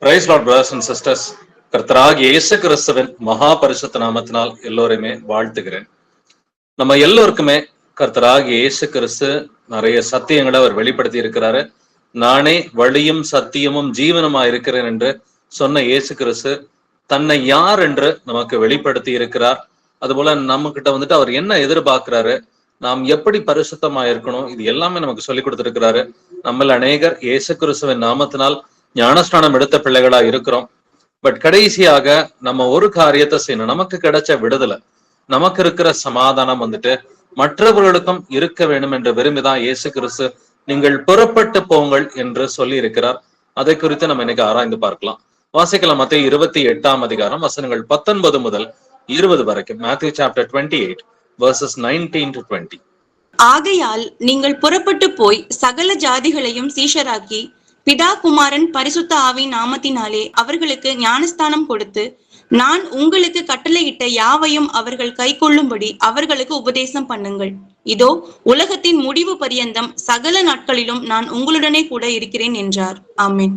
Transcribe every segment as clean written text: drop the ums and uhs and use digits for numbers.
Price lord brothers and sisters. கர்த்தராகிய இயேசு கிறிஸ்துவின் மகா பரிசுத்த நாமத்தினால் எல்லோரையுமே வாழ்த்துகிறேன். நம்ம எல்லோருக்குமே கர்த்தராகிய இயேசு கிறிஸ்து நிறைய சத்தியங்களை அவர் வெளிப்படுத்தி இருக்கிறாரு. நானே வழியும் சத்தியமும் ஜீவனுமா இருக்கிறேன் என்று சொன்ன இயேசு கிறிஸ்து தன்னை யார் என்று நமக்கு வெளிப்படுத்தி இருக்கிறார். அதுபோல நம்ம கிட்ட வந்துட்டு அவர் என்ன எதிர்பார்க்கிறாரு, நாம் எப்படி பரிசுத்தமா இருக்கணும், இது எல்லாமே நமக்கு சொல்லி கொடுத்திருக்கிறாரு. நம்மள அநேகர் இயேசு கிறிஸ்துவின் நாமத்தினால் ஞானஸ்நானம் எடுத்த பிள்ளைகளா இருக்கிறோம். பட் கடைசியாக நம்ம ஒரு காரியத்தை செய்யணும். நமக்கு கிடைச்ச விடுதலை, நமக்கு இருக்கிற சமாதானம் வந்துட்டு மற்றவர்களுக்கும் இருக்க வேண்டும் என்று விரும்பிதான் இயேசு கிறிஸ்து நீங்கள் புறப்பட்டு போங்கள் என்று சொல்லி இருக்கிறார். அதை குறித்து நம்ம இன்னைக்கு ஆராய்ந்து பார்க்கலாம். வாசிக்கலாம். மத்தேயு 28ஆம் அதிகாரம் வசனங்கள் 19 முதல் 20 வரைக்கும். Matthew chapter 28 verses 19 to 20. ஆகையால் நீங்கள் புறப்பட்டு போய் சகல ஜாதிகளையும் சீஷராக்கி பிதா குமாரன் பரிசுத்த ஆவி நாமத்தினாலே அவர்களுக்கு ஞானஸ்தானம் கொடுத்து, நான் உங்களுக்கு கட்டளையிட்ட யாவையும் அவர்கள் கை கொள்ளும்படி அவர்களுக்கு உபதேசம் பண்ணுங்கள். இதோ உலகத்தின் முடிவு பரியந்தம் சகல நாட்களிலும் நான் உங்களுடனே கூட இருக்கிறேன் என்றார். ஆமென்.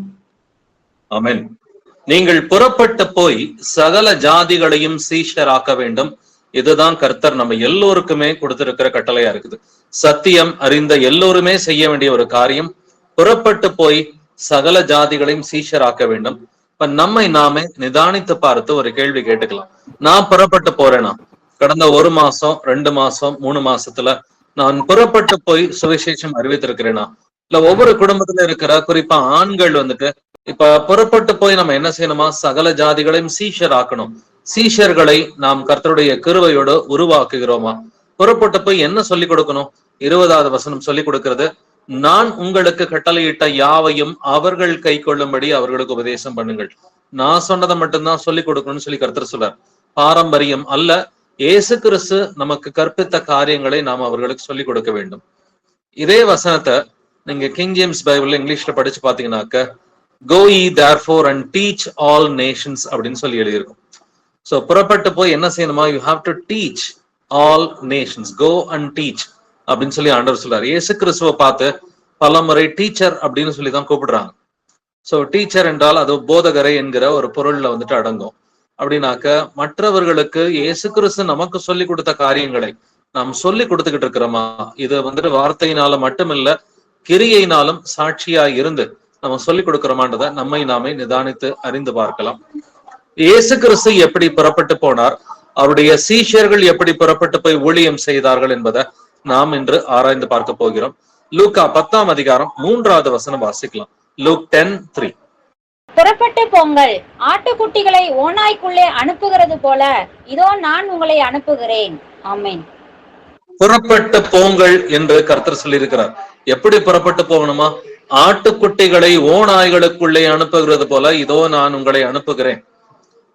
ஆமென். நீங்கள் புறப்பட்டு போய் சகல ஜாதிகளையும் சீஷராக்க வேண்டும். இதுதான் கர்த்தர் நம்ம எல்லோருக்குமே கொடுத்திருக்கிற கட்டளையா இருக்குது. சத்தியம் அறிந்த எல்லோருமே செய்ய வேண்டிய ஒரு காரியம். புறப்பட்டு போய் சகல ஜாதிகளையும் சீஷராக்க வேண்டும். இப்ப நம்மை நாமே நிதானித்து பார்த்து ஒரு கேள்வி கேட்டுக்கலாம். நான் புறப்பட்டு போறேனா? கடந்த 1 மாசம் 2 மாசம் 3 மாசத்துல நான் புறப்பட்டு போய் சுவிசேஷம் அறிவித்திருக்கிறேனா? இல்ல ஒவ்வொரு குடும்பத்துல இருக்கிற குறிப்பா ஆண்கள் வந்துட்டு இப்ப புறப்பட்டு போய் நம்ம என்ன செய்யணுமா? சகல ஜாதிகளையும் சீஷர் ஆக்கணும். சீஷர்களை நாம் கர்த்தருடைய கிருபையோடு உருவாக்குகிறோமா? புறப்பட்டு போய் என்ன சொல்லிக் கொடுக்கணும்? 20வது வசனம் சொல்லிக் கொடுக்கிறது, நான் உங்களுக்கு கட்டளையிட்ட யாவையும் அவர்கள் கை கொள்ளும்படி அவர்களுக்கு உபதேசம் பண்ணுங்கள். நான் சொன்னதை மட்டும்தான் சொல்லிக் கொடுக்கணும்னு சொல்லி கர்த்தர் சொல்றார். பாரம்பரியம் அல்ல, இயேசு கிறிஸ்து நமக்கு கற்பித்த காரியங்களை நாம் அவர்களுக்கு சொல்லிக் கொடுக்க வேண்டும். இதே வசனத்தை நீங்க கிங் ஜேம்ஸ் பைபிள் இங்கிலீஷ்ல படிச்சு பாத்தீங்கன்னாக்க, go ye therefore and teach all nations அப்படின்னு சொல்லி எழுதியிருக்கும். சோ புறப்பட்டு போய் என்ன செய்யணுமா? you have to teach all nations. go and teach அப்படின்னு சொல்லி ஆண்டவர் சொல்றாரு. இயேசு கிறிஸ்துவை பார்த்து பல முறை டீச்சர் அப்படின்னு சொல்லிதான் கூப்பிடுறாங்க. சோ டீச்சர் என்றால் அது போதகரை என்கிற ஒரு பொருள்ல வந்துட்டு அடங்கும். அப்படின்னாக்க மற்றவர்களுக்கு இயேசு கிறிஸ்து நமக்கு சொல்லி கொடுத்த காரியங்களை நாம் சொல்லி கொடுத்துக்கிட்டு இருக்கிறோமா? இது வந்துட்டு வார்த்தையினால மட்டுமில்ல, கிரியையினாலும் சாட்சியா இருந்து நம்ம சொல்லி கொடுக்கிறோமான்றத நம்மை நாமே நிதானித்து அறிந்து பார்க்கலாம். இயேசு கிறிஸ்து எப்படி புறப்பட்டு போனார், அவருடைய சீஷர்கள் எப்படி புறப்பட்டு போய் ஊழியம் செய்தார்கள் என்பதை நாம் இன்று ஆராய்ந்து பார்க்க போகிறோம். லூக்கா 10ஆம் அதிகாரம் 3வது வசனம் வாசிக்கலாம். லூக் 10:3. புறப்பட்டு போங்கள், ஆட்டுக்குட்டிகளை ஓநாய்க்குள்ளே அனுப்புகிறது போல இதோ நான் உங்களை அனுப்புகிறேன். ஆமென். புறப்பட்டு போங்கள் என்று கர்த்தர் சொல்லி இருக்கிறார். எப்படி புறப்பட்டு போகணுமா? ஆட்டுக்குட்டிகளை ஓநாய்களுக்குள்ளே அனுப்புகிறது போல இதோ நான் உங்களை அனுப்புகிறேன்.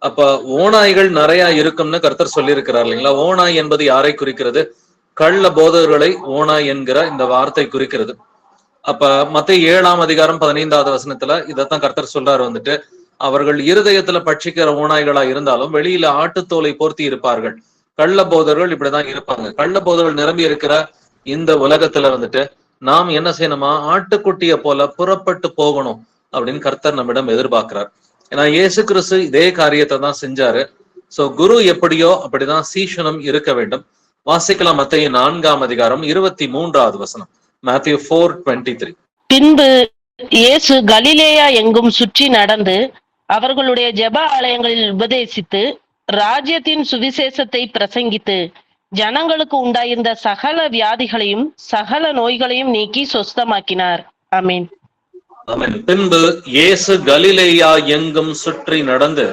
அப்ப ஓநாய்கள் நிறைய இருக்கும்னு கர்த்தர் சொல்லி இருக்கிறார் இல்லைங்களா? ஓநாய் என்பது யாரை குறிக்கிறது? கள்ள போதகர்களை ஓநாய் என்கிற இந்த வார்த்தை குறிக்கிறது. அப்ப மத்தேயு 7ஆம் அதிகாரம் 15வது வசனத்துல இதைத்தான் கர்த்தர் சொல்றாரு. வந்துட்டு அவர்கள் இருதயத்துல பட்சிக்கிற ஓநாய்களா இருந்தாலும் வெளியில ஆட்டுத்தோலை போர்த்தி இருப்பார்கள். கள்ள போதர்கள் இப்படிதான் இருப்பாங்க. கள்ள போதர்கள் நிரம்பி இருக்கிற இந்த உலகத்துல வந்துட்டு நாம் என்ன செய்யணுமா? ஆட்டுக்குட்டிய போல புறப்பட்டு போகணும் அப்படின்னு கர்த்தர் நம்மிடம் எதிர்பார்க்கிறார். ஏன்னா இயேசு கிறிஸ்து இதே காரியத்தை தான் செஞ்சாரு. சோ குரு எப்படியோ அப்படிதான் சீஷனும் இருக்க வேண்டும். வாசிக்கலாம். மத்தேயு 4ஆம் அதிகாரம் 23வது வசனம். Matthew 4:23. பின்பு இயேசு கலிலேயா எங்கும் சுற்றி நடந்து அவர்களுடைய ஜெப ஆலயங்களில் உபதேசித்து ராஜ்யத்தின் சுவிசேஷத்தை பிரசங்கித்து ஜனங்களுக்கு உண்டாயிருந்த சகல வியாதிகளையும் சகல நோய்களையும் நீக்கி சொஸ்தமாக்கினார். ஆமென். ஆமென். பின்பு இயேசு கலிலேயா எங்கும் சுற்றி நடந்து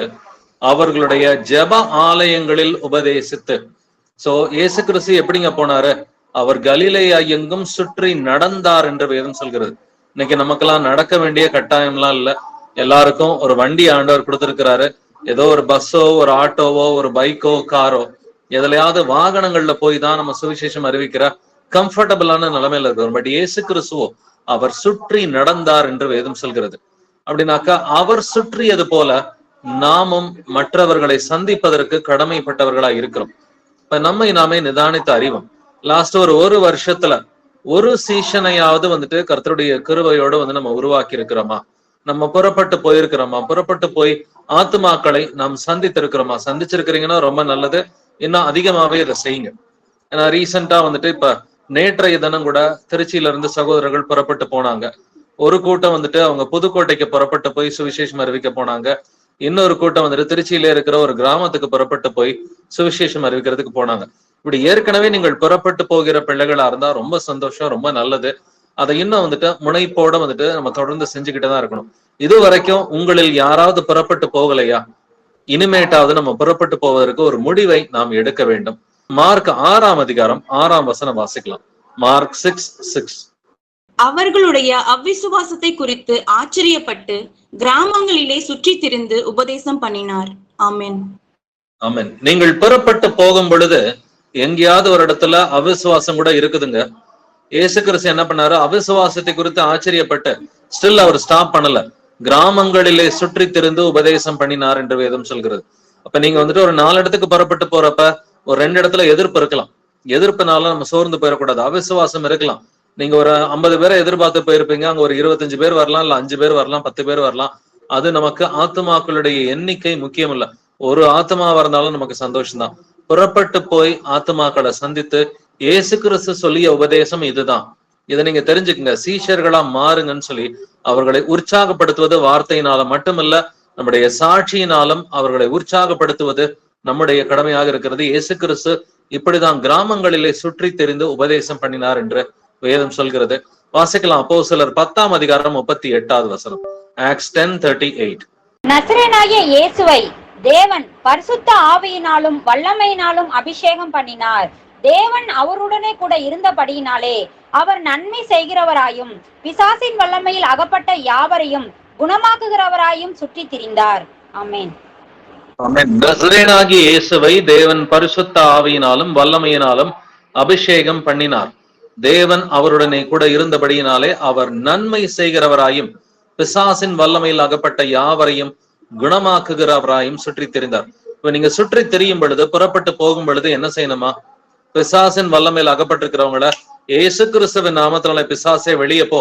அவர்களுடைய ஜெப ஆலயங்களில் உபதேசித்து. சோ இயேசு கிறிஸ்து எப்படிங்க போனாரு? அவர் கலிலேயா எங்கும் சுற்றி நடந்தார் என்று வேதம் சொல்கிறது. இன்னைக்கு நமக்கெல்லாம் நடக்க வேண்டிய கட்டாயம்லாம் இல்ல. எல்லாருக்கும் ஒரு வண்டி ஆண்டவர் கொடுத்திருக்கிறாரு. ஏதோ ஒரு பஸ்ஸோ ஒரு ஆட்டோவோ ஒரு பைக்கோ காரோ எதுலையாவது வாகனங்கள்ல போய் தான் நம்ம சுவிசேஷம் அறிவிக்கிற கம்ஃபர்டபுளான நிலைமையில இருக்கிறோம். பட் இயேசு கிறிஸ்துவோ அவர் சுற்றி நடந்தார் என்று வேதம் சொல்கிறது. அப்படின்னாக்கா அவர் சுற்றியது போல நாமும் மற்றவர்களை சந்திப்பதற்கு கடமைப்பட்டவர்களா இருக்கிறோம். இப்ப நம்மை நாமே நிதானித்து அறிவோம். லாஸ்ட் ஒரு வருஷத்துல ஒரு சீசனையாவது வந்துட்டு கர்த்தருடைய கிருபையோட வந்து நம்ம உருவாக்கி இருக்கிறோமா? நம்ம புறப்பட்டு போயிருக்கிறோமா? புறப்பட்டு போய் ஆத்துமாக்களை நாம் சந்தித்திருக்கிறோமா? சந்திச்சிருக்கிறீங்கன்னா ரொம்ப நல்லது. இன்னும் அதிகமாவே இதை செய்யுங்க. ஏன்னா ரீசெண்டா வந்துட்டு இப்ப நேற்றைய தினம் கூட திருச்சியில இருந்து சகோதரர்கள் புறப்பட்டு போனாங்க. ஒரு கூட்டம் வந்துட்டு அவங்க புதுக்கோட்டைக்கு புறப்பட்டு போய் சுவிசேஷம் அறிவிக்க போனாங்க. இன்னொரு கூட்டம் வந்துட்டு திருச்சியில இருக்கிற ஒரு கிராமத்துக்கு புறப்பட்டு போய் சுவிசேஷம் அறிவிக்கிறதுக்கு போனாங்க. இப்படி ஏற்கனவே நீங்கள் புறப்பட்டு போகிற பிள்ளைகளா இருந்தா ரொம்ப சந்தோஷம், ரொம்ப நல்லது. அதை இன்னும் வந்துட்டு முனைப்போட வந்துட்டு நம்ம தொடர்ந்து செஞ்சுக்கிட்டு தான் இருக்கணும். இது வரைக்கும் உங்களில் யாராவது புறப்பட்டு போகலையா? இனிமேட்டாவது நம்ம புறப்பட்டு போவதற்கு ஒரு முடிவை நாம் எடுக்க வேண்டும். மார்க் 6ஆம் அதிகாரம் 6ஆம் வசனம் வாசிக்கலாம். மார்க் 6:6. அவர்களுடைய அவ்விசுவாசத்தை குறித்து ஆச்சரியப்பட்டு கிராமங்களிலே சுற்றி திரிந்து உபதேசம் பண்ணினார். ஆமென். ஆமென். நீங்கள் புறப்பட்டு போகும் பொழுது எங்கேயாவது ஒரு இடத்துல அவிசுவாசம் கூட இருக்குதுங்க. இயேசு கிறிஸ்து என்ன பண்ணாரு? அவிசுவாசத்தை குறித்து ஆச்சரியப்பட்டு ஸ்டில் அவர் ஸ்டாப் பண்ணல. கிராமங்களிலே சுற்றி திரிந்து உபதேசம் பண்ணினார் என்று வேதம் சொல்கிறது. அப்ப நீங்க வந்துட்டு ஒரு 4 இடத்துக்கு புறப்பட்டு போறப்ப ஒரு 2 இடத்துல எதிர்ப்பு இருக்கலாம். எதிர்ப்புனால நம்ம சோர்ந்து போயிடக்கூடாது. அவிசுவாசம் இருக்கலாம். நீங்க ஒரு 50 பேரை எதிர்பார்த்து போயிருப்பீங்க. அங்க ஒரு 25 பேர் வரலாம், இல்ல 5 பேர் வரலாம், 10 பேர் வரலாம். அது நமக்கு ஆத்துமாக்களுடைய எண்ணிக்கை முக்கியம் இல்ல. ஒரு ஆத்மாவா இருந்தாலும் நமக்கு சந்தோஷம்தான். புறப்பட்டு போய் ஆத்மாக்களை சந்தித்து இயேசு கிறிஸ்து சொல்லிய உபதேசம் இதுதான். இதை நீங்க தெரிஞ்சுக்குங்க. சீஷர்களா மாறுங்கன்னு சொல்லி அவர்களை உற்சாகப்படுத்துவது வார்த்தையினால மட்டுமல்ல, நம்முடைய சாட்சியினாலும் அவர்களை உற்சாகப்படுத்துவது நம்முடைய கடமையாக இருக்கிறது. இயேசு கிறிஸ்து இப்படிதான் கிராமங்களிலே சுற்றி தெரிந்து உபதேசம் பண்ணினார் என்று வேதம் சொல்கிறது. வாசிக்கலாம். அப்போஸ்தலர் 10ஆம் அதிகாரம் 38வது வசனம். ஆக்ட்ஸ் 10:38. நசரேயனாகிய இயேசுவை தேவன் பரிசுத்த ஆவியினாலும் வல்லமையினாலும் அபிஷேகம் பண்ணினார். தேவன் அவருடனே கூட இருந்தபடியினாலே அவர் நன்மை செய்கிறவராயும் பிசாசின் வல்லமையில் அகப்பட்ட யாவரையும் குணமாக்குகிறவராயும் சுற்றி திரிந்தார். ஆமென். ஆமென். நசரேயனாகிய இயேசுவை தேவன் பரிசுத்த ஆவியினாலும் வல்லமையினாலும் அபிஷேகம் பண்ணினார். தேவன் அவருடனே கூட இருந்தபடியினாலே அவர் நன்மை செய்கிறவராயும் பிசாசின் வல்லமையில் அகப்பட்ட யாவரையும் குணமாக்குகிறவராயும் சுற்றி திரிந்தார். இப்ப நீங்க சுற்றி திரியும் பொழுது, புறப்பட்டு போகும் பொழுது என்ன செய்யணுமா? பிசாசின் வல்லமையில் அகப்பட்டிருக்கிறவங்கள இயேசு கிறிஸ்துவின் நாமத்தினால பிசாசே வெளியே போ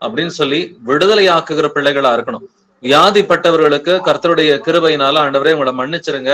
அப்படின்னு சொல்லி விடுதலை ஆக்குகிற பிள்ளைகளா இருக்கணும். வியாதிப்பட்டவர்களுக்கு கர்த்தருடைய கிருபையினால ஆண்டவரே இவங்களை மன்னிச்சிருங்க,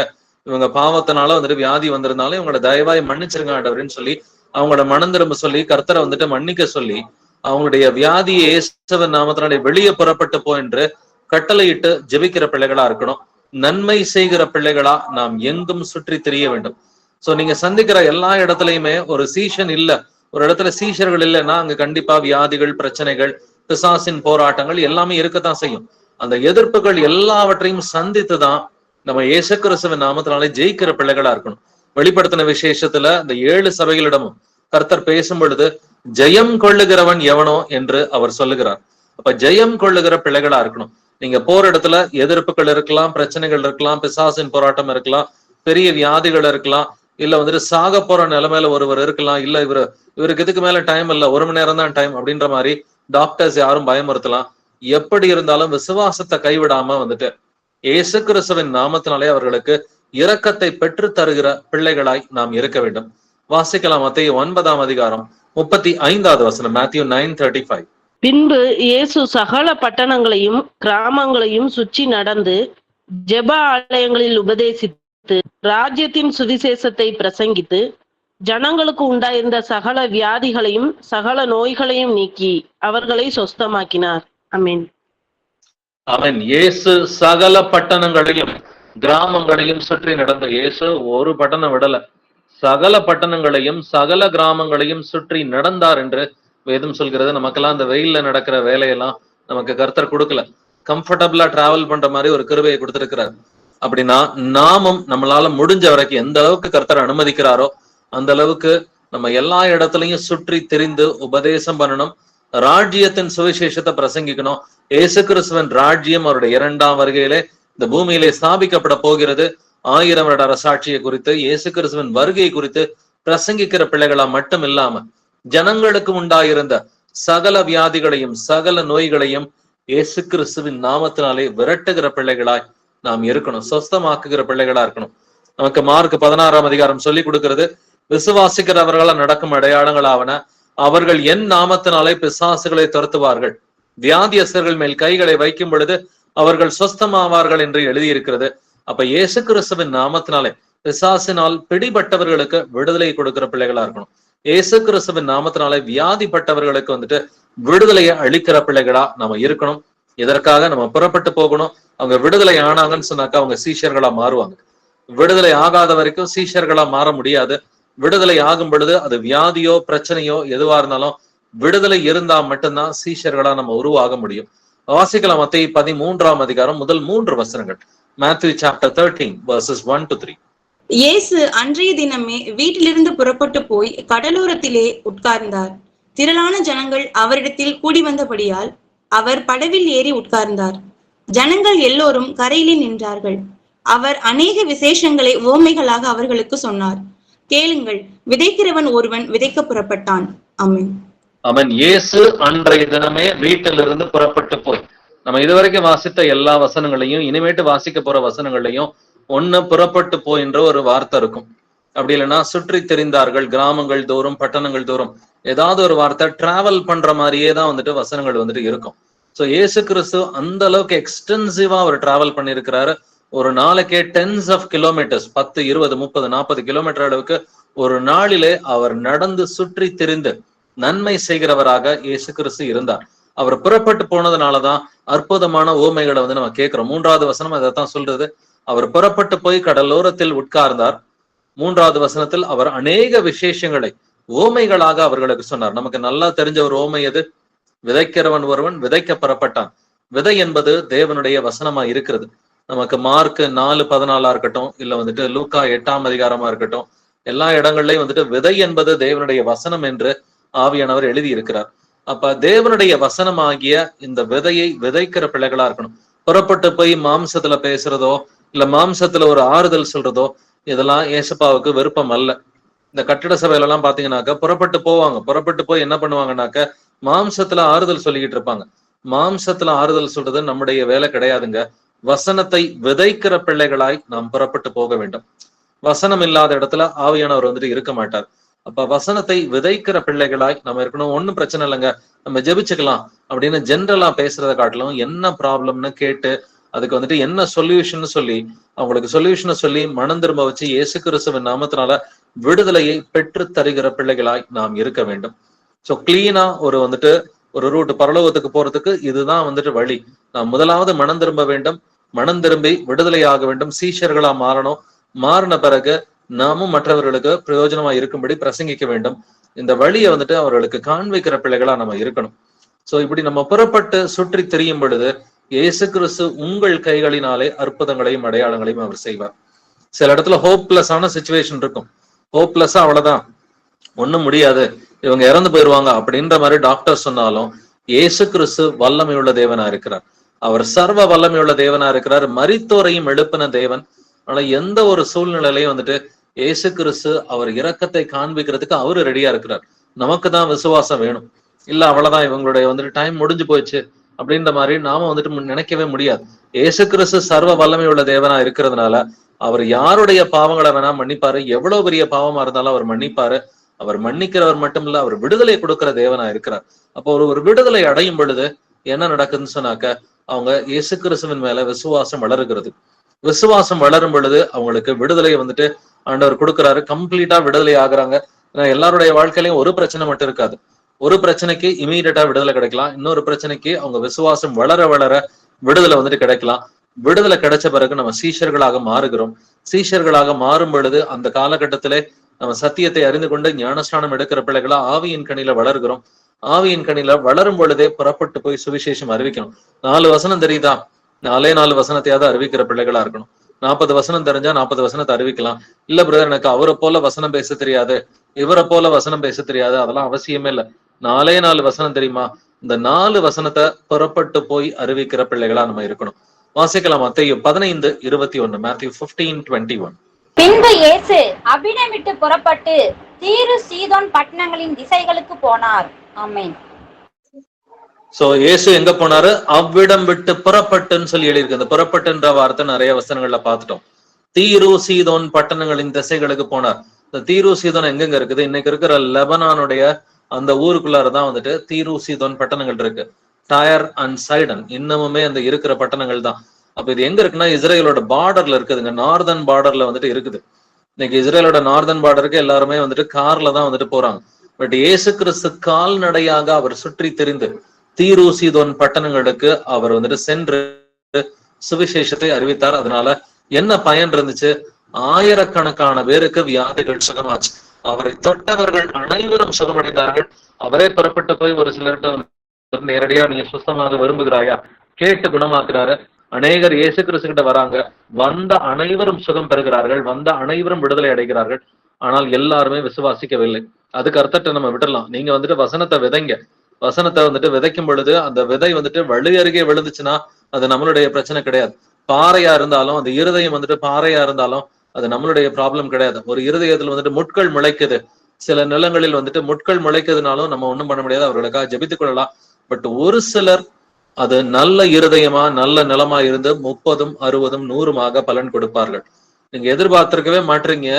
இவங்க பாவத்தினால வந்துட்டு வியாதி வந்திருந்தாலும் இவங்களோட தயவாய் மன்னிச்சிருங்க ஆண்டவரேன்னு சொல்லி அவங்களோட மனம் திரும்ப சொல்லி கர்த்தரை வந்துட்டு மன்னிக்க சொல்லி அவங்களுடைய வியாதியை இயேசுவின் நாமத்தினாலே வெளியே புறப்பட்டு போ என்று கட்டளையிட்டு ஜெபிக்கிற பிள்ளைகளா இருக்கணும். நன்மை செய்கிற பிள்ளைகளா நாம் எங்கும் சுற்றி திரிய வேண்டும். சோ நீங்க சந்திக்கிற எல்லா இடத்துலயுமே ஒரு சீஷன் இல்ல, ஒரு இடத்துல சீஷர்கள் இல்லைன்னா அங்க கண்டிப்பா வியாதிகள், பிரச்சனைகள், பிசாசின் போராட்டங்கள் எல்லாமே இருக்கத்தான் செய்யும். அந்த எதிர்ப்புகள் எல்லாவற்றையும் சந்தித்துதான் நம்ம இயேசு கிறிஸ்துவின் நாமத்தினாலே ஜெயிக்கிற பிள்ளைகளா இருக்கணும். வெளிப்படுத்தின விசேஷத்துல இந்த 7 சபைகளிடமும் கர்த்தர் பேசும் பொழுது ஜெயம் கொள்ளுகிறவன் எவனோ என்று அவர் சொல்லுகிறார். அப்ப ஜெயம் கொள்ளுகிற பிள்ளைகளா இருக்கணும். நீங்க போற இடத்துல எதிர்ப்புகள் இருக்கலாம், பிரச்சனைகள் இருக்கலாம், பிசாசின் போராட்டம் இருக்கலாம், பெரிய வியாதிகள் இருக்கலாம், இல்ல வந்துட்டு சாக போற நிலைமையில ஒருவர் இருக்கலாம், இல்ல இவருக்கு இதுக்கு மேல டைம் இல்ல, 1 மணி நேரம் தான் டைம் அப்படின்ற மாதிரி டாக்டர்ஸ் யாரும் பயமுறுத்தலாம். எப்படி இருந்தாலும் விசுவாசத்தை கைவிடாம வந்துட்டு இயேசு கிறிஸ்துவின் நாமத்தினாலே அவர்களுக்கு இரக்கத்தை பெற்று தருகிற பிள்ளைகளாய் நாம் இருக்க வேண்டும். வாசிக்கலாம். மத்தேயு 9ஆம் அதிகாரம் 35வது வசனம். மேத்யூ 9:35. பின்பு இயேசு சகல பட்டணங்களையும் கிராமங்களையும் சுற்றி நடந்து ஜெப ஆலயங்களில் உபதேசித்து ராஜ்யத்தின் சுவிசேஷத்தை பிரசங்கித்து ஜனங்களுக்கு உண்டாயிருந்த சகல வியாதிகளையும் சகல நோய்களையும் நீக்கி அவர்களை சொஸ்தமாக்கினார். ஆமென். ஆமென். இயேசு சகல பட்டணங்களையும் கிராமங்களையும் சுற்றி நடந்த இயேசு ஒரு பட்டணம் விடல, சகல பட்டணங்களையும் சகல கிராமங்களையும் சுற்றி நடந்தார் என்று வேதம் சொல்கிறது. நமக்கெல்லாம் அந்த வெயில்ல நடக்கிற வேலையெல்லாம் நமக்கு கர்த்தர் கொடுக்கல. கம்ஃபர்டபுளா டிராவல் பண்ற மாதிரி ஒரு கிருபையை கொடுத்திருக்கிறார். அப்படின்னா நாமும் நம்மளால முடிஞ்ச வரைக்கும் எந்த அளவுக்கு கர்த்தர் அனுமதிக்கிறாரோ அந்த அளவுக்கு நம்ம எல்லா இடத்துலயும் சுற்றி திரிந்து உபதேசம் பண்ணணும். ராஜ்யத்தின் சுவிசேஷத்தை பிரசங்கிக்கணும். இயேசு கிறிஸ்துவின் ராஜ்யம் அவருடைய 2ஆம் வருகையிலே இந்த பூமியிலே ஸ்தாபிக்கப்பட போகிறது. 1000 வருட அரசாட்சியை குறித்து, இயேசு கிறிஸ்துவின் வருகை குறித்து பிரசங்கிக்கிற பிள்ளைகளா மட்டும் இல்லாம ஜனங்களுக்கு உண்டாயிருந்த சகல வியாதிகளையும் சகல நோய்களையும் இயேசு கிறிஸ்துவின் நாமத்தினாலே விரட்டுகிற பிள்ளைகளாய் நாம் இருக்கணும். சொஸ்தமாக்குகிற பிள்ளைகளா இருக்கணும். நமக்கு மார்க் 16ஆம் அதிகாரம் சொல்லி கொடுக்கிறது. விசுவாசிக்கிறவர்களால் நடக்கும் அடையாளங்களாவன, அவர்கள் என் நாமத்தினாலே பிசாசுகளை துரத்துவார்கள், வியாதியஸ்தர்கள் மேல் கைகளை வைக்கும் பொழுது அவர்கள் சொஸ்தமாவார்கள் என்று எழுதியிருக்கிறது. அப்ப இயேசு கிறிஸ்துவின் நாமத்தினாலே பிசாசினால் பிடிபட்டவர்களுக்கு விடுதலை கொடுக்கிற பிள்ளைகளா இருக்கணும். இயேசு கிறிஸ்துவின் நாமத்தினாலே வியாதிப்பட்டவர்களுக்கு வந்துட்டு விடுதலையை அளிக்கிற பிள்ளைகளா நம்ம இருக்கணும். இதற்காக நம்ம புறப்பட்டு போகணும். அவங்க விடுதலை ஆனாங்கன்னு சொன்னாக்கா அவங்க சீஷர்களா மாறுவாங்க. விடுதலை ஆகாத வரைக்கும் சீஷர்களா மாற முடியாது. விடுதலை ஆகும் பொழுது அது வியாதியோ பிரச்சனையோ எதுவா இருந்தாலும் விடுதலை இருந்தா மட்டும்தான் சீஷர்களா நம்ம உருவாக முடியும். வாசிக்கலாம் மத்தேயு 13ஆம் அதிகாரம் முதல் 3 வசனங்கள். Matthew chapter 13 verses 1 to 3. இயேசு அன்றைய தினமே வீட்டிலிருந்து புறப்பட்டு போய் கடலோரத்திலே உட்கார்ந்தார். திரளான ஜனங்கள் அவரிடத்தில் கூடி வந்தபடியால் அவர் படவில் ஏறி உட்கார்ந்தார். ஜனங்கள் எல்லோரும் கரையிலே நின்றார்கள். அவர் அநேக விசேஷங்களை உவமைகளாக அவர்களுக்கு சொன்னார். கேளுங்கள், விதைக்கிறவன் ஒருவன் விதைக்க புறப்பட்டான். ஆமென். அவன் இயேசு அன்றைய தினமே வீட்டிலிருந்து புறப்பட்டு போய், நம்ம இதுவரைக்கும் வாசித்த எல்லா வசனங்களையும் இனிமேட்டு வாசிக்க போற வசனங்களையும் ஒண்ணு புறப்பட்டு போயின்ற ஒரு வார்த்தை இருக்கும். அப்படி இல்லைன்னா சுற்றி தெரிந்தார்கள், கிராமங்கள் தோறும் பட்டணங்கள் தோறும், ஏதாவது ஒரு வார்த்தை டிராவல் பண்ற மாதிரியே தான் வந்துட்டு வசனங்கள் வந்துட்டு இருக்கும். சோ இயேசு கிறிஸ்து அந்த அளவுக்கு எக்ஸ்டென்சிவா அவர் டிராவல் பண்ணியிருக்கிறாரு. ஒரு நாளைக்கே டென்ஸ் ஆஃப் கிலோமீட்டர்ஸ், 10, 20, 30, 40 கிலோமீட்டர் அளவுக்கு ஒரு நாளிலே அவர் நடந்து சுற்றி திரிந்து நன்மை செய்கிறவராக இயேசு கிறிஸ்து இருந்தார். அவர் புறப்பட்டு போனதுனாலதான் அற்புதமான உவமைகளை வந்து நம்ம கேட்கிறோம். 3வது வசனம் அதைத்தான் சொல்றது. அவர் புறப்பட்டு போய் கடலோரத்தில் உட்கார்ந்தார். 3வது வசனத்தில் அவர் அநேக விசேஷங்களை உவமைகளாக அவர்களுக்கு சொன்னார். நமக்கு நல்லா தெரிஞ்ச ஒரு உவமை எது? விதைக்கிறவன் ஒருவன் விதைக்க புறப்பட்டான். விதை என்பது தேவனுடைய வசனமா இருக்கிறது. நமக்கு மார்க் 4:14 இருக்கட்டும், இல்ல வந்துட்டு லூக்கா 8ஆம் அதிகாரமா இருக்கட்டும், எல்லா இடங்கள்லயும் வந்துட்டு விதை என்பது தேவனுடைய வசனம் என்று ஆவியானவர் எழுதி இருக்கிறார். அப்ப தேவனுடைய வசனமாகிய இந்த விதையை விதைக்கிற பிள்ளைகளா இருக்கணும். புறப்பட்டு போய் மாம்சத்துல பேசுறதோ இல்ல மாம்சத்துல ஒரு ஆறுதல் சொல்றதோ இதெல்லாம் ஏசப்பாவுக்கு விருப்பம் அல்ல. இந்த கட்டிட சபையில எல்லாம் பாத்தீங்கன்னாக்க புறப்பட்டு போவாங்க. புறப்பட்டு போய் என்ன பண்ணுவாங்கன்னாக்க மாம்சத்துல ஆறுதல் சொல்லிக்கிட்டு இருப்பாங்க. மாம்சத்துல ஆறுதல் சொல்றது நம்முடைய வேலை கிடையாதுங்க. வசனத்தை விதைக்கிற பிள்ளைகளாய் நாம் புறப்பட்டு போக வேண்டும். வசனம் இல்லாத இடத்துல ஆவியானவர் வந்துட்டு இருக்க மாட்டார். அப்ப வசனத்தை விதைக்கிற பிள்ளைகளாய் நம்ம இருக்கணும். ஒண்ணும் பிரச்சனை இல்லைங்க, நம்ம ஜெபிச்சுக்கலாம் அப்படின்னு ஜென்ரலா பேசுறதை காட்டிலும் என்ன ப்ராப்ளம்னு கேட்டு அதுக்கு வந்துட்டு என்ன சொல்யூஷன் சொல்லி அவங்களுக்கு சொல்யூஷனை சொல்லி மனம் திரும்ப வச்சு இயேசு கிறிஸ்துவின் நாமத்தினால விடுதலையை பெற்று தருகிற பிள்ளைகளாய் நாம் இருக்க வேண்டும். சோ கிளீனா ஒரு ரூட் பரலோகத்துக்கு போறதுக்கு இதுதான் வந்துட்டு வழி. நாம் முதலாவது மனம் திரும்ப வேண்டும். மனம் திரும்பி விடுதலையாக வேண்டும். சீஷர்களா மாறணும். மாறின பிறகு நாமும் மற்றவர்களுக்கு பிரயோஜனமா இருக்கும்படி பிரசங்கிக்க வேண்டும். இந்த வழியை வந்துட்டு அவர்களுக்கு காண்பிக்கிற பிள்ளைகளா நம்ம இருக்கணும். சோ இப்படி நம்ம புறப்பட்டு சுற்றி திரியும் பொழுது இயேசு கிறிஸ்து உங்கள் கைகளினாலே அற்புதங்களையும் அடையாளங்களையும் அவர் செய்வார். சில இடத்துல ஹோப்லெஸ்ஸான சிச்சுவேஷன் இருக்கும். ஹோப்லெஸ்ஸா அவ்வளவுதான், ஒண்ணும் முடியாது, இவங்க இறந்து போயிருவாங்க அப்படின்ற மாதிரி டாக்டர் சொன்னாலும் இயேசு கிறிஸ்து வல்லமையுள்ள தேவனா இருக்கிறார். அவர் சர்வ வல்லமையுள்ள தேவனா இருக்கிறார். மரித்தோரையும் எழுப்பின தேவன். ஆனா எந்த ஒரு சூழ்நிலையிலையும் வந்துட்டு இயேசு கிறிஸ்து அவர் இரக்கத்தை காண்பிக்கிறதுக்கு அவரு ரெடியா இருக்கிறார். நமக்கு தான் விசுவாசம் வேணும். இல்ல அவ்வளவுதான், இவங்களுடைய வந்துட்டு டைம் முடிஞ்சு போயிடுச்சு அப்படின்ற மாதிரி நாம வந்துட்டு நினைக்கவே முடியாது. இயேசு கிறிஸ்து சர்வ வல்லமையுள்ள தேவனா இருக்கிறதுனால அவர் யாருடைய பாவங்களை வேணா மன்னிப்பாரு. எவ்வளவு பெரிய பாவமா இருந்தாலும் அவர் மன்னிப்பாரு. அவர் மன்னிக்கிறவர் மட்டும் இல்ல, அவர் விடுதலை கொடுக்கிற தேவனா இருக்கிறார். அப்போ ஒரு விடுதலை அடையும் பொழுது என்ன நடக்குதுன்னு சொன்னாக்க அவங்க இயேசு கிறிஸ்துவின் மேல விசுவாசம் வளருகிறது. விசுவாசம் வளரும் பொழுது அவங்களுக்கு விடுதலை வந்துட்டு ஆண்டவர் கொடுக்குறாரு. கம்ப்ளீட்டா விடுதலை ஆகுறாங்க. ஏன்னா எல்லாருடைய வாழ்க்கையிலையும் ஒரு பிரச்சனை மட்டும் இருக்காது. ஒரு பிரச்சனைக்கு இமீடியட்டா விடுதலை கிடைக்கலாம். இன்னொரு பிரச்சனைக்கு அவங்க விசுவாசம் வளர வளர விடுதலை வந்துட்டு கிடைக்கலாம். விடுதலை கிடைச்ச பிறகு நம்ம சீஷர்களாக மாறுகிறோம். சீஷர்களாக மாறும் பொழுது அந்த காலகட்டத்திலே நம்ம சத்தியத்தை அறிந்து கொண்டு ஞானஸ்நானம் எடுக்கிற பிள்ளைகளா ஆவியின் கனியில வளர்கிறோம். ஆவியின் கனியில வளரும் பொழுதே புறப்பட்டு போய் சுவிசேஷம் அறிவிக்கணும். 4 வசனம் தெரியுதா? 4 வசனத்தையாவது அறிவிக்கிற பிள்ளைகளா இருக்கணும். 40 வசனம் தெரிஞ்சா 40 வசனத்தை அறிவிக்கலாம். இல்ல பிரதர், எனக்கு அவரை போல வசனம் பேச தெரியாது, இவரை போல வசனம் பேச தெரியாது, அதெல்லாம் அவசியமே இல்லை. 4 வசனம் தெரியுமா? இந்த 4 வசனத்தை புறப்பட்டு போய் அறிவிக்கிற பிள்ளைகளா நம்ம இருக்கணும். வாசிக்கலாம் மத்தேயு 15:21. Matthew 15:21. பின்பு இயேசு அபிடம் விட்டு புறப்பட்டு தீரு சீதோன் பட்டணங்களின் திசைகளுக்கு போனார். ஆமென். சோ இயேசு எங்க போனாரு? அவ்விடம் விட்டு புறப்பட்டுன்னு சொல்லி எழுதியிருக்கு. அந்த புறப்பட்டுன்ற வார்த்தை நிறைய வசனங்கள்ல பார்த்துட்டோம். தீரு சீதோன் பட்டணங்களின் திசைகளுக்கு போனார். இந்த தீரு சீதோன் எங்கெங்க இருக்குது? இன்னைக்கு இருக்கிற லெபனானுடைய அந்த ஊருக்குள்ளாரதான் வந்துட்டு தீரு சீதோன் பட்டணங்கள் இருக்கு. டயர் அண்ட் சைடன் இன்னமுமே அந்த இருக்கிற பட்டணங்கள் தான். அப்ப இது எங்க இருக்குன்னா இஸ்ரேலோட பார்டர்ல இருக்குதுங்க, நார்தன் பார்டர்ல வந்துட்டு இருக்குது. இன்னைக்கு இஸ்ரேலோட நார்தன் பார்டருக்கு எல்லாருமே வந்துட்டு கார்ல தான் வந்துட்டு போறாங்க. பட் இயேசு கிறிஸ்து கால்நடையாக அவர் சுற்றி திரிந்து தீரு சீதோன் பட்டணங்களுக்கு அவர் வந்துட்டு சென்று சுவிசேஷத்தை அறிவித்தார். அதனால என்ன பயன் இருந்துச்சு? ஆயிரக்கணக்கான பேருக்கு வியாதிகள் சுகமாச்சு. அவரை தொட்டவர்கள் அனைவரும் சுகமடைந்தார்கள். அவரே புறப்பட்டு போய் ஒரு சிலர்கிட்ட நேரடியா நீங்க சுத்தமாக விரும்புகிறாயா கேட்டு குணமாக்குறாரு. அநேகர் இயேசு கிறிஸ்து கிட்ட வராங்க, வந்த அனைவரும் சுகம் பெறுகிறார்கள், வந்த அனைவரும் விடுதலை அடைகிறார்கள். ஆனால் எல்லாருமே விசுவாசிக்கவில்லை. அதுக்கு அர்த்தத்தை நம்ம விட்டுடலாம். நீங்க வந்துட்டு வசனத்தை விதைங்க, வசனத்தை வந்துட்டு விதைக்கும் பொழுது அந்த விதை வந்துட்டு வழி அருகே விழுந்துச்சுன்னா அது நம்மளுடைய பிரச்சனை கிடையாது. பாறையா இருந்தாலும் அந்த இருதயம் வந்துட்டு பாறையா இருந்தாலும் அது நம்மளுடைய ப்ராப்ளம் கிடையாது. ஒரு இருதயத்துல வந்துட்டு முட்கள் முளைக்குது, சில நிலங்களில் வந்துட்டு முட்கள் முளைக்குதுனாலும் நம்ம ஒண்ணும் பண்ண முடியாது, அவர்களுக்காக ஜெபித்துக் கொள்ளலாம். பட் ஒரு சிலர் அது நல்ல இருதயமா நல்ல நிலமா இருந்து 30, 60, 100 பலன் கொடுப்பார்கள். நீங்க எதிர்பார்த்திருக்கவே மாட்டீங்க.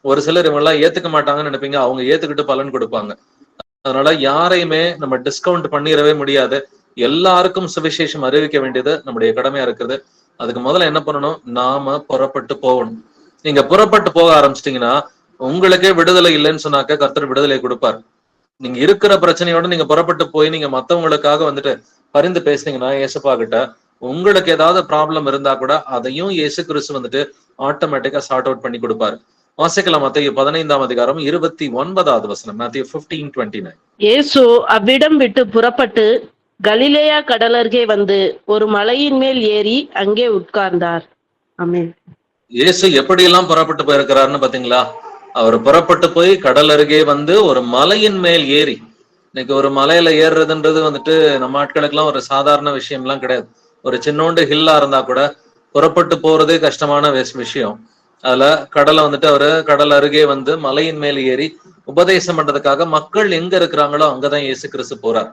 ஒரு சிலர் இவங்கெல்லாம் ஏத்துக்க மாட்டாங்கன்னு நினைப்பீங்க, அவங்க ஏத்துக்கிட்டு பலன் கொடுப்பாங்க. அதனால யாரையுமே நம்ம டிஸ்கவுண்ட் பண்ணிடவே முடியாது. எல்லாருக்கும் சுவிசேஷம் அறிவிக்க வேண்டியது நம்முடைய கடமையா இருக்குது. அதுக்கு முதல்ல என்ன பண்ணணும்? நாம புறப்பட்டு போகணும். நீங்க புறப்பட்டு போக ஆரம்பிச்சிட்டீங்கன்னா உங்களுக்கே விடுதலை இல்லைன்னு சொன்னாக்க கர்த்தர் விடுதலை கொடுப்பார். நீங்க இருக்கிற பிரச்சனையோட நீங்க புறப்பட்டு போய் நீங்க மத்தவங்களுக்காக வந்துட்டு பரிந்து பேசுனீங்கன்னா இயேசுப்பா கிட்ட உங்களுக்கு ஏதாவது ப்ராப்ளம் இருந்தா கூட அதையும் இயேசு கிறிஸ்து வந்துட்டு ஆட்டோமேட்டிக்கா சார்ட் அவுட் பண்ணி கொடுப்பாரு. வாசிக்கலாம் மத்தேயு 15 Matthew 15:29. இயேசு அவ்விடம் விட்டு புறப்பட்டு கலிலேயா கடலருகே வந்து ஒரு மலையின் மேல் ஏறி அங்கே உட்கார்ந்தார். ஆமென். இயேசு எப்படியெல்லாம் புறப்பட்டு போயிருக்கிறாருன்னு பாத்தீங்களா? அவர் புறப்பட்டு போய் கடல் அருகே வந்து ஒரு மலையின் மேல் ஏறி. இன்னைக்கு ஒரு மலையில ஏறுறதுன்றது வந்துட்டு நம்ம ஆட்களுக்கெல்லாம் ஒரு சாதாரண விஷயம் எல்லாம் கிடையாது. ஒரு சின்னோண்டு ஹில்லா இருந்தா கூட புறப்பட்டு போறதே கஷ்டமான விஷயம். அதுல கடலை வந்துட்டு அவரு கடல் அருகே வந்து மலையின் மேல் ஏறி உபதேசம் பண்றதுக்காக மக்கள் எங்க இருக்கிறாங்களோ அங்கதான் இயேசு கிறிஸ்து போறார்.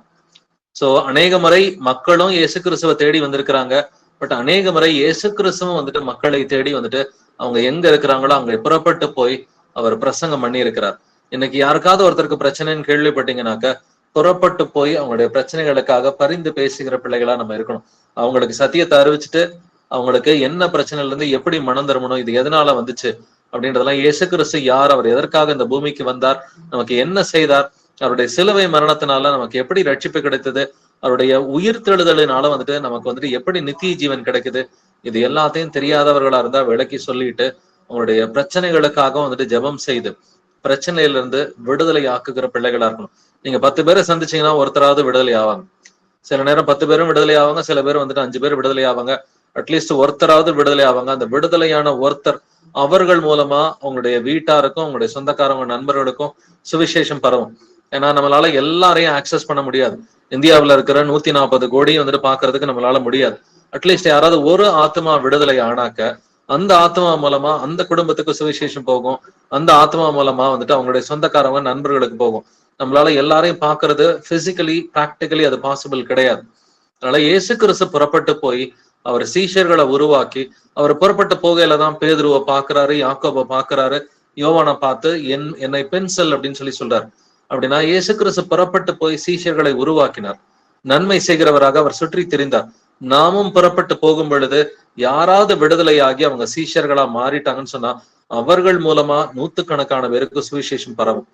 சோ அநேக முறை மக்களும் இயேசு கிறிஸ்துவை தேடி வந்திருக்கிறாங்க. பட் அநேக முறை இயேசு கிறிஸ்துவும் வந்துட்டு மக்களை தேடி வந்துட்டு அவங்க எங்க இருக்கிறாங்களோ அங்க புறப்பட்டு போய் அவர் பிரசங்கம் பண்ணி இருக்கிறார். இன்னைக்கு யாருக்காவது ஒருத்தருக்கு பிரச்சனைன்னு கேள்விப்பட்டீங்கன்னாக்க புறப்பட்டு போய் அவங்களுடைய பிரச்சனைகளுக்காக பரிந்து பேசுகிற பிள்ளைகளா நம்ம இருக்கணும். அவங்களுக்கு சத்தியத்தை அறிவிச்சுட்டு அவங்களுக்கு என்ன பிரச்சனைல இருந்து எப்படி மனம் திரும்பணும், இது எதனால வந்துச்சு அப்படின்றதெல்லாம், இயேசு கிறிஸ்து யார், அவர் எதற்காக இந்த பூமிக்கு வந்தார், நமக்கு என்ன செய்தார், அவருடைய சிலுவை மரணத்தினால நமக்கு எப்படி ரட்சிப்பு கிடைத்தது, அவருடைய உயிர் தெழுதலினால வந்துட்டு நமக்கு வந்துட்டு எப்படி நித்திய ஜீவன் கிடைக்குது, இது எல்லாத்தையும் தெரியாதவர்களா இருந்தா விளக்கி சொல்லிட்டு அவங்களுடைய பிரச்சனைகளுக்காக வந்துட்டு ஜெபம் செய்து பிரச்சனையில இருந்து விடுதலை ஆக்குகிற பிள்ளைகளா இருக்கணும். நீங்க 10 பேரை சந்திச்சீங்கன்னா ஒருத்தராவது விடுதலை ஆவாங்க. சில நேரம் 10 பேரும் விடுதலை ஆவாங்க, சில பேர் வந்துட்டு 5 பேர் விடுதலை ஆவாங்க. அட்லீஸ்ட் ஒருத்தராவது விடுதலை ஆவாங்க. அந்த விடுதலையான ஒருத்தர் அவர்கள் மூலமா அவங்களுடைய வீட்டாருக்கும் அவங்களுடைய சொந்தக்காரங்க நண்பர்களுக்கும் சுவிசேஷம் பரவும். ஏன்னா நம்மளால எல்லாரையும் ஆக்சஸ் பண்ண முடியாது. இந்தியாவில இருக்கிற 140 கோடியும் வந்துட்டு பாக்குறதுக்கு நம்மளால முடியாது. அட்லீஸ்ட் யாராவது ஒரு ஆத்மா விடுதலை ஆனாக்க அந்த ஆத்மா மூலமா அந்த குடும்பத்துக்கு சுவிசேஷம் போகும். அந்த ஆத்மா மூலமா வந்துட்டு அவங்களுடைய சொந்தக்காரங்க நண்பர்களுக்கு போகும். நம்மளால எல்லாரையும் பாக்குறது பிசிக்கலி பிராக்டிகலி அது பாசிபிள் கிடையாது. அதனால இயேசு கிறிஸ்து புறப்பட்டு போய் அவர் சீஷர்களை உருவாக்கி அவர் புறப்பட்டு போகையில தான் பேதுருவை பாக்குறாரு, யாக்கோபை பாக்குறாரு, யோவானை பார்த்து என்னை பென்சல் அப்படின்னு சொல்றாரு. அப்படின்னா இயேசு கிறிஸ்து புறப்பட்டு போய் சீஷர்களை உருவாக்கினார். நன்மை செய்கிறவராக அவர் சுற்றி திரிந்தார். நாமும் புறப்பட்டு போகும் பொழுது யாராவது விடுதலையாகி அவங்க சீஷர்களா மாறிட்டாங்கன்னு சொன்னா அவர்கள் மூலமா 100கணக்கான பேருக்கு சுவிசேஷம் பரவும்.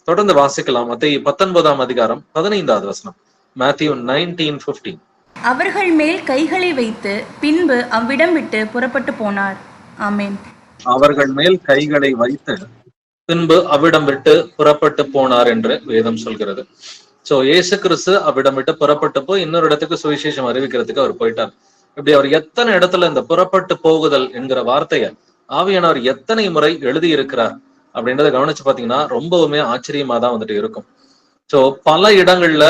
தொடர்ந்து வாசிக்கலாம். மத்தேயு 19 Matthew 19:15. அவர்கள் மேல் கைகளை வைத்து பின்பு அவ்விடம் விட்டு புறப்பட்டு போனார். ஆமென். அவர்கள் மேல் கைகளை வைத்து பின்பு அவ்விடம் விட்டு புறப்பட்டு போனார் என்று வேதம் சொல்கிறது. சோ இயேசு கிறிஸ்து அவ்விடம் விட்டு புறப்பட்டு போய் இன்னொரு இடத்துக்கு சுவிசேஷம் அறிவிக்கிறதுக்கு அவர் போயிட்டார். இப்படி அவர் எத்தனை இடத்துல இந்த புறப்பட்டு போகுதல் என்கிற வார்த்தைய ஆவியானவர் எத்தனை முறை எழுதி இருக்கிறார் அப்படின்றத கவனிச்சு பாத்தீங்கன்னா ரொம்பவுமே ஆச்சரியமா தான் வந்துட்டு இருக்கும். சோ பல இடங்கள்ல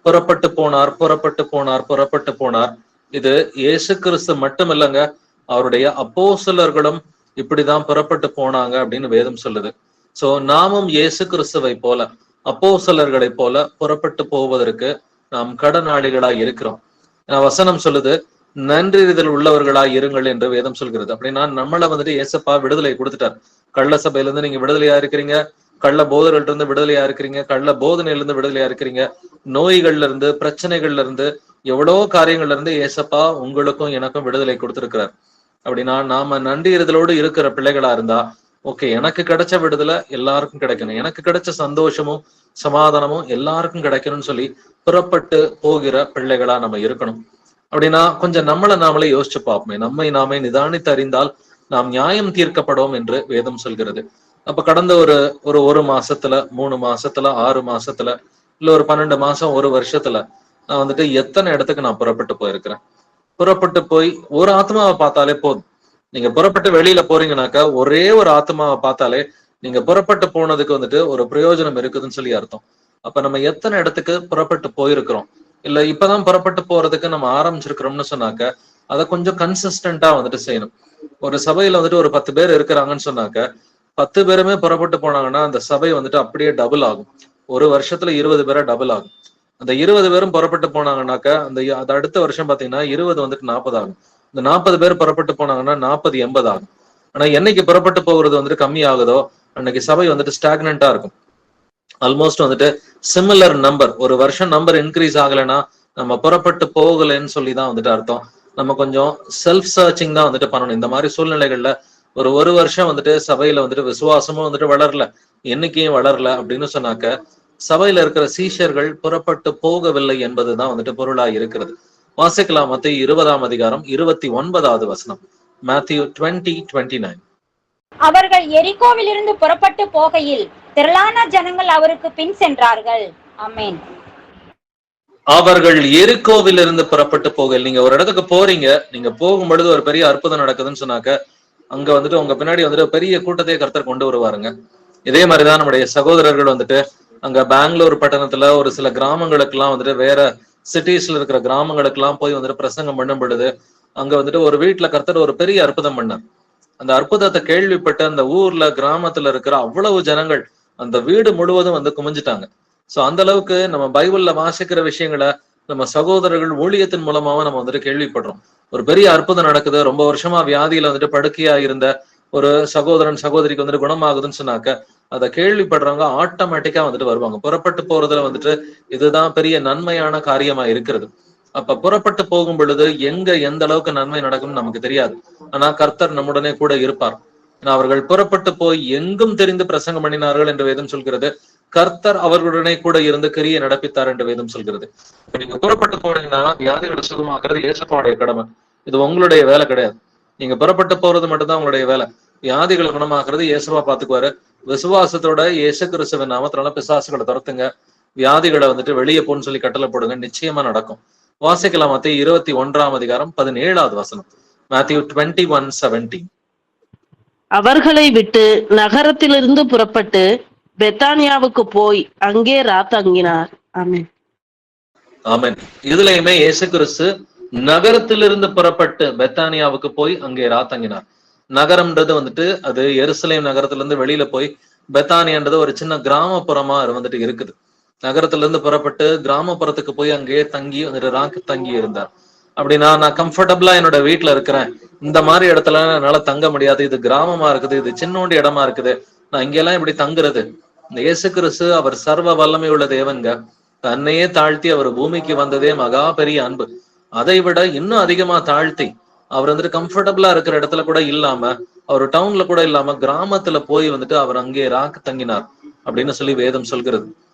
புறப்பட்டு போனார், புறப்பட்டு போனார், புறப்பட்டு போனார். இது இயேசு கிறிஸ்து மட்டும் இல்லைங்க, அவருடைய அப்போஸ்தலர்களும் இப்படிதான் புறப்பட்டு போனாங்க அப்படின்னு வேதம் சொல்லுது. சோ நாமும் இயேசு கிறிஸ்துவை போல அப்போஸ்தலர்களை போல புறப்பட்டு போவதற்கு நாம் கடனாளிகளாய் இருக்கிறோம். வசனம் சொல்லுது நன்றிதல் உள்ளவர்களாய் இருங்கள் என்று வேதம் சொல்கிறது. அப்படின்னா நம்மள வந்துட்டு இயேசப்பா விடுதலை கொடுத்துட்டார். கள்ள சபையில இருந்து நீங்க விடுதலையா இருக்கிறீங்க, கள்ள போதர்கள்ட்ட இருந்து விடுதலையா இருக்கிறீங்க, கள்ள போதனையில இருந்து விடுதலையா இருக்கிறீங்க, நோய்கள்ல இருந்து, பிரச்சனைகள்ல இருந்து, எவ்வளோ காரியங்கள்ல இருந்து ஏசப்பா உங்களுக்கும் எனக்கும் விடுதலை கொடுத்திருக்கிறார். அப்படின்னா நாம நன்றியறிதலோடு இருக்கிற பிள்ளைகளா இருந்தா, ஓகே, எனக்கு கிடைச்ச விடுதலை எல்லாருக்கும் கிடைக்கணும், எனக்கு கிடைச்ச சந்தோஷமும் சமாதானமும் எல்லாருக்கும் கிடைக்கணும்னு சொல்லி புறப்பட்டு போகிற பிள்ளைகளா நம்ம இருக்கணும். அப்படின்னா கொஞ்சம் நம்மளை நாமளே யோசிச்சு பார்ப்போமே. நம்மை நாமே நிதானித்து அறிந்தால் நாம் நியாயம் தீர்க்கப்படுவோம் என்று வேதம் சொல்கிறது. அப்ப கடந்த ஒரு மாசத்துல, 3 மாசத்துல, 6 மாசத்துல, இல்ல ஒரு 12 மாசம், ஒரு வருஷத்துல நான் வந்துட்டு எத்தனை இடத்துக்கு நான் புறப்பட்டு போயிருக்கிறேன். புறப்பட்டு போய் ஒரு ஆத்மாவை பார்த்தாலே போதும். நீங்க புறப்பட்டு வெளியில போறீங்கன்னாக்கா ஒரே ஒரு ஆத்மாவை பார்த்தாலே நீங்க புறப்பட்டு போனதுக்கு வந்துட்டு ஒரு பிரயோஜனம் இருக்குதுன்னு சொல்லி அர்த்தம். அப்ப நம்ம எத்தனை இடத்துக்கு புறப்பட்டு போயிருக்கிறோம், இல்ல இப்பதான் புறப்பட்டு போறதுக்கு நம்ம ஆரம்பிச்சிருக்கிறோம்னு சொன்னாக்க அதை கொஞ்சம் கன்சிஸ்டன்டா வந்துட்டு செய்யணும். ஒரு சபையில வந்துட்டு ஒரு 10 பேர் இருக்கிறாங்கன்னு சொன்னாக்க 10 பேருமே புறப்பட்டு போனாங்கன்னா அந்த சபை வந்துட்டு அப்படியே டபுள் ஆகும். ஒரு வருஷத்துல 20 பேரா டபுள் ஆகும். அந்த 20 பேரும் புறப்பட்டு போனாங்கன்னாக்க அது அடுத்த வருஷம் பாத்தீங்கன்னா 20 வந்துட்டு 40 ஆகும். இந்த 40 பேர் புறப்பட்டு போனாங்கன்னா 40 80 ஆகும். ஆனா என்னைக்கு புறப்பட்டு போகிறது வந்துட்டு கம்மி ஆகுதோ அன்னைக்கு சபை வந்துட்டு ஸ்டாக்னண்டா இருக்கும். ஆல்மோஸ்ட் வந்துட்டு சிமிலர் நம்பர். ஒரு வருஷம் நம்பர் இன்க்ரீஸ் ஆகலைன்னா நம்ம புறப்பட்டு போகலைன்னு சொல்லிதான் வந்துட்டு அர்த்தம். நம்ம கொஞ்சம் செல்ஃப் சர்ச்சிங் தான் வந்துட்டு பண்ணணும். இந்த மாதிரி சூழ்நிலைகள்ல ஒரு வருஷம் வந்துட்டு சபையில வந்துட்டு விசுவாசமும் வந்துட்டு வளரல, எண்ணிக்கையும் வளரல அப்படின்னு சொன்னாக்க சபையில இருக்கிற சீஷர்கள் புறப்பட்டு போகவில்லை என்பதுதான் வந்துட்டு பொருளா இருக்கிறது. வாசிக்கலாம் மத்தேயு 20ஆம் அதிகாரம் 29வது வசனம். மேத்யூ 20:29. அவர்கள் எரிகோவிலிருந்து புறப்பட்டு போகையில் திரளான ஜனங்கள் அவருக்கு பின் சென்றார்கள். ஆமென். அவர்கள் எரிகோவிலிருந்து புறப்பட்டு போகையில், நீங்க ஒரு இடத்துக்கு போறீங்க, நீங்க போகும் பொழுது ஒரு பெரிய அற்புதம் நடக்குதுன்னு சொன்னாக்க அங்க வந்துட்டு உங்க பின்னாடி வந்துட்டு பெரிய கூட்டத்தையே கர்த்தர் கொண்டு வருவாருங்க. இதே மாதிரிதான் நம்முடைய சகோதரர்கள் வந்துட்டு அங்க பெங்களூர் பட்டணத்துல ஒரு சில கிராமங்களுக்கு எல்லாம் வந்துட்டு, வேற சிட்டிஸ்ல இருக்கிற கிராமங்களுக்கு எல்லாம் போய் வந்துட்டு பிரசங்கம் பண்ணும் பொழுது அங்க வந்துட்டு ஒரு வீட்டுல கர்த்தர் ஒரு பெரிய அற்புதம் பண்ணார். அந்த அற்புதத்தை கேள்விப்பட்டு அந்த ஊர்ல கிராமத்துல இருக்கிற அவ்வளவு ஜனங்கள் அந்த வீடு முழுவதும் வந்து குமிஞ்சிட்டாங்க. சோ அந்த அளவுக்கு நம்ம பைபிள்ல வாசிக்கிற விஷயங்களை நம்ம சகோதரர்கள் ஊழியத்தின் மூலமாவும் நம்ம வந்துட்டு கேள்விப்படுறோம். ஒரு பெரிய அற்புதம் நடக்குது, ரொம்ப வருஷமா வியாதியில வந்துட்டு படுக்கையா இருந்த ஒரு சகோதரன் சகோதரிக்கு வந்துட்டு குணமாகுதுன்னு சொன்னாக்க அதை கேள்விப்படுறவங்க ஆட்டோமேட்டிக்கா வந்துட்டு வருவாங்க. புறப்பட்டு போறதுல வந்துட்டு இதுதான் பெரிய நன்மையான காரியமா இருக்கிறது. அப்ப புறப்பட்டு போகும் பொழுது எங்க எந்த அளவுக்கு நன்மை நடக்கும்னு நமக்கு தெரியாது. ஆனா கர்த்தர் நம்முடனே கூட இருப்பார். அவர்கள் புறப்பட்டு போய் எங்கும் தெரிந்து பிரசங்கம் பண்ணினார்கள் என்று வேதம் சொல்கிறது. கர்த்தர் அவர்களுடனே கூட இருந்து கிரியை நடப்பித்தார் என்று வேதம் சொல்கிறது. நீங்க புறப்பட்டு போனீங்கன்னா வியாதிகளை சுகமாக்குறது இயேசுப்பாவுடைய கடமை. இது உங்களுடைய வேலை கிடையாது. நீங்க புறப்பட்டு போறது மட்டும்தான் உங்களுடைய வேலை. வியாதிகளை குணமாக்குறது இயேசுவா பாத்துக்குவாரு. விசுவாசத்தோட இயேசு கிறிஸ்துவின் நாமத்தினால பிசாசுகளை துரத்துங்க, வியாதிகளை வந்துட்டு வெளியே போன்னு சொல்லி கட்டளை போடுங்க, நிச்சயமா நடக்கும். வாசிக்கலாம் மத்தேயு 21ஆம் அதிகாரம் 17வது வசனம். மேத்யூ 21:17. அவர்களை விட்டு நகரத்திலிருந்து புறப்பட்டு பெத்தானியாவுக்கு போய் அங்கே ராத்தங்கினார். ஆமென். ஆமென். இதுலயுமே இயேசு கிறிஸ்து நகரத்திலிருந்து புறப்பட்டு பெத்தானியாவுக்கு போய் அங்கே ராத்தங்கினார். நகரம்ன்றது வந்துட்டு அது எருசலேம் நகரத்துல இருந்து வெளியில போய் பெத்தானியான்றது ஒரு சின்ன கிராமப்புறமா வந்துட்டு இருக்குது. நகரத்துல இருந்து புறப்பட்டு கிராமப்புறத்துக்கு போய் அங்கேயே தங்கி வந்துட்டு தங்கி இருந்தார். அப்படின்னா நான் கம்ஃபர்டபுளா என்னோட வீட்டுல இருக்கிறேன், இந்த மாதிரி இடத்துல என்னால தங்க முடியாது, இது கிராமமா இருக்குது, இது சின்னோண்டி இடமா இருக்குது, நான் இங்கெல்லாம் இப்படி தங்குறது. இந்த இயேசு கிறிஸ்து அவர் சர்வ வல்லமை உள்ள தேவன்க. தன்னையே தாழ்த்தி அவர் பூமிக்கு வந்ததே மகா பெரிய அன்பு. அதை விட இன்னும் அதிகமா தாழ்த்தி அவர் வந்துட்டு கம்ஃபர்டபுளா இருக்கிற இடத்துல கூட இல்லாம, அவர் டவுன்ல கூட இல்லாம கிராமத்துல போய் வந்துட்டு அவர் அங்கே தங்கினார் அப்படின்னு சொல்லி வேதம் சொல்கிறது.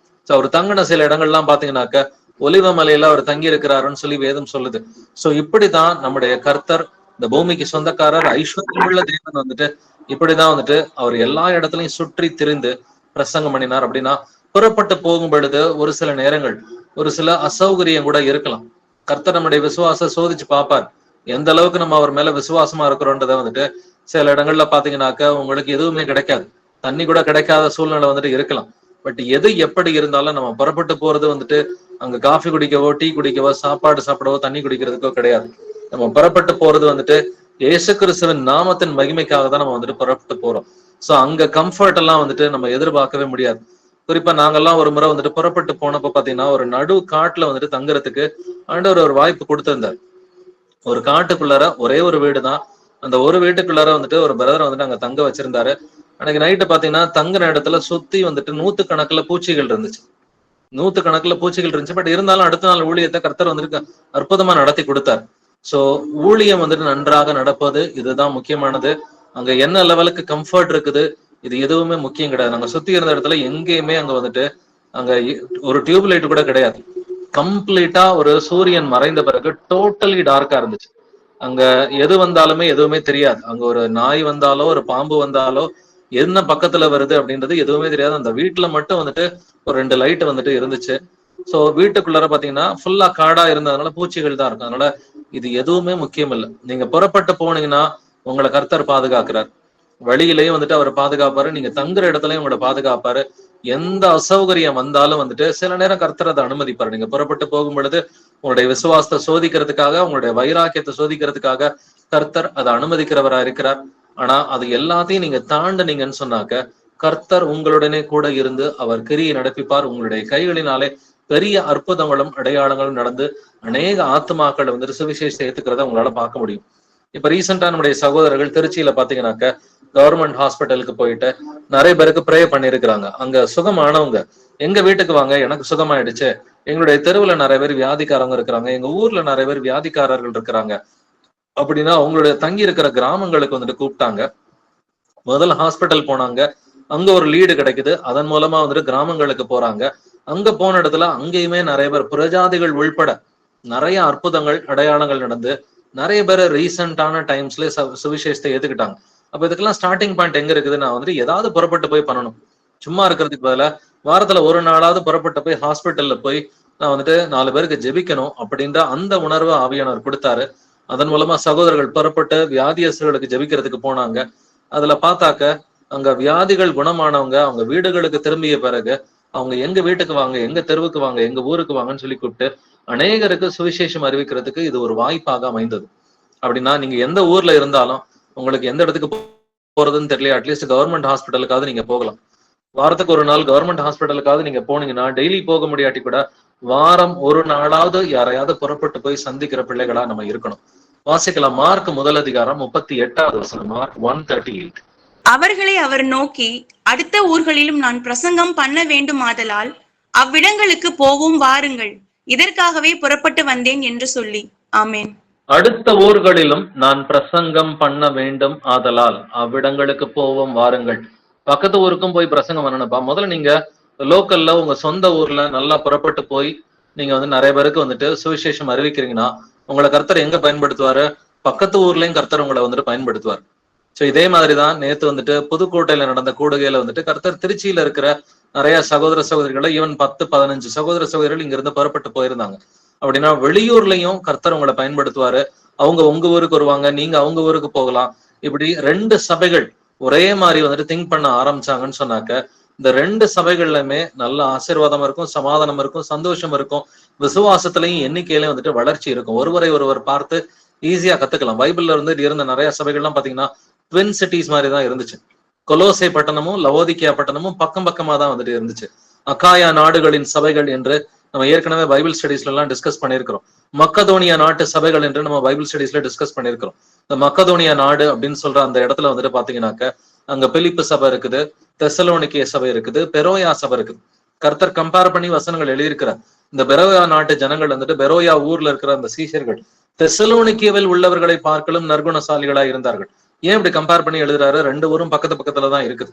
அவர் தங்கின சில இடங்கள்லாம் பாத்தீங்கன்னாக்க ஒலிவ மலையில அவர் தங்கி இருக்கிறாருன்னு சொல்லி வேதம் சொல்லுது. சோ இப்படிதான் நம்முடைய கர்த்தர், இந்த பூமிக்கு சொந்தக்காரர், ஐஸ்வர்யமுள்ள தேவன் வந்துட்டு இப்படிதான் வந்துட்டு அவர் எல்லா இடத்துலயும் சுற்றி திரிந்து பிரசங்கம் பண்ணினார். அப்படின்னா புறப்பட்டு போகும் பொழுது ஒரு சில நேரங்கள் ஒரு சில அசௌகரியம் கூட இருக்கலாம். கர்த்தர் நம்முடைய விசுவாச சோதிச்சு பார்ப்பார். எந்த அளவுக்கு நம்ம அவர் மேல விசுவாசமா இருக்கிறோன்றத வந்துட்டு சில இடங்கள்ல பாத்தீங்கன்னாக்க உங்களுக்கு எதுவுமே கிடைக்காது, தண்ணி கூட கிடைக்காத சூழ்நிலை வந்துட்டு இருக்கலாம். பட் எது எப்படி இருந்தாலும் நம்ம புறப்பட்டு போறது வந்துட்டு அங்க காஃபி குடிக்கவோ, டீ குடிக்கவோ, சாப்பாடு சாப்பிடவோ, தண்ணி குடிக்கிறதுக்கோ கிடையாது. நம்ம புறப்பட்டு போறது வந்துட்டு இயேசு கிறிஸ்துவின் நாமத்தின் மகிமைக்காக தான் நம்ம வந்துட்டு புறப்பட்டு போறோம். சோ அங்க கம்ஃபர்ட் எல்லாம் வந்துட்டு நம்ம எதிர்பார்க்கவே முடியாது. குறிப்பா நாங்கெல்லாம் ஒரு முறை வந்துட்டு புறப்பட்டு போனப்ப பாத்தீங்கன்னா ஒரு நடு காட்டுல வந்துட்டு தங்குறதுக்கு ஆண்டவர் ஒரு வாய்ப்பு கொடுத்திருந்தார். ஒரு காட்டுக்குள்ளார ஒரே ஒரு வீடு தான். அந்த ஒரு வீட்டுக்குள்ளார வந்துட்டு ஒரு பிரதர் வந்துட்டு அங்க தங்க வச்சிருந்தாரு. அன்னைக்கு நைட்டு பாத்தீங்கன்னா தங்குன இடத்துல சுத்தி வந்துட்டு 100 கணக்குல பூச்சிகள் இருந்துச்சு. 100 பூச்சிகள் இருந்துச்சு. பட் இருந்தாலும் அடுத்த நாள் ஊழியத்தை கர்த்தர் வந்துட்டு அற்புதமா நடத்தி கொடுத்தார். சோ ஊழியம் வந்துட்டு நன்றாக நடப்பது இதுதான் முக்கியமானது. அங்க என்ன லெவலுக்கு கம்ஃபர்ட் இருக்குது இது எதுவுமே முக்கியம் கிடையாது. நாங்க சுத்தி இருந்த இடத்துல எங்கேயுமே அங்க வந்துட்டு அங்க ஒரு டியூப் லைட் கூட கிடையாது. கம்ப்ளீட்டா ஒரு சூரியன் மறைந்த பிறகு டோட்டலி டார்க்கா இருந்துச்சு. அங்க எது வந்தாலுமே எதுவுமே தெரியாது. அங்க ஒரு நாய் வந்தாலோ ஒரு பாம்பு வந்தாலோ என்ன பக்கத்துல வருது அப்படின்றது எதுவுமே தெரியாது. அந்த வீட்டுல மட்டும் வந்துட்டு ஒரு 2 லைட் வந்துட்டு இருந்துச்சு. சோ வீட்டுக்குள்ளார பாத்தீங்கன்னா ஃபுல்லா காடா இருந்ததுனால பூச்சிகள் தான் இருக்கும். அதனால இது எதுவுமே முக்கியம் இல்லை. நீங்க புறப்பட்டு போனீங்கன்னா உங்களை கர்த்தர் பாதுகாக்கிறார். வழியிலையும் வந்துட்டு அவர் பாதுகாப்பாரு. நீங்க தங்குற இடத்துலயும் உங்களை பாதுகாப்பாரு. எந்த அசௌகரியம் வந்தாலும் வந்துட்டு சில நேரம் கர்த்தர் அதை அனுமதிப்பாரு. நீங்க புறப்பட்டு போகும் பொழுது உங்களுடைய விசுவாசத்தை சோதிக்கிறதுக்காக, உங்களுடைய வைராக்கியத்தை சோதிக்கிறதுக்காக கர்த்தர் அதை அனுமதிக்கிறவரா இருக்கிறார். ஆனா அது எல்லாத்தையும் நீங்க தாண்டுனீங்கன்னு சொன்னாக்க கர்த்தர் உங்களுடனே கூட இருந்து அவர் கிரியை நடப்பிப்பார். உங்களுடைய கைகளினாலே பெரிய அற்புதங்களும் அடையாளங்களும் நடந்து அநேக ஆத்மாக்களை வந்துட்டு சுவிசேஷத்தை ஏத்துக்கிறத உங்களால பார்க்க முடியும். இப்ப ரீசெண்டா நம்முடைய சகோதரர்கள் திருச்சியில பாத்தீங்கன்னாக்க கவர்மெண்ட் ஹாஸ்பிட்டலுக்கு போயிட்டு நிறைய பேருக்கு ப்ரே பண்ணிருக்கிறாங்க. அங்க சுகமானவங்க எங்க வீட்டுக்கு வாங்க, எனக்கு சுகமாயிடுச்சு, எங்களுடைய தெருவுல நிறைய பேர் வியாதிக்காரங்க இருக்கிறாங்க, எங்க ஊர்ல நிறைய பேர் வியாதிக்காரர்கள் இருக்கிறாங்க அப்படின்னா அவங்களுடைய தங்கி இருக்கிற கிராமங்களுக்கு வந்துட்டு கூப்பிட்டாங்க. முதல்ல ஹாஸ்பிட்டல் போனாங்க, அங்க ஒரு லீடு கிடைக்குது, அதன் மூலமா வந்துட்டு கிராமங்களுக்கு போறாங்க. அங்க போன இடத்துல அங்கேயுமே நிறைய பேர் புறஜாதிகள் உள்பட நிறைய அற்புதங்கள் அடையாளங்கள் நடந்து நிறைய பேர் ரீசெண்டான டைம்ஸ்ல சுவிசேஷத்தை ஏத்துக்கிட்டாங்க. அப்ப இதுக்கெல்லாம் ஸ்டார்டிங் பாயிண்ட் எங்க இருக்குது? நான் வந்துட்டு ஏதாவது புறப்பட்டு போய் பண்ணணும். சும்மா இருக்கிறதுக்கு பதிலா வாரத்துல ஒரு நாளாவது புறப்பட்டு போய் ஹாஸ்பிட்டல்ல போய் நான் வந்துட்டு 4 பேருக்கு ஜெபிக்கணும் அப்படின்ற அந்த உணர்வு ஆவியானவர் கொடுத்தாரு. அதன் மூலமா சகோதரர்கள் புறப்பட்டு வியாதியஸ்தர்களுக்கு ஜெபிக்கிறதுக்கு போனாங்க. அதுல பார்த்தாக்க அங்க வியாதிகள் குணமானவங்க அவங்க வீடுகளுக்கு திரும்பிய பிறகு அவங்க எங்க வீட்டுக்கு வாங்க, எங்க தெருவுக்கு வாங்க, எங்க ஊருக்கு வாங்கன்னு சொல்லி கூப்பிட்டு அநேகருக்கு சுவிசேஷம் அறிவிக்கிறதுக்கு இது ஒரு வாய்ப்பாக அமைந்தது. அப்படின்னா நீங்க எந்த ஊர்ல இருந்தாலும் உங்களுக்கு எந்த இடத்துக்கு போறதுன்னு தெரியல, அட்லீஸ்ட் கவர்மெண்ட் ஹாஸ்பிட்டலுக்காவது நீங்க போகலாம். வாரத்துக்கு ஒரு நாள் கவர்மெண்ட் ஹாஸ்பிட்டலுக்காவது நீங்க போனீங்கன்னா, டெய்லி போக முடியாட்டி கூட வாரம் ஒரு நாளாவது யாரையாவது புறப்பட்டு போய் சந்திக்கிற பிள்ளைகளா நம்ம இருக்கணும். வாசிக்கலாம் மார்க் 1:38 மார்க் 1:38. அவர்களை அவர் நோக்கி, அடுத்த ஊர்களிலும் நான் பிரசங்கம் பண்ண வேண்டுமாதலால் அவ்விடங்களுக்கு போவோம் வாருங்கள், இதற்காகவே புறப்பட்டு வந்தேன் என்று சொல்லி. ஆமேன். அடுத்த ஊர்களிலும் நான் பிரசங்கம் பண்ண வேண்டும் ஆதலால் அவ்விடங்களுக்கு போவோம் வாருங்கள். பக்கத்து ஊருக்கும் போய் பிரசங்கம் பண்ணணும்ப்பா. முதல்ல நீங்க லோக்கல்ல உங்க சொந்த ஊர்ல நல்லா புறப்பட்டு போய் நீங்க வந்து நிறைய பேருக்கு வந்துட்டு சுவிசேஷம் அறிவிக்கிறீங்கன்னா உங்களை கர்த்தர் எங்க பயன்படுத்துவாரு? பக்கத்து ஊர்லயும் கர்த்தர் உங்களை வந்துட்டு பயன்படுத்துவார். சோ இதே மாதிரிதான் நேத்து வந்துட்டு புதுக்கோட்டையில நடந்த கூடுகையில வந்துட்டு கர்த்தர் திருச்சியில இருக்கிற நிறைய சகோதர சகோதரிகளை ஈவன் 10-15 சகோதர சகோதரிகள் இங்க இருந்து புறப்பட்டு போயிருந்தாங்க. அப்படின்னா வெளியூர்லயும் கர்த்தர் உங்களை பயன்படுத்துவாரு. அவங்க உங்க ஊருக்கு வருவாங்க, நீங்க அவங்க ஊருக்கு போகலாம். இப்படி 2 சபைகள் ஒரே மாதிரி வந்துட்டு திங்க் பண்ண ஆரம்பிச்சாங்கன்னு சொன்னாக்க இந்த 2 சபைகள்லயுமே நல்ல ஆசீர்வாதம் இருக்கும், சமாதானம் இருக்கும், சந்தோஷம் இருக்கும், விசுவாசத்திலையும் எண்ணிக்கையிலையும் வந்துட்டு வளர்ச்சி இருக்கும். ஒருவரை ஒருவர் பார்த்து ஈஸியா கத்துக்கலாம். பைபிள்ல இருந்து இருந்த நிறைய சபைகள்லாம் பாத்தீங்கன்னா ட்வின் சிட்டிஸ் மாதிரி தான் இருந்துச்சு. கொலோசை பட்டணமும் லவோதிக்கியா பட்டணமும் பக்கம் பக்கமா தான் வந்துட்டு இருந்துச்சு. அக்காயா நாடுகளின் சபைகள் என்று நம்ம ஏற்கனவே பைபிள் ஸ்டடீஸ்ல எல்லாம் டிஸ்கஸ் பண்ணியிருக்கிறோம். மக்கதோனியா நாட்டு சபைகள் என்று நம்ம பைபிள் ஸ்டடீஸ்ல டிஸ்கஸ் பண்ணியிருக்கிறோம். இந்த மக்கதோனியா நாடு அப்படின்னு சொல்ற அந்த இடத்துல வந்துட்டு பாத்தீங்கன்னாக்க அங்க பிலிப்பு சபை இருக்குது, தெசலோனிக்கே சபை இருக்குது, பெரோயா சபை இருக்குது. கர்த்தர் கம்பேர் பண்ணி வசனங்கள் எழுதியிருக்கிறார். இந்த பெரோயா நாட்டு ஜனங்கள் வந்துட்டு பெரோயா ஊர்ல இருக்கிற அந்த சீஷர்கள் தெசலோனிக்கேவில் உள்ளவர்களை பார்க்கலும் நற்குணசாலிகளா இருந்தார்கள். ஏன் இப்படி கம்பேர் பண்ணி எழுதுறாரு? 2 ஊரும் பக்கத்து பக்கத்துலதான் இருக்குது.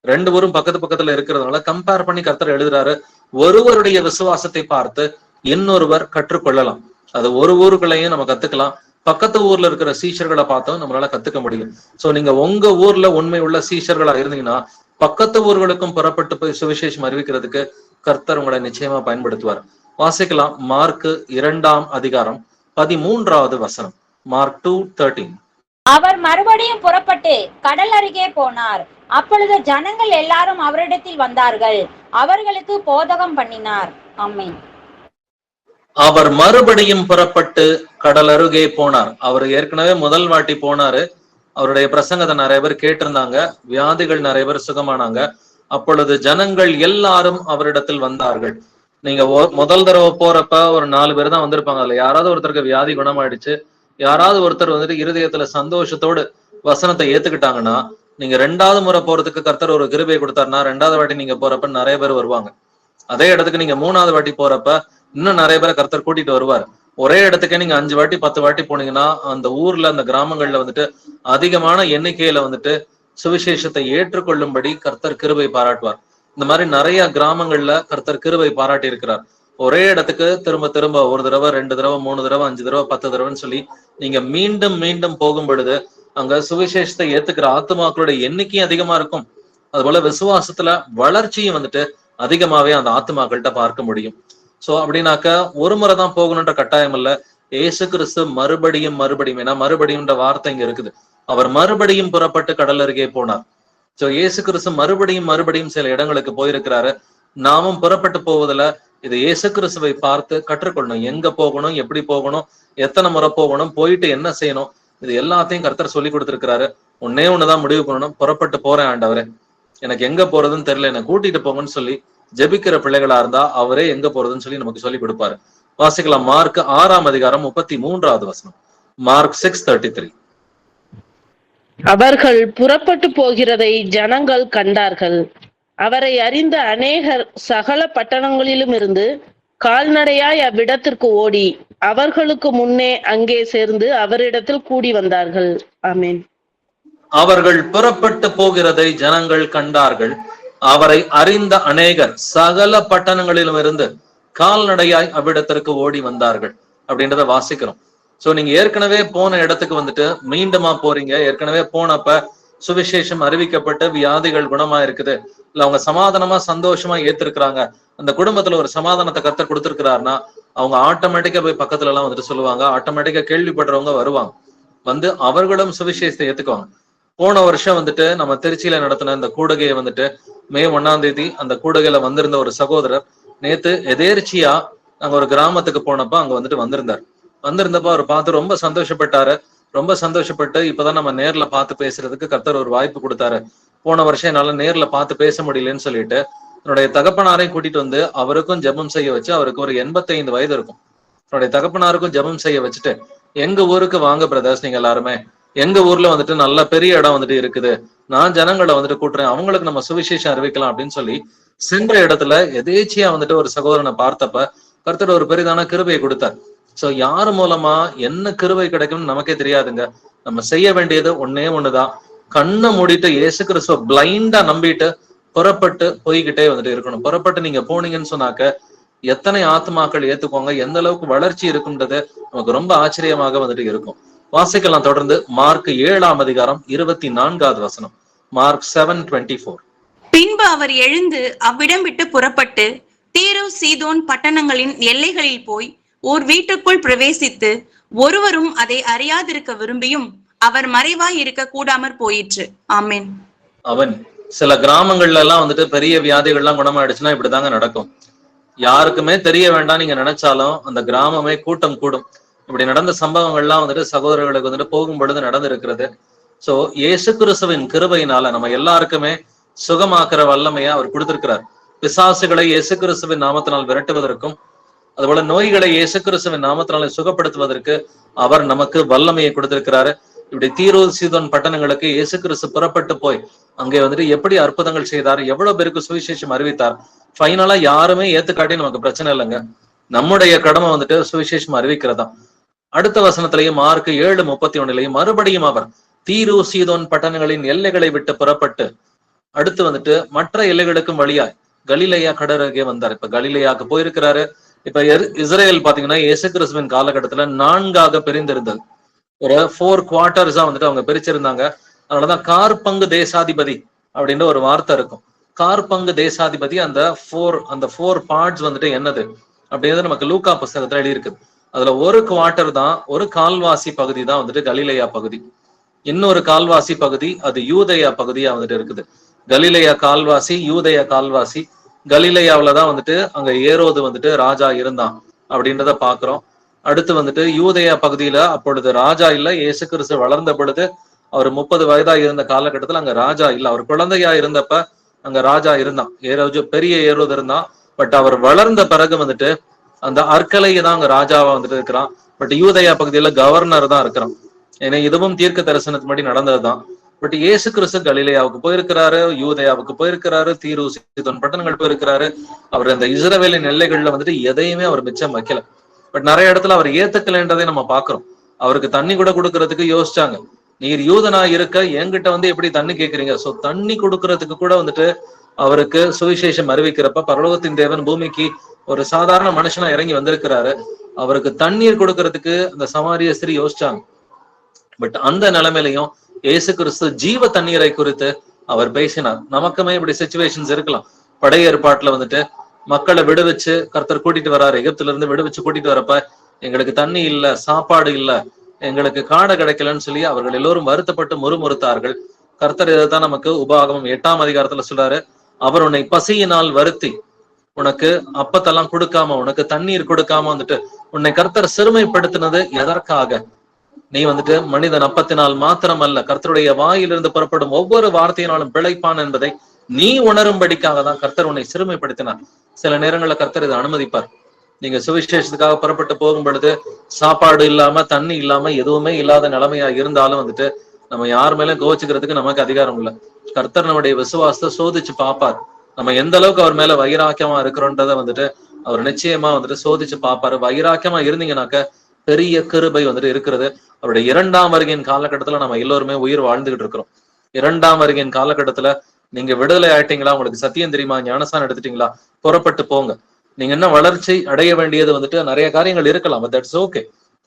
2 ஊரும் பக்கத்து பக்கத்துல இருக்கிறதுனால கம்பேர் பண்ணி கர்த்தர் எழுதுறாரு. ஒருவருடைய விசுவாசத்தை பார்த்து இன்னொருவர் கற்றுக்கொள்ளலாம். அது ஒரு ஊருக்குள்ளேயும் நம்ம கத்துக்கலாம். பக்கத்து ஊர்ல இருக்கிற சீஷர்களை பார்த்தோம் நம்மளால கத்துக்க முடியும். சோ நீங்க உங்க ஊர்ல உண்மை உள்ள சீஷர்களா இருந்தீங்கன்னா பக்கத்து ஊர்களுக்கும் புறப்பட்டு போய் சுவிசேஷம் அறிவிக்கிறதுக்கு கர்த்தர் உங்களை நிச்சயமா பயன்படுத்துவார். வாசிக்கலாம் மார்க் 2:13 மார்க் 2:13. அவர் மறுபடியும் புறப்பட்டு கடல் அருகே போனார். அப்பொழுது ஜனங்கள் எல்லாரும் அவரிடத்தில் வந்தார்கள். அவர்களுக்கு போதகம் பண்ணினார். ஆமென். அவர் மறுபடியும் புறப்பட்டு கடல் அருகே போனார். அவர் ஏற்கனவே முதல் வாட்டி போனாரு. அவருடைய பிரசங்கத்தை நிறைய பேர் கேட்டிருந்தாங்க. வியாதிகள் நிறைய பேர் சுகமானாங்க. அப்பொழுது ஜனங்கள் எல்லாரும் அவரிடத்தில் வந்தார்கள். நீங்க முதல் தடவை போறப்ப ஒரு 4 பேர் தான் வந்திருப்பாங்க. அதுல யாராவது ஒருத்தருக்கு வியாதி குணமாயிடுச்சு, யாராவது ஒருத்தர் வந்துட்டு இருதயத்துல சந்தோஷத்தோடு வசனத்தை ஏத்துக்கிட்டாங்கன்னா நீங்க 2வது முறை போறதுக்கு கர்த்தர் ஒரு கிருபை கொடுத்தாருன்னா 2வது வாட்டி நீங்க போறப்ப நிறைய பேர் வருவாங்க. அதே இடத்துக்கு நீங்க 3வது வாட்டி போறப்ப இன்னும் நிறைய பேரை கர்த்தர் கூட்டிட்டு வருவார். ஒரே இடத்துக்கே நீங்க 5 வாட்டி 10 வாட்டி போனீங்கன்னா அந்த ஊர்ல அந்த கிராமங்கள்ல வந்துட்டு அதிகமான எண்ணிக்கையில வந்துட்டு சுவிசேஷத்தை ஏற்றுக்கொள்ளும்படி கர்த்தர் கிருபை பாராட்டுவார். இந்த மாதிரி நிறைய கிராமங்கள்ல கர்த்தர் கிருபை பாராட்டி இருக்கிறார். ஒரே இடத்துக்கு திரும்ப திரும்ப 1 தடவை 2 தடவை 3 தடவை 5 தடவை 10 தடவைன்னு சொல்லி நீங்க மீண்டும் மீண்டும் போகும் பொழுது அங்க சுவிசேஷத்தை ஏத்துக்கிற ஆத்துமாக்களுடைய எண்ணிக்கையும் அதிகமா இருக்கும். அதுபோல விசுவாசத்துல வளர்ச்சியும் வந்துட்டு அதிகமாவே அந்த ஆத்துமாக்கள்கிட்ட பார்க்க முடியும். சோ அப்படின்னாக்க ஒரு முறை தான் போகணுன்ற கட்டாயம் இல்ல. இயேசு கிறிஸ்து மறுபடியும் மறுபடியும், ஏன்னா மறுபடியும்ன்ற வார்த்தை இங்க இருக்குது, அவர் மறுபடியும் புறப்பட்டு கடல் அருகே போனார். சோ இயேசு கிறிஸ்து மறுபடியும் மறுபடியும் சில இடங்களுக்கு போயிருக்கிறாரு. நாமும் புறப்பட்டு போவதில் இது இயேசு கிறிஸ்துவை பார்த்து கற்றுக்கொள்ளணும். எங்க போகணும், எப்படி போகணும், எத்தனை முறை போகணும், போயிட்டு என்ன செய்யணும், இது எல்லாத்தையும் கர்த்தர் சொல்லி கொடுத்திருக்கிறாரு. ஒன்னே ஒண்ணுதான் முடிவு பண்ணணும், புறப்பட்டு போறேன் ஆண்டவரே, எனக்கு எங்க போறதுன்னு தெரியல, என்னை கூட்டிட்டு போங்கன்னு சொல்லி ஜெபிக்கிற பிள்ளைகளா இருந்தா அவரே எங்க போறதுன்னு சொல்லி நமக்கு சொல்லி கொடுப்பாரு. வாசிக்கலாம் மார்க் 6ஆம் அதிகாரம் 33வது வசனம். மார்க் 6:33. அவர்கள் புறப்பட்டு போகிறதை ஜனங்கள் கண்டார்கள். அவரை அறிந்த அநேகர் சகல பட்டணங்களிலும் இருந்து கால்நடையாய் அவ்விடத்திற்கு ஓடி அவர்களுக்கு முன்னே அங்கே சேர்ந்து அவரிடத்தில் கூடி வந்தார்கள். ஆமென். அவர்கள் புறப்பட்டு போகிறதை ஜனங்கள் கண்டார்கள். அவரை அறிந்த அநேகர் சகல பட்டணங்களிலும் இருந்து கால்நடையாய் அவ்விடத்திற்கு ஓடி வந்தார்கள் அப்படின்றத வாசிக்கிறோம். சோ நீங்க ஏற்கனவே போன இடத்துக்கு வந்துட்டு மீண்டுமா போறீங்க, ஏற்கனவே போனப்ப சுவிசேஷம் அறிவிக்கப்பட்டு வியாதிகள் குணமா இருக்குது, இல்ல அவங்க சமாதானமா சந்தோஷமா ஏத்திருக்கிறாங்க, அந்த குடும்பத்துல ஒரு சமாதானத்தை கர்த்தர் கொடுத்திருக்கிறாருன்னா அவங்க ஆட்டோமேட்டிக்கா போய் பக்கத்துல எல்லாம் வந்துட்டு சொல்லுவாங்க. ஆட்டோமேட்டிக்கா கேள்விப்படுறவங்க வருவாங்க, வந்து அவர்களும் சுவிசேஷத்தை ஏத்துக்குவாங்க. போன வருஷம் வந்துட்டு நம்ம திருச்சியில நடத்தின இந்த கூடுகையை வந்துட்டு மே 1ஆம் தேதி அந்த கூடுகையில வந்திருந்த ஒரு சகோதரர் நேத்து எதேர்ச்சியா நாங்க ஒரு கிராமத்துக்கு போனப்ப அங்க வந்துட்டு வந்திருந்தப்ப அவர் பார்த்து ரொம்ப சந்தோஷப்பட்டாரு. ரொம்ப சந்தோஷப்பட்டு இப்பதான் நம்ம நேர்ல பார்த்து பேசுறதுக்கு கர்த்தர் ஒரு வாய்ப்பு கொடுத்தாரு. போன வருஷம் என்னால நேர்ல பார்த்து பேச முடியலன்னு சொல்லிட்டு என்னுடைய தகப்பனாரையும் கூட்டிட்டு வந்து அவருக்கும் ஜெபம் செய்ய வச்சு, அவருக்கு ஒரு 85 வயது இருக்கும், என்னுடைய தகப்பனாருக்கும் ஜெபம் செய்ய வச்சுட்டு, எங்க ஊருக்கு வாங்க பிரதர்ஸ், நீங்க எல்லாருமே எங்க ஊர்ல வந்துட்டு நல்ல பெரிய இடம் வந்துட்டு இருக்குது, நான் ஜனங்களை வந்துட்டு கூட்டுறேன், அவங்களுக்கு நம்ம சுவிசேஷம் அறிவிக்கலாம் அப்படின்னு சொல்லி சென்ற இடத்துல எதேச்சியா வந்துட்டு ஒரு சகோதரனை பார்த்தப்ப கர்த்தர் ஒரு பெரிதான கிருபையை கொடுத்தார். சோ யாரு மூலமா என்ன கிருபை கிடைக்கும்னு நமக்கே தெரியாதுங்க. நம்ம செய்ய வேண்டியது ஒன்னே ஒண்ணுதான், கண்ணை மூடிட்டு இயேசு கிறிஸ்துவ பிளைண்டா நம்பிட்டு புறப்பட்டு போய்கிட்டே வந்துட்டு இருக்கணும். புறப்பட்டு நீங்க போனீங்கன்னு சொன்னாக்க எத்தனை ஆத்மாக்கள் ஏத்துக்கோங்க, எந்த அளவுக்கு வளர்ச்சி இருக்குன்றது நமக்கு ரொம்ப ஆச்சரியமாக வந்துட்டு இருக்கும். வாசிக்கலாம் தொடர்ந்து மார்க் 7ஆம் அதிகாரம் 24வது வசனம். மார்க் 7:24. பின்பு அவர் எழுந்து அவ்விடம் விட்டு புறப்பட்டு தீரு சீதோன் பட்டணங்களின் எல்லைகளில் போய் ஓர் வீட்டுக்குள் பிரவேசித்து ஒருவரும் அதை அறியாதிருக்க விரும்பியும் அவர் மறைவாய் இருக்க கூடாமற் போயிற்று. ஆமென். அவன் சில கிராமங்கள்ல எல்லாம் வந்துட்டு பெரிய வியாதிகள்லாம் குணமாயிடுச்சுன்னா இப்படிதாங்க நடக்கும். யாருக்குமே தெரிய வேண்டாம் நீங்க நினைச்சாலும் அந்த கிராமமே கூட்டம் கூடும். இப்படி நடந்த சம்பவங்கள்லாம் வந்துட்டு சகோதரர்களுக்கு வந்துட்டு போகும் பொழுது நடந்திருக்கிறது. சோ இயேசு கிறிஸ்துவின் கிருபையினால நம்ம எல்லாருக்குமே சுகமாக்குற வல்லமையை அவர் கொடுத்திருக்கிறார். பிசாசுகளை இயேசு கிறிஸ்துவின் நாமத்தினால் விரட்டுவதற்கும் அதுபோல நோய்களை இயேசு கிறிஸ்துவின் நாமத்தினால சுகப்படுத்துவதற்கு அவர் நமக்கு வல்லமையை கொடுத்திருக்கிறாரு. இப்படி தீரு சீதோன் பட்டணங்களுக்கு இயேசு கிறிஸ்து புறப்பட்டு போய் அங்கே வந்துட்டு எப்படி அற்புதங்கள் செய்தார், எவ்வளவு பேருக்கு சுவிசேஷம் அறிவித்தார். ஃபைனலா யாருமே ஏத்துக்காட்டி நமக்கு பிரச்சனை இல்லைங்க, நம்முடைய கடமை வந்துட்டு சுவிசேஷம் அறிவிக்கிறதா. அடுத்த வசனத்திலையும் மார்க் 7:31 மறுபடியும் அவர் தீரு சீதோன் பட்டணங்களின் எல்லைகளை விட்டு புறப்பட்டு அடுத்து வந்துட்டு மற்ற எல்லைகளுக்கும் வழியாய் கலிலேயா கடற்கரையே வந்தார். இப்ப கலிலேயாவுக்கு போயிருக்கிறாரு. இப்ப இஸ்ரேல் பாத்தீங்கன்னா இயேசு கிறிஸ்துவின் காலகட்டத்துல 4ஆக பிரிந்திருந்தது. ஒரு 4 குவார்டர்ஸா வந்துட்டு அவங்க பிரிச்சிருந்தாங்க. அதனாலதான் கார்பங்கு தேசாதிபதி அப்படின்ற ஒரு வார்த்தை இருக்கும். கார்பங்கு தேசாதிபதி அந்த 4 பார்ட்ஸ் வந்துட்டு என்னது அப்படிங்கிறது நமக்கு லூக்கா புஸ்தகத்துல எழுதியிருக்கு. அதுல ஒரு குவார்டர் தான், ஒரு கால்வாசி பகுதி தான் வந்துட்டு கலிலேயா பகுதி. இன்னொரு கால்வாசி பகுதி அது யூதேயா பகுதியா வந்துட்டு இருக்குது. கலிலேயா கால்வாசி, யூதேயா கால்வாசி. கலிலேயாவிலதான் வந்துட்டு அங்க ஏரோது வந்துட்டு ராஜா இருந்தான் அப்படின்றத பாக்குறோம். அடுத்து வந்துட்டு யூதேயா பகுதியில அப்பொழுது ராஜா இல்ல, இயேசு கிறிஸ்து வளர்ந்த பொழுது அவர் 30 வயதா இருந்த காலகட்டத்துல அங்க ராஜா இல்ல. அவர் குழந்தையா இருந்தப்ப அங்க ராஜா இருந்தான், பெரிய ஏரோது இருந்தான். பட் அவர் வளர்ந்த பிறகு வந்துட்டு அந்த அற்கலையை தான் அங்க ராஜாவா வந்துட்டு இருக்கிறான். பட் யூதேயா பகுதியில கவர்னர் தான் இருக்கிறான். ஏன்னா இதுவும் தீர்க்க தரிசனத்தின்படி நடந்ததுதான். பட் இயேசு கிறிஸ்து கலிலேயாவுக்கு போயிருக்கிறாரு, யூதேயாவுக்கு போயிருக்கிறாரு, தீரு சீதோன் பட்டணங்கள் போயிருக்கிறாரு. அவர் அந்த இஸ்ரவேலின் எல்லைகள்ல வந்துட்டு எதையுமே அவர் மிச்சம் வைக்கல. பட் நிறைய இடத்துல அவர் ஏத்துக்கலைன்றதை நம்ம பாக்குறோம். அவருக்கு தண்ணி கூட கொடுக்கறதுக்கு யோசிச்சாங்க. நீர் யூதனா இருக்க என்கிட்ட வந்து எப்படி தண்ணி கேக்குறீங்க? சோ தண்ணி கொடுக்கறதுக்கு கூட வந்துட்டு அவருக்கு சுவிசேஷம் அறிவிக்கிறப்ப பரலோகத்தின் தேவன் பூமிக்கு ஒரு சாதாரண மனுஷனா இறங்கி வந்திருக்கிறாரு. அவருக்கு தண்ணீர் கொடுக்கறதுக்கு அந்த சமாரிய ஸ்திரீ யோசிச்சாங்க. பட் அந்த நிலைமையிலையும் இயேசு கிறிஸ்து ஜீவ தண்ணீரை குறித்து அவர் பேசினார். நமக்குமே இப்படி சிச்சுவேஷன்ஸ் இருக்கலாம். பழைய ஏற்பாட்டுல வந்துட்டு மக்களை விடுவிச்சு கர்த்தர் கூட்டிட்டு வர்றாரு. எகிப்துல இருந்து விடுவிச்சு கூட்டிட்டு வரப்ப எங்களுக்கு தண்ணி இல்ல, சாப்பாடு இல்ல, எங்களுக்கு காடை கிடைக்கலன்னு சொல்லி அவர்கள் எல்லோரும் வருத்தப்பட்டு முறுமுறுத்தார்கள். கர்த்தர் இதைத்தான் நமக்கு உபாகமம் 8ஆம் அதிகாரத்துல சொல்றாரு. அவர் உன்னை பசியினால் வருத்தி உனக்கு அப்பத்தெல்லாம் கொடுக்காம, உனக்கு தண்ணீர் கொடுக்காம வந்துட்டு உன்னை கர்த்தர் சிறுமைப்படுத்தினது எதற்காக? நீ வந்துட்டு மனிதன் அப்பத்தினால் மாத்திரம் அல்ல, கர்த்தருடைய வாயிலிருந்து புறப்படும் ஒவ்வொரு வார்த்தையினாலும் பிழைப்பான் என்பதை நீ உணரும்படிக்காக தான் கர்த்தர் உன்னை சிறுமைப்படுத்தினார். சில நேரங்களில் கர்த்தர் இதை அனுமதிப்பார். நீங்க சுவிசேஷத்துக்காக புறப்பட்டு போகும் பொழுது சாப்பாடு இல்லாம, தண்ணி இல்லாம, எதுவுமே இல்லாத நிலைமையா இருந்தாலும் வந்துட்டு நம்ம யார் மேலும் கோவிச்சுக்கிறதுக்கு நமக்கு அதிகாரம் இல்லை. கர்த்தர் நம்முடைய விசுவாசத்தை சோதிச்சு பார்ப்பார். நம்ம எந்த அளவுக்கு அவர் மேல வைராக்கியமா இருக்கிறோன்றதை வந்துட்டு அவர் நிச்சயமா வந்துட்டு சோதிச்சு பார்ப்பாரு. வைராக்கியமா இருந்தீங்கன்னாக்க பெரிய கிருபை வந்துட்டு இருக்கிறது. அவருடைய 2ஆம் வருகையின் காலகட்டத்துல நம்ம எல்லோருமே உயிர் வாழ்ந்துகிட்டு இருக்கிறோம். 2ஆம் வருகையின் காலகட்டத்துல நீங்க விடுதலை ஆயிட்டீங்களா? உங்களுக்கு சத்தியம் தெரியுமா? ஞானஸ்தானம் எடுத்துட்டீங்களா? புறப்பட்டு போங்க. நீங்க என்ன வளர்ச்சி அடைய வேண்டியது வந்துட்டு நிறைய காரியங்கள் இருக்கலாம். That's okay.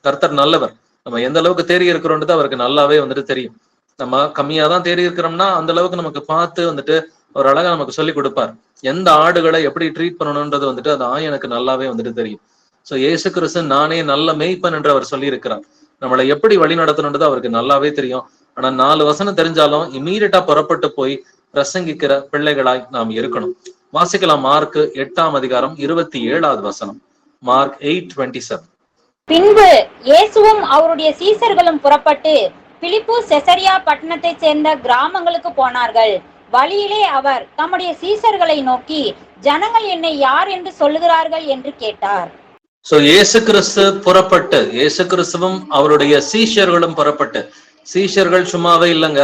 கர்த்தர் நல்லவர். நம்ம எந்த அளவுக்கு தேறி இருக்கிறோன்றது அவருக்கு நல்லாவே வந்துட்டு தெரியும். நம்ம கம்மியா தான் தேறி இருக்கிறோம்னா அந்த அளவுக்கு நமக்கு பார்த்து வந்துட்டு ஒரு அழகா நமக்கு சொல்லி கொடுப்பார். எந்த ஆடுகளை எப்படி ட்ரீட் பண்ணணும்ன்றது வந்துட்டு அது எனக்கு நல்லாவே வந்துட்டு தெரியும். சோ இயேசு கிறிஸ்து நானே நல்ல மேய்ப்பன் என்று அவர் சொல்லி இருக்கிறார். நம்மளை எப்படி வழி நடத்தணுன்றது அவருக்கு நல்லாவே தெரியும். ஆனா 4 வசனம் தெரிஞ்சாலும் இம்மீடியட்டா புறப்பட்டு போய் பிரசங்கிக்கிற பிள்ளைகளாய் நாம் இருக்கணும். வாசிக்கலாம். மார்க் 8ஆம் அதிகாரம் 27வது வசனம். மார்க் 8:27. பின்பு இயேசுவும் அவருடைய சீசர்களும் புறப்பட்டு பிலிப்பு செசரியா பட்டணத்தை சேர்ந்த கிராமங்களுக்கு போனார்கள். வழியிலே அவர் தம்முடைய சீசர்களை நோக்கி, ஜனங்கள் என்னை யார் என்று சொல்லுகிறார்கள் என்று கேட்டார். சோ இயேசு கிறிஸ்து புறப்பட்டு, இயேசு கிறிஸ்துவும் அவருடைய சீஷர்களும் புறப்பட்டு, சீஷர்கள் சும்மாவே இல்லைங்க.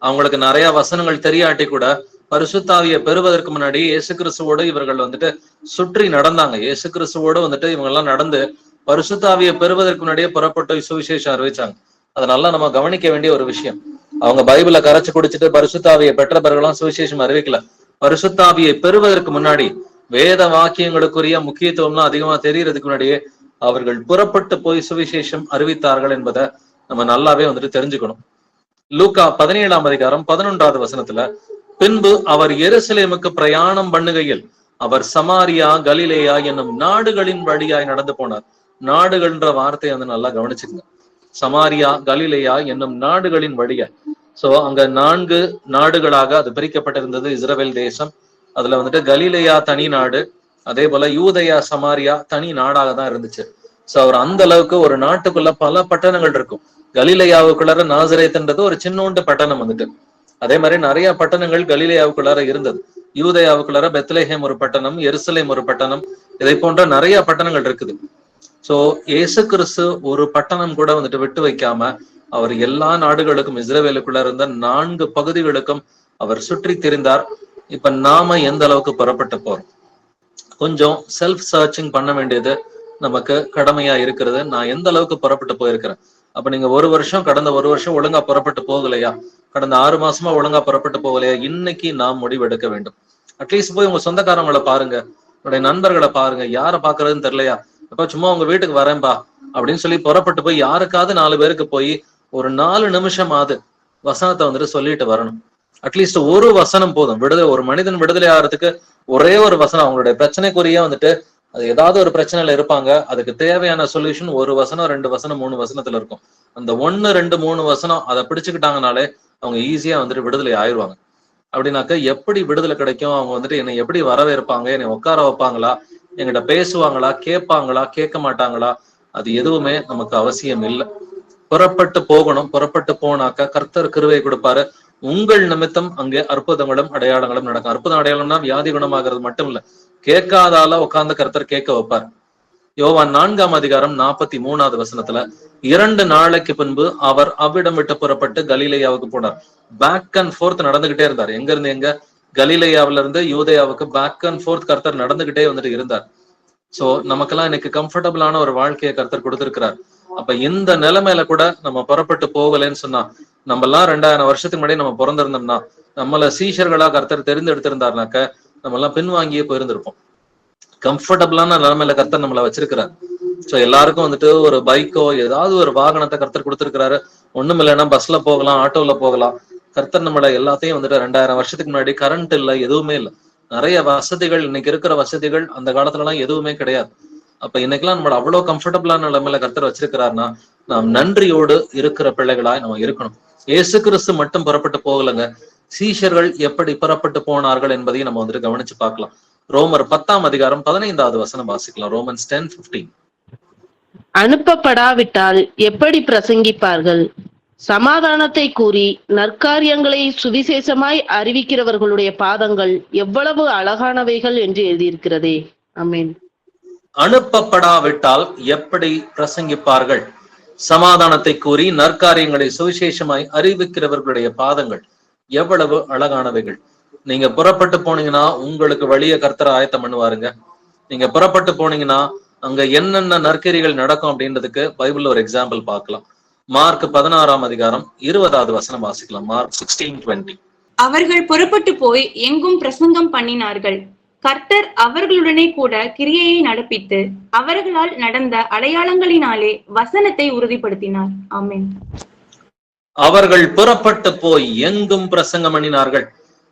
அவங்களுக்கு நிறைய வசனங்கள் தெரியாட்டி கூட பரிசுத்தாவியை பெறுவதற்கு முன்னாடி இயேசு கிறிஸ்துவோடு இவர்கள் வந்துட்டு சுற்றி நடந்தாங்க. இயேசு கிறிஸ்துவோடு வந்துட்டு இவங்க எல்லாம் நடந்து பரிசுத்தாவியை பெறுவதற்கு முன்னாடியே புறப்பட்டு சுவிசேஷம் அறிவிச்சாங்க. அதனால நம்ம கவனிக்க வேண்டிய ஒரு விஷயம். அவங்க பைபிளை கரைச்சு குடிச்சிட்டு பரிசுத்தாவியை பெற்ற பிறகுலாம் சுவிசேஷம் அறிவிக்கல. பரிசுத்தாவியை பெறுவதற்கு முன்னாடி வேத வாக்கியங்களுக்குரிய முக்கியத்துவம்லாம் அதிகமா தெரியறதுக்கு முன்னாடியே அவர்கள் புறப்பட்டு போய் சுவிசேஷம் அறிவித்தார்கள் என்பதை நம்ம நல்லாவே வந்துட்டு தெரிஞ்சுக்கணும். லூக்கா 17ஆம் அதிகாரம் 11வது வசனத்துல, பின்பு அவர் எருசலேமுக்கு பிரயாணம் பண்ணுகையில் அவர் சமாரியா, கலிலேயா என்னும் நாடுகளின் வழியாய் நடந்து போனார். நாடுகள்ன்ற வார்த்தையை வந்து நல்லா கவனிச்சுக்கங்க. சமாரியா, கலிலேயா என்னும் நாடுகளின் வழியாய். சோ அங்க 4 நாடுகளாக அது பிரிக்கப்பட்டிருந்தது இஸ்ரவேல் தேசம். அதுல வந்துட்டு கலிலேயா தனி நாடு, அதே போல யூதேயா சமாரியா தனி நாடாக தான் இருந்துச்சு. சோ அவர் அந்த அளவுக்கு ஒரு நாட்டுக்குள்ள பல பட்டணங்கள் இருக்கும். கலிலேயாவுக்குள்ளார நாசரேத்ன்றது ஒரு சின்னோண்டு பட்டணம் வந்துட்டு. அதே மாதிரி நிறைய பட்டணங்கள் கலிலேயாவுக்குள்ளார இருந்தது. யூதேயாவுக்குள்ளார பெத்லெஹேம் ஒரு பட்டணம், எருசலேம் ஒரு பட்டணம், இதை போன்ற நிறைய பட்டணங்கள் இருக்குது. சோ இயேசு கிறிஸ்து ஒரு பட்டணம் கூட வந்துட்டு விட்டு வைக்காம அவர் எல்லா நாடுகளுக்கும், இஸ்ரவேலுக்குள்ள இருந்த 4 பகுதிகளுக்கும் அவர் சுற்றி திரிந்தார். இப்ப நாம எந்த அளவுக்கு புறப்பட்டு போறோம்? கொஞ்சம் செல்ஃப் சர்ச்சிங் பண்ண வேண்டியது நமக்கு கடமையா இருக்கிறது. நான் எந்த அளவுக்கு புறப்பட்டு போயிருக்கிறேன்? அப்ப நீங்க கடந்த ஒரு வருஷம் ஒழுங்கா புறப்பட்டு போகலையா? கடந்த 6 மாசமா ஒழுங்கா புறப்பட்டு போகலையா? இன்னைக்கு நாம் முடிவெடுக்க வேண்டும். அட்லீஸ்ட் போய் உங்க சொந்தக்காரங்களை பாருங்க, உங்களுடைய நண்பர்களை பாருங்க. யாரை பாக்குறதுன்னு தெரியலையா? அப்ப சும்மா உங்க வீட்டுக்கு வரேன்பா அப்படின்னு சொல்லி புறப்பட்டு போய் யாருக்காவது 4 பேருக்கு போய் ஒரு 4 நிமிஷமாவது வசனத்தை வந்துட்டு சொல்லிட்டு வரணும். அட்லீஸ்ட் ஒரு வசனம் போதும். ஒரு மனிதன் விடுதலை ஆகிறதுக்கு ஒரே ஒரு வசனம். அவங்களுடைய பிரச்சனைக்குரிய வந்துட்டு அது ஏதாவது ஒரு பிரச்சனையில இருப்பாங்க. அதுக்கு தேவையான சொல்யூஷன் ஒரு வசனம், 2 வசனம், 3 வசனத்துல இருக்கும். அந்த 1, 2, 3 வசனம் அதை பிடிச்சுக்கிட்டாங்கனாலே அவங்க ஈஸியா வந்துட்டு விடுதலை ஆயிடுவாங்க. அப்படின்னாக்க எப்படி விடுதலை கிடைக்கும்? அவங்க வந்துட்டு என்னை எப்படி வரவேற்பாங்க? என்னை உட்கார வைப்பாங்களா? என்கிட்ட பேசுவாங்களா? கேட்பாங்களா? கேட்க மாட்டாங்களா? அது எதுவுமே நமக்கு அவசியம் இல்லை. புறப்பட்டு போகணும். புறப்பட்டு போனாக்க கர்த்தர் கிருபை கொடுப்பாரு. உங்கள் நிமித்தம் அங்கே அற்புதங்களும் அடையாளங்களும் நடக்கும். அற்புதம் அடையாளம்னா வியாதி குணமாகிறது மட்டும் இல்ல, கேட்காதால உட்கார்ந்து கர்த்தர் கேட்க வைப்பார். யோவான் 4:43 வசனத்துல 2 நாளைக்கு பின்பு அவர் அவ்விடம் விட்டு புறப்பட்டு கலிலேயாவுக்கு போனார். பேக் அண்ட் ஃபோர்த் நடந்துகிட்டே இருந்தார். எங்க இருந்து எங்க? கலிலேயாவில இருந்து யூதேயாவுக்கு பேக் அண்ட் ஃபோர்த் கர்த்தர் நடந்துகிட்டே வந்துட்டு இருந்தார். சோ நமக்கெல்லாம் இன்னைக்கு கம்ஃபர்டபுளான ஒரு வாழ்க்கையை கர்த்தர் கொடுத்திருக்கிறார். அப்ப இந்த நிலைமையில கூட நம்ம புறப்பட்டு போகலன்னு சொன்னா, நம்ம எல்லாம் 2000 வருஷத்துக்கு முன்னாடி நம்ம பிறந்திருந்தோம்னா, நம்மள சீஷர்களா கர்த்தர் தெரிந்தெடுத்திருந்தாருனாக்க நம்ம எல்லாம் பின்வாங்கியே போயிருந்திருப்போம். கம்ஃபர்டபுளான நிலைமையில கர்த்தர் நம்மள வச்சிருக்கிறார். சோ எல்லாருக்கும் வந்துட்டு ஒரு பைக்கோ ஏதாவது ஒரு வாகனத்தை கர்த்தர் கொடுத்திருக்கிறாரு. ஒண்ணும் இல்லைன்னா பஸ்ல போகலாம், ஆட்டோல போகலாம். கர்த்தர் நம்மள எல்லாத்தையும் வந்துட்டு 2000 வருஷத்துக்கு முன்னாடி கரண்ட் இல்ல, எதுவுமே இல்லை. நிறைய வசதிகள், இன்னைக்கு இருக்கிற வசதிகள் அந்த காலத்துல எல்லாம் எதுவுமே கிடையாது. அப்ப இன்னைக்கெல்லாம் நம்மள அவ்வளவு கம்ஃபர்டபுளான நிலைமையில கர்த்தர் வச்சிருக்கிறாருன்னா, நாம் நன்றியோடு இருக்கிற பிள்ளைகளாய் நம்ம இருக்கணும். இயேசு கிறிஸ்து மட்டும் புறப்பட்டு போகலங்க, சீஷர்கள் எப்படி புறப்பட்டு போனார்கள் என்பதையும் நம்ம வந்துட்டு கவனிச்சு பார்க்கலாம். ரோமர் 10:15 வசனம் வாசிக்கலாம். ரோமன்ஸ் 10:15. அனுப்பப்படாவிட்டால் எப்படி பிரசங்கிப்பார்கள்? சமாதானத்தை கூறி நற்காரியங்களை சுவிசேஷமாய் அறிவிக்கிறவர்களுடைய பாதங்கள் எவ்வளவு அழகானவைகள் என்று எழுதியிருக்கிறதே. ஆமென். அனுப்பப்படாவிட்டால் எப்படி பிரசங்கிப்பார்கள்? சமாதானத்தை கூறி நற்காரியங்களை சுவிசேஷமாய் அறிவிக்கிறவர்களுடைய பாதங்கள் எவ்வளவு அழகானவைகள். நீங்க புறப்பட்டு போனீங்கன்னா உங்களுக்கு வழிய கர்த்தர் ஆயத்தம் பண்ணுவாருங்க. நீங்க புறப்பட்டு போனீங்கன்னா அங்க என்னென்ன நற்கரிகள் நடக்கும் அப்படின்றதுக்கு பைபிள்ல ஒரு எக்ஸாம்பிள் பார்க்கலாம். மார்க் 16:20 வசனம் வாசிக்கலாம். மார்க் 16:20. அவர்கள் புறப்பட்டு போய் எங்கும் பிரசங்கம் பண்ணினார்கள். கர்த்தர் அவர்களுடனே கூட கிரியையை நடப்பித்து அவர்களால் நடந்த அடையாளங்களினாலே வசனத்தை உறுதிப்படுத்தினார். ஆமென். அவர்கள் புறப்பட்டு போய் எங்கும் பிரசங்கம் பண்ணினார்கள்.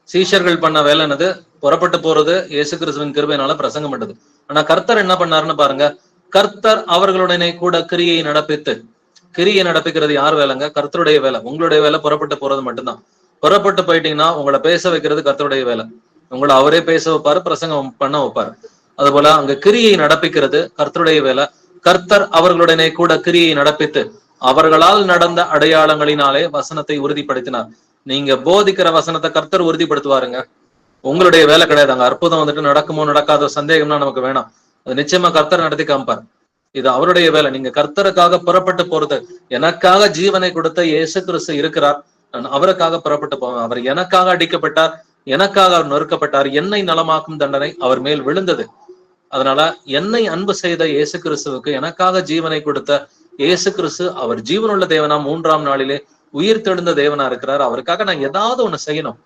சீஷர்கள் பண்ண வேலை என்னது? புறப்பட்டு போறது, இயேசு கிறிஸ்துவின் கிருபையினால பிரசங்கம் பண்ணது. ஆனா கர்த்தர் என்ன பண்ணாருன்னு பாருங்க. கர்த்தர் அவர்களுடனே கூட கிரியை நடப்பித்து. கிரியை நடப்பிக்கிறது யார் வேலைங்க? கர்த்தருடைய வேலை. உங்களுடைய வேலை புறப்பட்டு போறது மட்டும்தான். புறப்பட்டு போயிட்டீங்கன்னா உங்களை பேச வைக்கிறது கர்த்தருடைய வேலை. உங்களை அவரே பேச வைப்பாரு, பிரசங்கம் பண்ண வைப்பாரு. அது போல அங்க கிரியை நடப்பிக்கிறது கர்த்தருடைய வேலை. கர்த்தர் அவர்களுடனே கூட கிரியை நடப்பித்து அவர்களால் நடந்த அடையாளங்களினாலே வசனத்தை உறுதிப்படுத்தினார். நீங்க போதிக்கிற வசனத்தை கர்த்தர் உறுதிப்படுத்துவாருங்க. உங்களுடைய வேலை கிடையாது. அங்க அற்புதம் வந்துட்டு நடக்குமோ நடக்காதோ சந்தேகம்னா நமக்கு வேணாம். அது நிச்சயமா கர்த்தர் நடத்தி காமிப்பார். இது அவருடைய வேலை. நீங்க கர்த்தருக்காக புறப்பட்டு போறது. எனக்காக ஜீவனை கொடுத்த இயேசு கிறிஸ்து இருக்கிறார், நான் அவருக்காக புறப்பட்டு போவேன். அவர் எனக்காக அடிக்கப்பட்டார், எனக்காக அவர் நொறுக்கப்பட்டார், என்னை நலமாக்கும் தண்டனை அவர் மேல் விழுந்தது. அதனால என்னை அன்பு செய்த இயேசு கிறிஸ்துவுக்கு, எனக்காக ஜீவனை கொடுத்த இயேசு கிறிஸ்து அவர் ஜீவனுள்ள தேவனா, 3ஆம் நாளிலே உயிர் தெழுந்த தேவனா இருக்கிறார். அவருக்காக நான் ஏதாவது ஒண்ணு செய்யணும்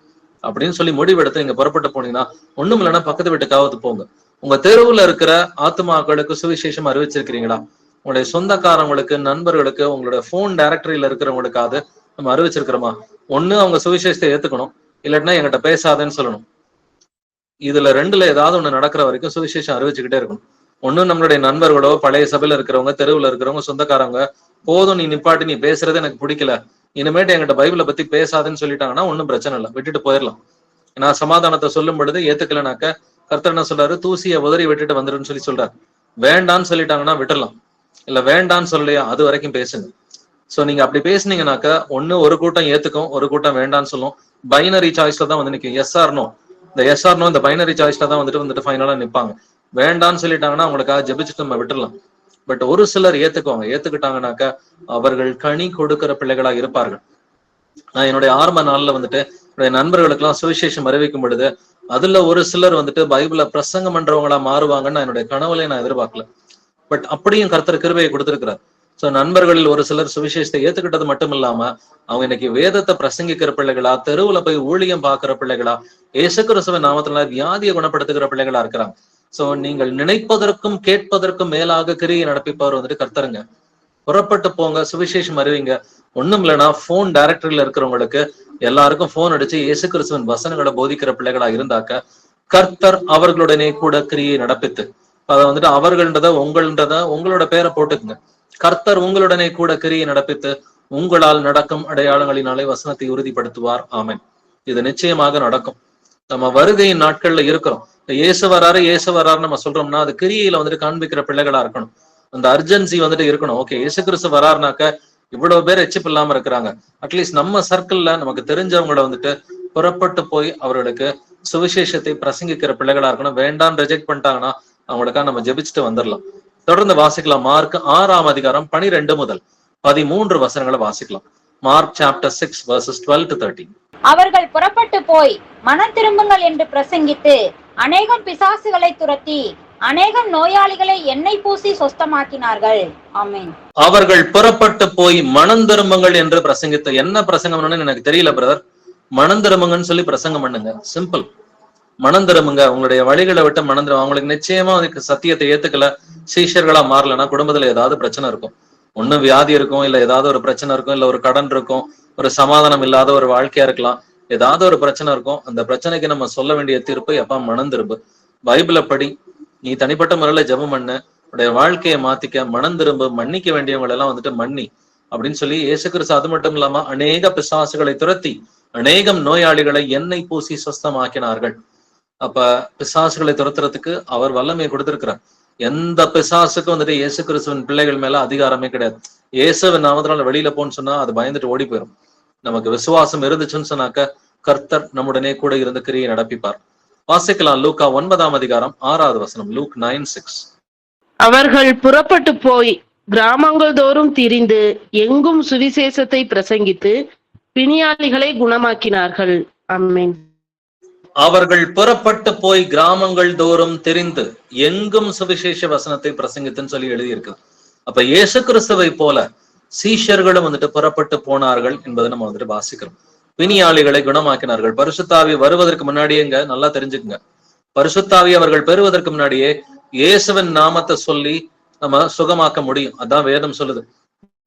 அப்படின்னு சொல்லி முடிவெடுத்து நீங்க புறப்பட்டு போனீங்கன்னா, ஒண்ணும் இல்லைன்னா பக்கத்து வீட்டுக்காவது போங்க. உங்க தெருவுல இருக்கிற ஆத்மாக்களுக்கு சுவிசேஷம் அறிவிச்சிருக்கிறீங்களா? உங்களுடைய சொந்தக்காரங்களுக்கு, நண்பர்களுக்கு, உங்களுடைய போன் டைரக்டரியில இருக்கிறவங்களுக்காவது நம்ம அறிவிச்சிருக்கிறோமா? ஒண்ணு அவங்க சுவிசேஷத்தை ஏத்துக்கணும், இல்லாட்டினா என்கிட்ட பேசாதேன்னு சொல்லணும். இதுல 2ல ஏதாவது ஒண்ணு நடக்கிற வரைக்கும் சுவிசேஷம் அறிவிச்சுக்கிட்டே இருக்கணும். ஒண்ணு நம்மளுடைய நண்பர்களோ, பழைய சபையில இருக்கிறவங்க, தெருவுல இருக்கிறவங்க, சொந்தக்காரங்க, போதும் நீ நிப்பாட்டி, நீ பேசுறது எனக்கு பிடிக்கல, இனிமேட்டு என்கிட்ட பைபிளை பத்தி பேசாதுன்னு சொல்லிட்டாங்கன்னா ஒன்னும் பிரச்சனை இல்லை, விட்டுட்டு போயிடலாம். ஏன்னா சமாதானத்தை சொல்லும் பொழுது ஏத்துக்கலனாக்க கர்த்தர் என்ன சொல்றாரு? தூசியை உதறி விட்டுட்டு வந்துருன்னு சொல்லி சொல்றாரு. வேண்டான்னு சொல்லிட்டாங்கன்னா விட்டுடலாம், இல்ல வேண்டான்னு சொல்லலையா அது வரைக்கும் பேசுங்க. சோ நீங்க அப்படி பேசுனீங்கன்னாக்க ஒண்ணு ஒரு கூட்டம் ஏத்துக்கும், ஒரு கூட்டம் வேண்டான்னு சொல்லும். பைனரி சாய்ஸ்ல தான் வந்து நிற்கும். எஸ் ஆர் நோ, இந்த எஸ் ஆர் நோ இந்த பைனரி சாய்ஸ்ல தான் வந்துட்டு ஃபைனலா நிப்பாங்க. வேண்டான்னு சொல்லிட்டாங்கன்னா அவங்களுக்காக ஜெபிச்சுட்டு நம்ம விட்டுடலாம். பட் ஒரு சிலர் ஏத்துக்குவாங்க. ஏத்துக்கிட்டாங்கன்னாக்க அவர்கள் கனி கொடுக்கிற பிள்ளைகளா இருப்பார்கள். நான் என்னுடைய ஆரம்ப நாள்ல வந்துட்டு என்னுடைய நண்பர்களுக்கு எல்லாம் சுவிசேஷம் அறிவிக்கும் பொழுது அதுல ஒரு சிலர் வந்துட்டு பைபிள பிரசங்கம் பண்றவங்களா மாறுவாங்கன்னு நான் என்னுடைய கனவுலையும் நான் எதிர்பார்க்கல. பட் அப்படியும் கர்த்தர் கிருபையை கொடுத்திருக்கிறார். சோ நண்பர்களில் ஒரு சிலர் சுவிசேஷத்தை ஏத்துக்கிட்டது மட்டும் இல்லாம அவங்க இன்னைக்கு வேதத்தை பிரசங்கிக்கிற பிள்ளைகளா, தெருவுல போய் ஊழியம் பாக்குற பிள்ளைகளா, இயேசு கிறிஸ்துவின் நாமத்துல வியாதியை குணப்படுத்துகிற பிள்ளைகளா இருக்கிறாங்க. சோ நீங்கள் நினைப்பதற்கும் கேட்பதற்கும் மேலாக கிரியை நடப்பிப்பவர் வந்துட்டு கர்த்தருங்க. புறப்பட்டு போங்க, சுவிசேஷம் அறிவிங்க. ஒண்ணும் இல்லைன்னா போன் டைரக்டரியில இருக்கிறவங்களுக்கு எல்லாருக்கும் போன் அடிச்சு இயேசு கிறிஸ்துவின் வசனங்களை போதிக்கிற பிள்ளைகளா இருந்தாக்க கர்த்தர் அவர்களுடனே கூட கிரியை நடப்பித்து, அதை வந்துட்டு அவர்கள்ன்றத உங்களோட பேரை போட்டுக்குங்க. கர்த்தர் உங்களுடனே கூட கிரியை நடப்பித்து உங்களால் நடக்கும் அடையாளங்களினாலே வசனத்தை உறுதிப்படுத்துவார். ஆமென். இது நிச்சயமாக நடக்கும். நம்ம வருகையின் நாட்கள்ல இருக்கிறோம். இயேசு வராரு நம்ம சொல்றோம்னா அது கிரியையில வந்துட்டு காண்பிக்கிற பிள்ளைகளா இருக்கணும். அந்த அர்ஜென்சி வந்துட்டு இருக்கணும். ஓகே, இயேசு கிறிஸ்து வராருனாக்க இவ்வளவு பேர் எச்சிப்பு இல்லாம இருக்கிறாங்க, அட்லீஸ்ட் நம்ம சர்க்கிள்ல நமக்கு தெரிஞ்சவங்களை வந்துட்டு புறப்பட்டு போய் அவர்களுக்கு சுவிசேஷத்தை பிரசங்கிக்கிற பிள்ளைகளா இருக்கணும். வேண்டாம் ரிஜெக்ட் பண்ணிட்டாங்கன்னா அவங்களுக்காக நம்ம ஜெபிச்சுட்டு வந்துடலாம். தொடர்ந்து வாசிக்கலாம். மார்க் 6ஆம் அதிகாரம் 12 முதல் 13 வசனங்களை வாசிக்கலாம். Mark chapter 6 verses 12 to 13. அவர்கள் புறப்பட்டு போய் மனம் திரும்புங்கள் என்று பிரசங்கித்து அநேகம் பிசாசுகளை துரத்தி அநேகம் நோயாளிகளை எண்ணெய் பூசி சொஸ்தமாக்கினார்கள். ஆமென். அவர்கள் புறப்பட்டு போய் மனம் திரும்புங்கள் என்று பிரசங்கித்து, என்ன பிரசங்கம்னு எனக்கு தெரியல பிரதர், மனம் திரும்புங்கன்னு சொல்லி பிரசங்கம் பண்ணுங்க. சிம்பிள். மனம் திரும்புங்க, உங்களுடைய வழிகளை விட்டு மனம் திரும்ப. அவங்களுக்கு நிச்சயமா அதுக்கு சத்தியத்தை ஏத்துக்கல, சீஷர்களா மாறலன்னா குடும்பத்துல ஏதாவது பிரச்சனை இருக்கும். ஒண்ணு வியாதி இருக்கும், இல்ல ஏதாவது ஒரு பிரச்சனை இருக்கும், இல்ல ஒரு கடன் இருக்கும், ஒரு சமாதானம் இல்லாத ஒரு வாழ்க்கையா இருக்கலாம், ஏதாவது ஒரு பிரச்சனை இருக்கும். அந்த பிரச்சனைக்கு நம்ம சொல்ல வேண்டிய தீர்ப்பு எப்ப மனம் திரும்பு. பைபிளை படி, நீ தனிப்பட்ட முறையில ஜெபம் பண்ணு, உடைய வாழ்க்கையை மாத்திக்க, மனம் திரும்பு, மன்னிக்க வேண்டியவங்க எல்லாம் வந்துட்டு மன்னி அப்படின்னு சொல்லி இயேசு கிறிஸ்து அது மட்டும் இல்லாம அநேக பிசாசுகளை துரத்தி அநேகம் நோயாளிகளை எண்ணெய் பூசி சொஸ்தமாக்கினார்கள். அப்ப பிசாசுகளை துரத்துறதுக்கு அவர் வல்லமையை கொடுத்திருக்கிறார். எந்த பிசாசுக்கும் வந்துட்டு இயேசு கிறிஸ்துவின் பிள்ளைகள் மேல அதிகாரமே கிடையாது. இயேசுவின் நாமத்தினால வெளியில போன்னு சொன்னா அது பயந்துட்டு ஓடி போயிடும். நமக்கு விசுவாசம் இருந்துச்சுன்னு சொன்னாக்க கர்த்தர் நம்முடனே கூட இருந்து கிரியை நடப்பிப்பார். வாசிக்கலாம். லூக்கா 9ஆம் அதிகாரம் 6வது வசனம். லூக் 9:6. அவர்கள் புறப்பட்டு போய் கிராமங்கள் தோறும் திரிந்து எங்கும் சுவிசேஷத்தை பிரசங்கித்து பிணியாளிகளை குணமாக்கினார்கள். ஆமென். அவர்கள் புறப்பட்டு போய் கிராமங்கள் தோறும் திரிந்து எங்கும் சுவிசேஷ வசனத்தை பிரசங்கித்துன்னு சொல்லி எழுதியிருக்கு. அப்ப இயேசு கிறிஸ்துவை போல சீஷர்களும் வந்துட்டு புறப்பட்டு போனார்கள் என்பதை நம்ம வந்துட்டு வாசிக்கிறோம். பிணியாளிகளை குணமாக்கினார்கள். பரிசுத்தாவி வருவதற்கு முன்னாடியே நல்லா தெரிஞ்சுக்குங்க, பரிசுத்தாவி அவர்கள் பெறுவதற்கு முன்னாடியே இயேசுவின் நாமத்தை சொல்லி நம்ம சுகமாக்க முடியும். அதான் வேதம் சொல்லுது.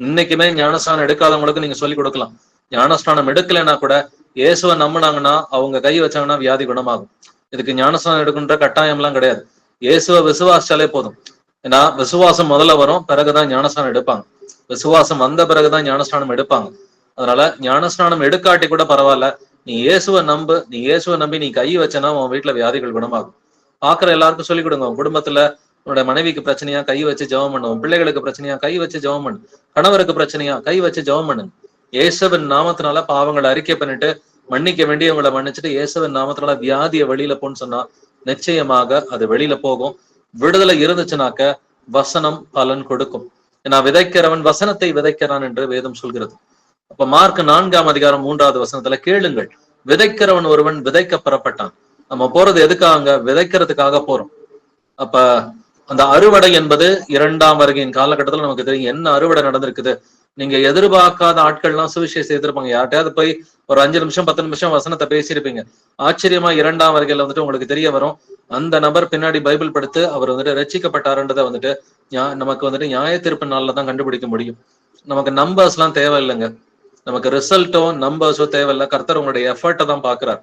இன்னைக்குமே ஞானஸ்நானம் எடுக்காதவங்களுக்கு நீங்க சொல்லி கொடுக்கலாம். ஞானஸ்நானம் எடுக்கலைன்னா கூட இயேசுவை நம்பினாங்கன்னா, அவங்க கை வச்சாங்கன்னா வியாதி குணமாகும். இதுக்கு ஞானஸ்நானம் எடுக்கின்ற கட்டாயம் எல்லாம் கிடையாது. இயேசுவை விசுவாசிச்சாலே போதும். ஏன்னா விசுவாசம் முதல்ல வரும், பிறகுதான் ஞானஸ்நானம் எடுப்பாங்க. விசுவாசம் வந்த பிறகுதான் ஞானஸ்நானம் எடுப்பாங்க. அதனால ஞானஸ்நானம் எடுக்காட்டி கூட பரவாயில்ல, நீ இயேசுவை நம்பு. நீ இயேசுவை நம்பி நீ கை வச்சனா உன் வீட்டுல வியாதிகள் குணமாகும். பாக்குற எல்லாருக்கும் சொல்லிக் கொடுங்க. உன் குடும்பத்துல உன்னோட மனைவிக்கு பிரச்சனையா கை வச்சு ஜெபம் பண்ணுவோம். பிள்ளைகளுக்கு பிரச்சனையா கை வச்சு ஜெபம் பண்ணு. கணவருக்கு பிரச்சனையா கை வச்சு ஜெபம் பண்ணுங்க. இயேசுவின் நாமத்தினால பாவங்களை அறிக்கை பண்ணிட்டு மன்னிக்க வேண்டியவங்களை மன்னிச்சுட்டு இயேசுவின் நாமத்தினால வியாதியை வெளியில போன்னு சொன்னா நிச்சயமாக அது வெளியில போகும். விடுதலை இருந்துச்சுனாக்க வசனம் பலன் கொடுக்கும். ஏன்னா விதைக்கிறவன் வசனத்தை விதைக்கிறான் என்று வேதம் சொல்கிறது. அப்ப மார்க் 4ஆம் அதிகாரம் 3வது வசனத்துல கேளுங்கள், விதைக்கிறவன் ஒருவன் விதைக்க புறப்பட்டான். நம்ம போறது எதுக்காக? விதைக்கிறதுக்காக போறோம். அப்ப அந்த அறுவடை என்பது 2ஆம் வருகையின் காலகட்டத்துல நமக்கு தெரியும். என்ன அறுவடை நடந்திருக்குது? நீங்க எதிர்பார்க்காத ஆட்கள்லாம் சுவிசேஷம் எதிர்ப்பாங்க. யார்கிட்டயாவது போய் ஒரு 5 நிமிஷம் 10 நிமிஷம் வசனத்தை பேசியிருப்பீங்க. ஆச்சரியமா 2ஆம் வருகையில வந்துட்டு உங்களுக்கு தெரிய வரும், அந்த நபர் பின்னாடி பைபிள் படித்து அவர் வந்துட்டு ரட்சிக்கப்பட்டாருன்றதை வந்துட்டு நமக்கு வந்துட்டு நியாய தீர்ப்பு நாள்ல தான் கண்டுபிடிக்க முடியும். நமக்கு நம்பர்ஸ் எல்லாம் தேவையில்லைங்க. நமக்கு ரிசல்ட்டோ நம்பர்ஸோ தேவையில்லை. கர்த்தர் உங்களுடைய எஃபர்ட்டை தான் பாக்குறார்.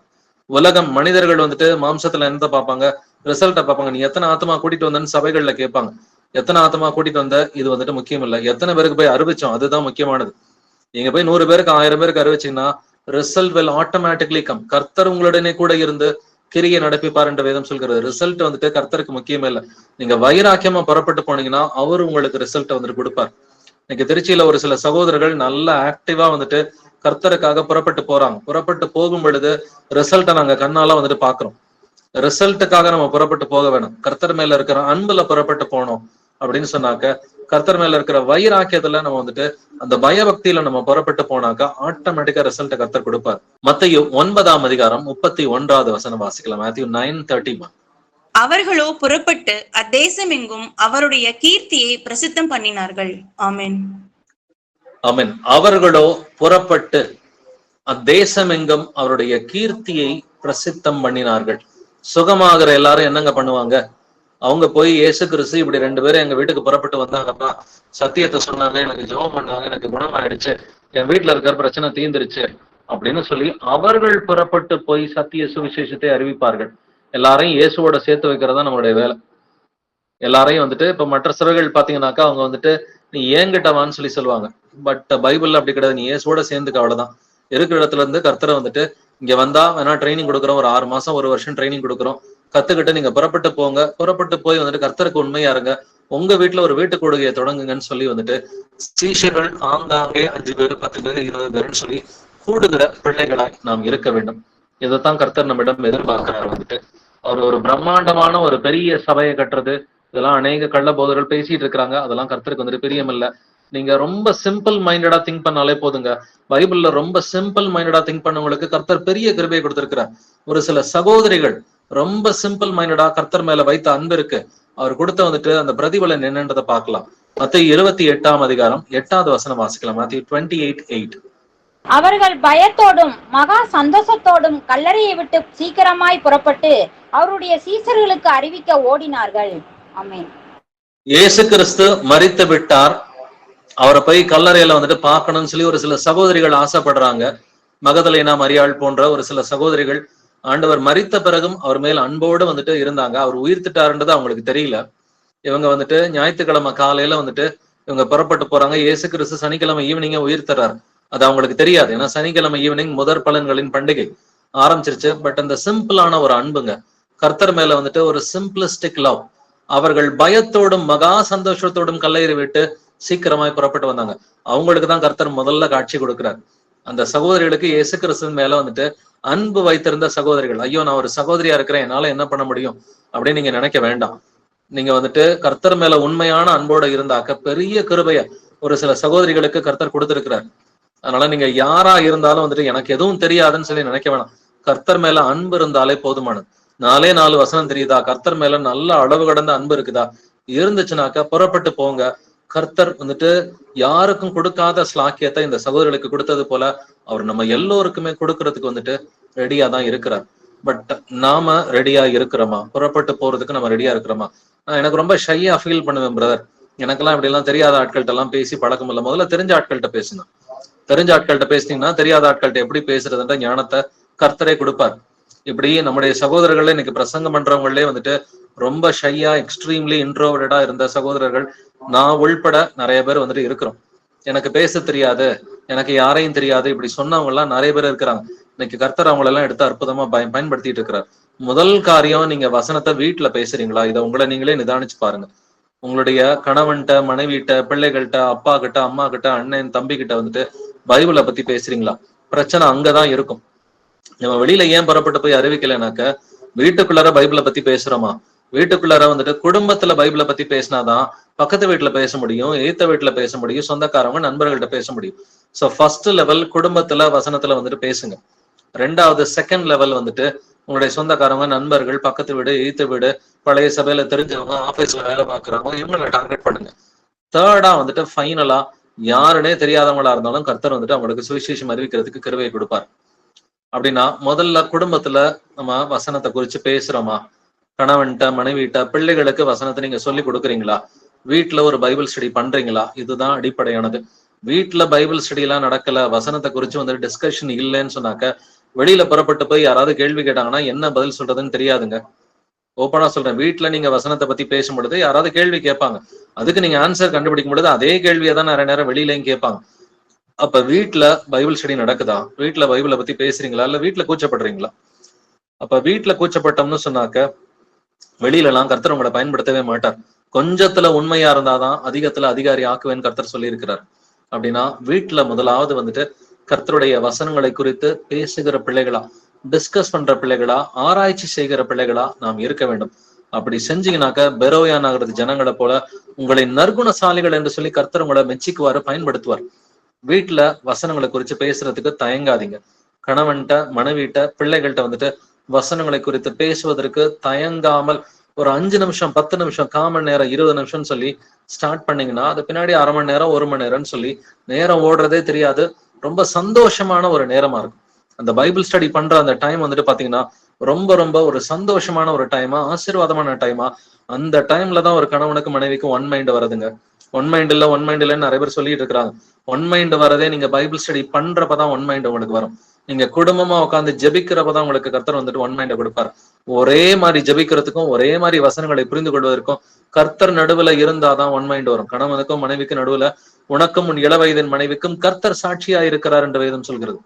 உலகம் மனிதர்கள் வந்துட்டு மாம்சத்துல என்னத்தை பார்ப்பாங்க? ரிசல்ட்டை பார்ப்பாங்க. நீ எத்தனை ஆத்மா கூட்டிட்டு வந்தன்னு சபைகள்ல கேட்பாங்க. எத்தனை ஆத்மா கூட்டிட்டு வந்த இது வந்துட்டு முக்கியம் இல்லை. எத்தனை பேருக்கு போய் அறிவிச்சோம் அதுதான் முக்கியமானது. நீங்க போய் 100 பேருக்கு 1000 பேருக்கு அறிவிச்சீங்கன்னா ரிசல்ட் will automatically come. கர்த்தர் உங்களுடனே கூட இருந்து கிரியை நடப்பிப்பார் என்ற வேதம் சொல்கிறது. ரிசல்ட் வந்துட்டு கர்த்தருக்கு முக்கியமே இல்லை. நீங்க வைராக்கியமா புறப்பட்டு போனீங்கன்னா அவர் உங்களுக்கு ரிசல்ட்டை வந்துட்டு கொடுப்பார். இன்னைக்கு திருச்சியில ஒரு சில சகோதரர்கள் நல்ல ஆக்டிவா வந்துட்டு கர்த்தருக்காக புறப்பட்டு போறாங்க. புறப்பட்டு போகும் பொழுது ரிசல்ட்டை நாங்க கண்ணால வந்துட்டு பாக்குறோம். ரிசல்ட்டுக்காக நம்ம புறப்பட்டு போக வேணும். கர்த்தர் மேல இருக்கிற அன்புல புறப்பட்டு போனோம் அப்படின்னு சொன்னாக்க, கர்த்தர் மேல இருக்கிற வைராக்கியத்துல நம்ம வந்துட்டு அந்த பயபக்தியில நம்ம புறப்பட்டு போனாக்கா ஆட்டோமேட்டிக்கா ரிசல்ட்டை கர்த்தர் கொடுப்பார். மத்தேயு 9ஆம் அதிகாரம் 31வது வசனம் வாசிக்கலாம். Matthew 9:31. அவர்களோ புறப்பட்டு அத்தேசம் எங்கும் அவருடைய கீர்த்தியை பிரசித்தம் பண்ணினார்கள். ஆமென். ஆமென். அவர்களோ புறப்பட்டு அத்தேசம் எங்கும் அவருடைய கீர்த்தியை பிரசித்தம் பண்ணினார்கள். சுகமாகிற எல்லாரும் என்னங்க பண்ணுவாங்க? அவங்க போய் இயேசு கிறிஸ்து இப்படி 2 பேரும் எங்க வீட்டுக்கு புறப்பட்டு வந்தாங்கப்பா, சத்தியத்தை சொன்னாங்க, எனக்கு ஜெபம் பண்ணாங்க, எனக்கு குணமாயிடுச்சு, என் வீட்டுல இருக்கிற பிரச்சனை தீர்ந்துருச்சு அப்படின்னு சொல்லி அவர்கள் புறப்பட்டு போய் சத்திய சுவிசேஷத்தை அறிவிப்பார்கள். எல்லாரையும் இயேசுவோட சேர்த்து வைக்கிறதா நம்மளுடைய வேலை. எல்லாரையும் வந்துட்டு இப்ப மற்ற சபைகள் பாத்தீங்கன்னாக்கா அவங்க வந்துட்டு நீ ஏங்கிட்டவான்னு சொல்லி சொல்லுவாங்க. பட் பைபிள்ல அப்படி கிடையாது. நீ இயேசுவோட சேர்ந்துக்க, அவ்வளவுதான். இருக்கிற இடத்துல இருந்து கர்த்தரை வந்துட்டு இங்க வந்தா வேணா ட்ரைனிங் கொடுக்குறோம், ஒரு 6 மாசம் 1 வருஷம் ட்ரைனிங் கொடுக்குறோம், கத்துக்கிட்டு நீங்க புறப்பட்டு போங்க, புறப்பட்டு போய் வந்துட்டு கர்த்தருக்கு உண்மையா இருங்க, உங்க வீட்டுல ஒரு வீட்டு கொடுகையை தொடங்குங்கன்னு சொல்லி வந்துட்டு சீஷர்கள் ஆங்காங்கே 5 பேர் 10 பேர் 20 பேர்னு சொல்லி கூடுகிற பிள்ளைகளாய் நாம் இருக்க வேண்டும். இதைத்தான் கர்த்தர் நம்மிடம் எதிர்பார்க்கிறார். வந்துட்டு அவர் ஒரு பிரம்மாண்டமான ஒரு பெரிய சபையை கட்டுறது, இதெல்லாம் அநேக கள்ள போதர்கள் பேசிட்டு இருக்கிறாங்க. அதெல்லாம் கர்த்தருக்கு வந்துட்டு பிரியம் இல்ல. நீங்க ரொம்ப சிம்பிள் மைண்டடா திங்க் பண்ணாலே போதுங்க. பைபிள்ல ரொம்ப சிம்பிள் மைண்டடா திங்க் பண்ணவங்களுக்கு கர்த்தர் பெரிய கிருபையை கொடுத்திருக்கிறார். ஒரு சில சகோதரிகள் ரொம்ப சிம்பிள் மைண்டடா கர்த்தர் மேல வைத்த அன்பு இருக்கு. அவர் கொடுத்த வந்துட்டு அந்த பிரதிபலன் என்னன்றதை பார்க்கலாம். மத்தேயு 28 8வது வசனம் வாசிக்கலாம். மத்தேயு 28:8. அவர்கள் பயத்தோடும் மகா சந்தோஷத்தோடும் கல்லறையை விட்டு சீக்கிரமாய் புறப்பட்டு அவருடைய சீசர்களுக்கு அறிவிக்க ஓடினார்கள். ஆமென். இயேசு கிறிஸ்து மரித்து விட்டார், அவரை போய் கல்லறையில வந்துட்டு பார்க்கணும்னு சொல்லி ஒரு சில சகோதரிகள் ஆசைப்படுறாங்க. மகதலேனா மரியாள் போன்ற ஒரு சில சகோதரிகள் ஆண்டவர் மரித்த பிறகும் அவர் மேல் அன்போடு வந்துட்டு இருந்தாங்க. அவர் உயிர்த்திட்டாருன்றது அவங்களுக்கு தெரியல. இவங்க வந்துட்டு ஞாயிற்றுக்கிழமை காலையில வந்துட்டு இவங்க புறப்பட்டு போறாங்க. இயேசு கிறிஸ்து சனிக்கிழமை ஈவினிங்க உயிர்த்தறாரு. அது அவங்களுக்கு தெரியாது. ஏன்னா சனிக்கிழமை ஈவினிங் முதற் பலன்களின் பண்டிகை ஆரம்பிச்சிருச்சு. பட் அந்த சிம்பிளான ஒரு அன்புங்க, கர்த்தர் மேல வந்துட்டு ஒரு சிம்பிளிஸ்டிக் லவ். அவர்கள் பயத்தோடும் மகா சந்தோஷத்தோடும் கல்லறை விட்டு சீக்கிரமாய் புறப்பட்டு வந்தாங்க. அவங்களுக்கு தான் கர்த்தர் முதல்ல காட்சி கொடுக்கிறார். அந்த சகோதரிகளுக்கு இயேசு கிறிஸ்துவின் மேல வந்துட்டு அன்பு வைத்திருந்த சகோதரிகள், ஐயோ நான் ஒரு சகோதரியா இருக்கிறேன், என்னால என்ன பண்ண முடியும் அப்படின்னு நீங்க நினைக்க வேண்டாம். நீங்க வந்துட்டு கர்த்தர் மேல உண்மையான அன்போட இருந்தாக்க பெரிய கிருபைய ஒரு சில சகோதரிகளுக்கு கர்த்தர் கொடுத்திருக்கிறார். அதனால நீங்க யாரா இருந்தாலும் வந்துட்டு எனக்கு எதுவும் தெரியாதுன்னு சொல்லி நினைக்க வேணாம். கர்த்தர் மேல அன்பு இருந்தாலே போதுமானது. 4 வசனம் தெரியுதா? கர்த்தர் மேல நல்ல அளவு கடந்த அன்பு இருக்குதா? இருந்துச்சுனாக்கா புறப்பட்டு போங்க. கர்த்தர் வந்துட்டு யாருக்கும் கொடுக்காத ஸ்லாக்கியத்தை இந்த சகோதரர்களுக்கு கொடுத்தது போல அவர் நம்ம எல்லோருக்குமே கொடுக்கறதுக்கு வந்துட்டு ரெடியா தான் இருக்கிறார். பட் நாம ரெடியா இருக்கிறோமா? புறப்பட்டு போறதுக்கு நம்ம ரெடியா இருக்கிறோமா? நான் எனக்கு ரொம்ப ஷையா ஃபீல் பண்ணுவேன் பிரதர். எனக்கெல்லாம் இப்படி எல்லாம் தெரியாத ஆட்கள்கிட்ட எல்லாம் பேசி பழக்கம் இல்லை. முதல்ல தெரிஞ்ச ஆட்கள்கிட்ட பேசுங்க. தெரிஞ்ச ஆட்கள்கிட்ட பேசினீங்கன்னா தெரியாத ஆட்கள்கிட்ட எப்படி பேசுறதுன்ற ஞானத்தை கர்த்தரே கொடுப்பார். இப்படி நம்முடைய சகோதரர்களே இன்னைக்கு பிரசங்கம் பண்றவங்களே வந்துட்டு ரொம்ப ஷையா எக்ஸ்ட்ரீம்லி இன்ட்ரோவர்டா இருந்த சகோதரர்கள் நான் உள்பட நிறைய பேர் வந்துட்டு இருக்கிறோம். எனக்கு பேச தெரியாது, எனக்கு யாரையும் தெரியாது, இப்படி சொன்னவங்க எல்லாம் நிறைய பேர் இருக்கிறாங்க. இன்னைக்கு கர்த்தர் அவங்களெல்லாம் எடுத்து அற்புதமா பயன்படுத்திட்டு இருக்கிறார். முதல் காரியம், நீங்க வசனத்தை வீட்டுல பேசுறீங்களா? இதை உங்களை நீங்களே நிதானிச்சு பாருங்க. உங்களுடைய கணவன்கிட்ட, மனைவிட்ட, பிள்ளைகள்கிட்ட, அப்பா கிட்ட, அம்மா கிட்ட, அண்ணன் தம்பி கிட்ட வந்துட்டு பைபிளை பத்தி பேசுறீங்களா? பிரச்சனை அங்கதான் இருக்கும். நம்ம வெளியில ஏன் புறப்பட்டு போய் அறிவிக்கலைனாக்க வீட்டுக்குள்ளார பைபிளை பத்தி பேசுறோமா? வீட்டுக்குள்ளார வந்துட்டு குடும்பத்துல பைபிளை பத்தி பேசினாதான் பக்கத்து வீட்டுல பேச முடியும், எய்த்த வீட்டுல பேச முடியும், சொந்தக்காரங்க நண்பர்கள்ட்ட பேச முடியும். சோ ஃபர்ஸ்ட் லெவல் குடும்பத்துல வசனத்துல வந்துட்டு பேசுங்க. ரெண்டாவது செகண்ட் லெவல் வந்துட்டு உங்களுடைய சொந்தக்காரங்க, நண்பர்கள், பக்கத்து வீடு, எய்த்த வீடு, பழைய சபையில தெரிஞ்சவங்க, ஆபீஸ்ல வேலை பார்க்கறவங்க, இவங்களை டார்கெட் பண்ணுங்க. தேர்டா வந்துட்டு ஃபைனலா யாருன்னே தெரியாதவங்களா இருந்தாலும் கர்த்தர் வந்துட்டு அவங்களுக்கு சுவிசேஷம் அறிவிக்கிறதுக்கு கிருபையை கொடுப்பார். அப்படின்னா முதல்ல குடும்பத்துல நம்ம வசனத்தை குறிச்சு பேசுறோமா? கணவன்கிட்ட, மனைவிட்ட, பிள்ளைகளுக்கு வசனத்தை நீங்க சொல்லி கொடுக்குறீங்களா? வீட்டுல ஒரு பைபிள் ஸ்டடி பண்றீங்களா? இதுதான் அடிப்படையானது. வீட்டுல பைபிள் ஸ்டடி எல்லாம் நடக்கல, வசனத்தை குறிச்சு வந்து டிஸ்கஷன் இல்லைன்னு சொன்னாக்க வெளியில புறப்பட்டு போய் யாராவது கேள்வி கேட்டாங்கன்னா என்ன பதில் சொல்றதுன்னு தெரியாதுங்க. ஓப்பனா சொல்றேன், வீட்டுல நீங்க வசனத்தை பத்தி பேசும் பொழுது யாராவது கேள்வி கேட்பாங்க, அதுக்கு நீங்க ஆன்சர் கண்டுபிடிக்கும் பொழுது அதே கேள்வியை தான் நிறைய நேரம் வெளியிலையும் கேட்பாங்க. அப்ப வீட்டுல பைபிள் ஸ்டடி நடக்குதா? வீட்டுல பைபிளை பத்தி பேசுறீங்களா? இல்ல வீட்டுல கூச்சப்படுறீங்களா? அப்ப வீட்டுல கூச்சப்பட்டோம்னு சொன்னாக்க வெளியில எல்லாம் கர்த்தர் உங்களை பயன்படுத்தவே மாட்டார். கொஞ்சத்துல உண்மையா இருந்தாதான் அதிகத்துல அதிகாரி ஆக்குவேன்னு கர்த்தர் சொல்லி இருக்கிறார். அப்படின்னா வீட்டுல முதலாவது வந்துட்டு கர்த்தருடைய வசனங்களை குறித்து பேசுகிற பிள்ளைகளா, டிஸ்கஸ் பண்ற பிள்ளைகளா, ஆராய்ச்சி செய்கிற பிள்ளைகளா நாம் இருக்க வேண்டும். அப்படி செஞ்சீங்கன்னாக்க பெரோயா நகரத்து ஜனங்களை போல உங்களை நற்குணசாலிகள் என்று சொல்லி கர்த்தர் உங்களை மெச்சிக்குவாரு, பயன்படுத்துவார். வீட்டுல வசனங்களை குறிச்சு பேசுறதுக்கு தயங்காதீங்க. கணவன்கிட்ட, மனைவிட்ட, பிள்ளைகள்கிட்ட வந்துட்டு வசனங்களை குறித்து பேசுவதற்கு தயங்காமல் ஒரு 5 நிமிஷம், 10 நிமிஷம், 1/4 மணி நேரம், 20 நிமிஷம் சொல்லி ஸ்டார்ட் பண்ணீங்கன்னா அது பின்னாடி 1/2 மணி நேரம், 1 மணி நேரம்னு சொல்லி நேரம் ஓடுறதே தெரியாது. ரொம்ப சந்தோஷமான ஒரு நேரமா இருக்கும். அந்த பைபிள் ஸ்டடி பண்ற அந்த டைம் வந்துட்டு பாத்தீங்கன்னா ரொம்ப ரொம்ப ஒரு சந்தோஷமான ஒரு டைமா, ஆசீர்வாதமான டைமா. அந்த டைம்ல தான் ஒரு கணவனுக்கு மனைவிக்கு ஒன் மைண்ட் வருதுங்க. ஒன் மைண்ட் இல்லைன்னு நிறைய பேர் சொல்லிட்டு இருக்கிறாங்க. ஒன் மைண்ட் வரதே நீங்க பைபிள் ஸ்டடி பண்றப்பதான் ஒன் மைண்ட் உங்களுக்கு வரும். நீங்க குடும்பமா உட்காந்து ஜெபிக்கிறப்பதான் உங்களுக்கு கர்த்தர் வந்துட்டு ஒன் மைண்ட கொடுப்பார். ஒரே மாதிரி ஜெபிக்கிறதுக்கும் ஒரே மாதிரி வசனங்களை புரிந்து கொள்வதற்கும் கர்த்தர் நடுவுல இருந்தாதான் ஒன் மைண்ட் வரும். கணவனுக்கும் மனைவிக்கும் நடுவுல உனக்கும் உன் இளவயதின் மனைவிக்கும் கர்த்தர் சாட்சியா இருக்கிறார் என்று வேதம் சொல்கிறது.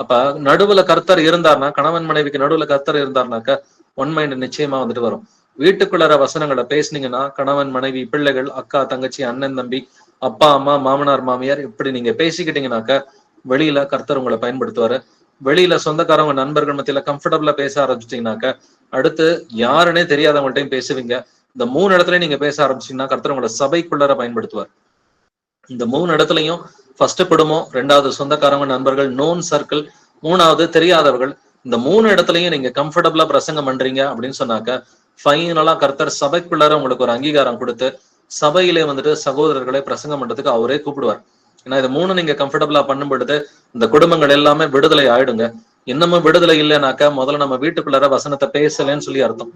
அப்ப நடுவுல கர்த்தர் இருந்தார்னா, கணவன் மனைவிக்கு நடுவுல கர்த்தர் இருந்தார்னாக்க ஒன் மைண்ட் நிச்சயமா வந்துட்டு வரும். வீட்டுக்குள்ளார வசனங்களை பேசுனீங்கன்னா கணவன், மனைவி, பிள்ளைகள், அக்கா, தங்கச்சி, அண்ணன், தம்பி, அப்பா, அம்மா, மாமனார், மாமியார், இப்படி நீங்க பேசிக்கிட்டீங்கன்னாக்க வெளியில கர்த்தர் உங்களை பயன்படுத்துவாரு. வெளியில சொந்தக்காரவங்க, நண்பர்கள் மத்தியில கம்ஃபர்டபுளா பேச ஆரம்பிச்சிட்டீங்கன்னாக்க அடுத்து யாருன்னே தெரியாதவங்கள்ட்டையும் பேசுவீங்க. இந்த 3 இடத்துல நீங்க பேச ஆரம்பிச்சீங்கன்னா கர்த்தர் உங்களை சபைக்குள்ளர பயன்படுத்துவார். இந்த 3 இடத்துலயும் ஃபர்ஸ்ட் குடும்பம், 2வது சொந்தக்காரங்க, நண்பர்கள், நோன் சர்க்கிள், 3வது தெரியாதவர்கள். இந்த 3 இடத்துலயும் நீங்க கம்ஃபர்டபுளா பிரசங்கம் பண்றீங்க அப்படின்னு சொன்னாக்க ஃபைனலா கர்த்தர் சபைக்குள்ளார உங்களுக்கு ஒரு அங்கீகாரம் கொடுத்து சபையிலே வந்துட்டு சகோதரர்களை பிரசங்கம் பண்றதுக்கு அவரே கூப்பிடுவார். ஏன்னா இது 3 நீங்க கம்ஃபர்டபுளா பண்ணும் பொழுது இந்த குடும்பங்கள் எல்லாமே விடுதலை ஆயிடுங்க. இன்னமும் விடுதலை இல்லைனாக்கா முதல்ல நம்ம வீட்டுக்குள்ளார வசனத்தை பேசலன்னு சொல்லி அர்த்தம்.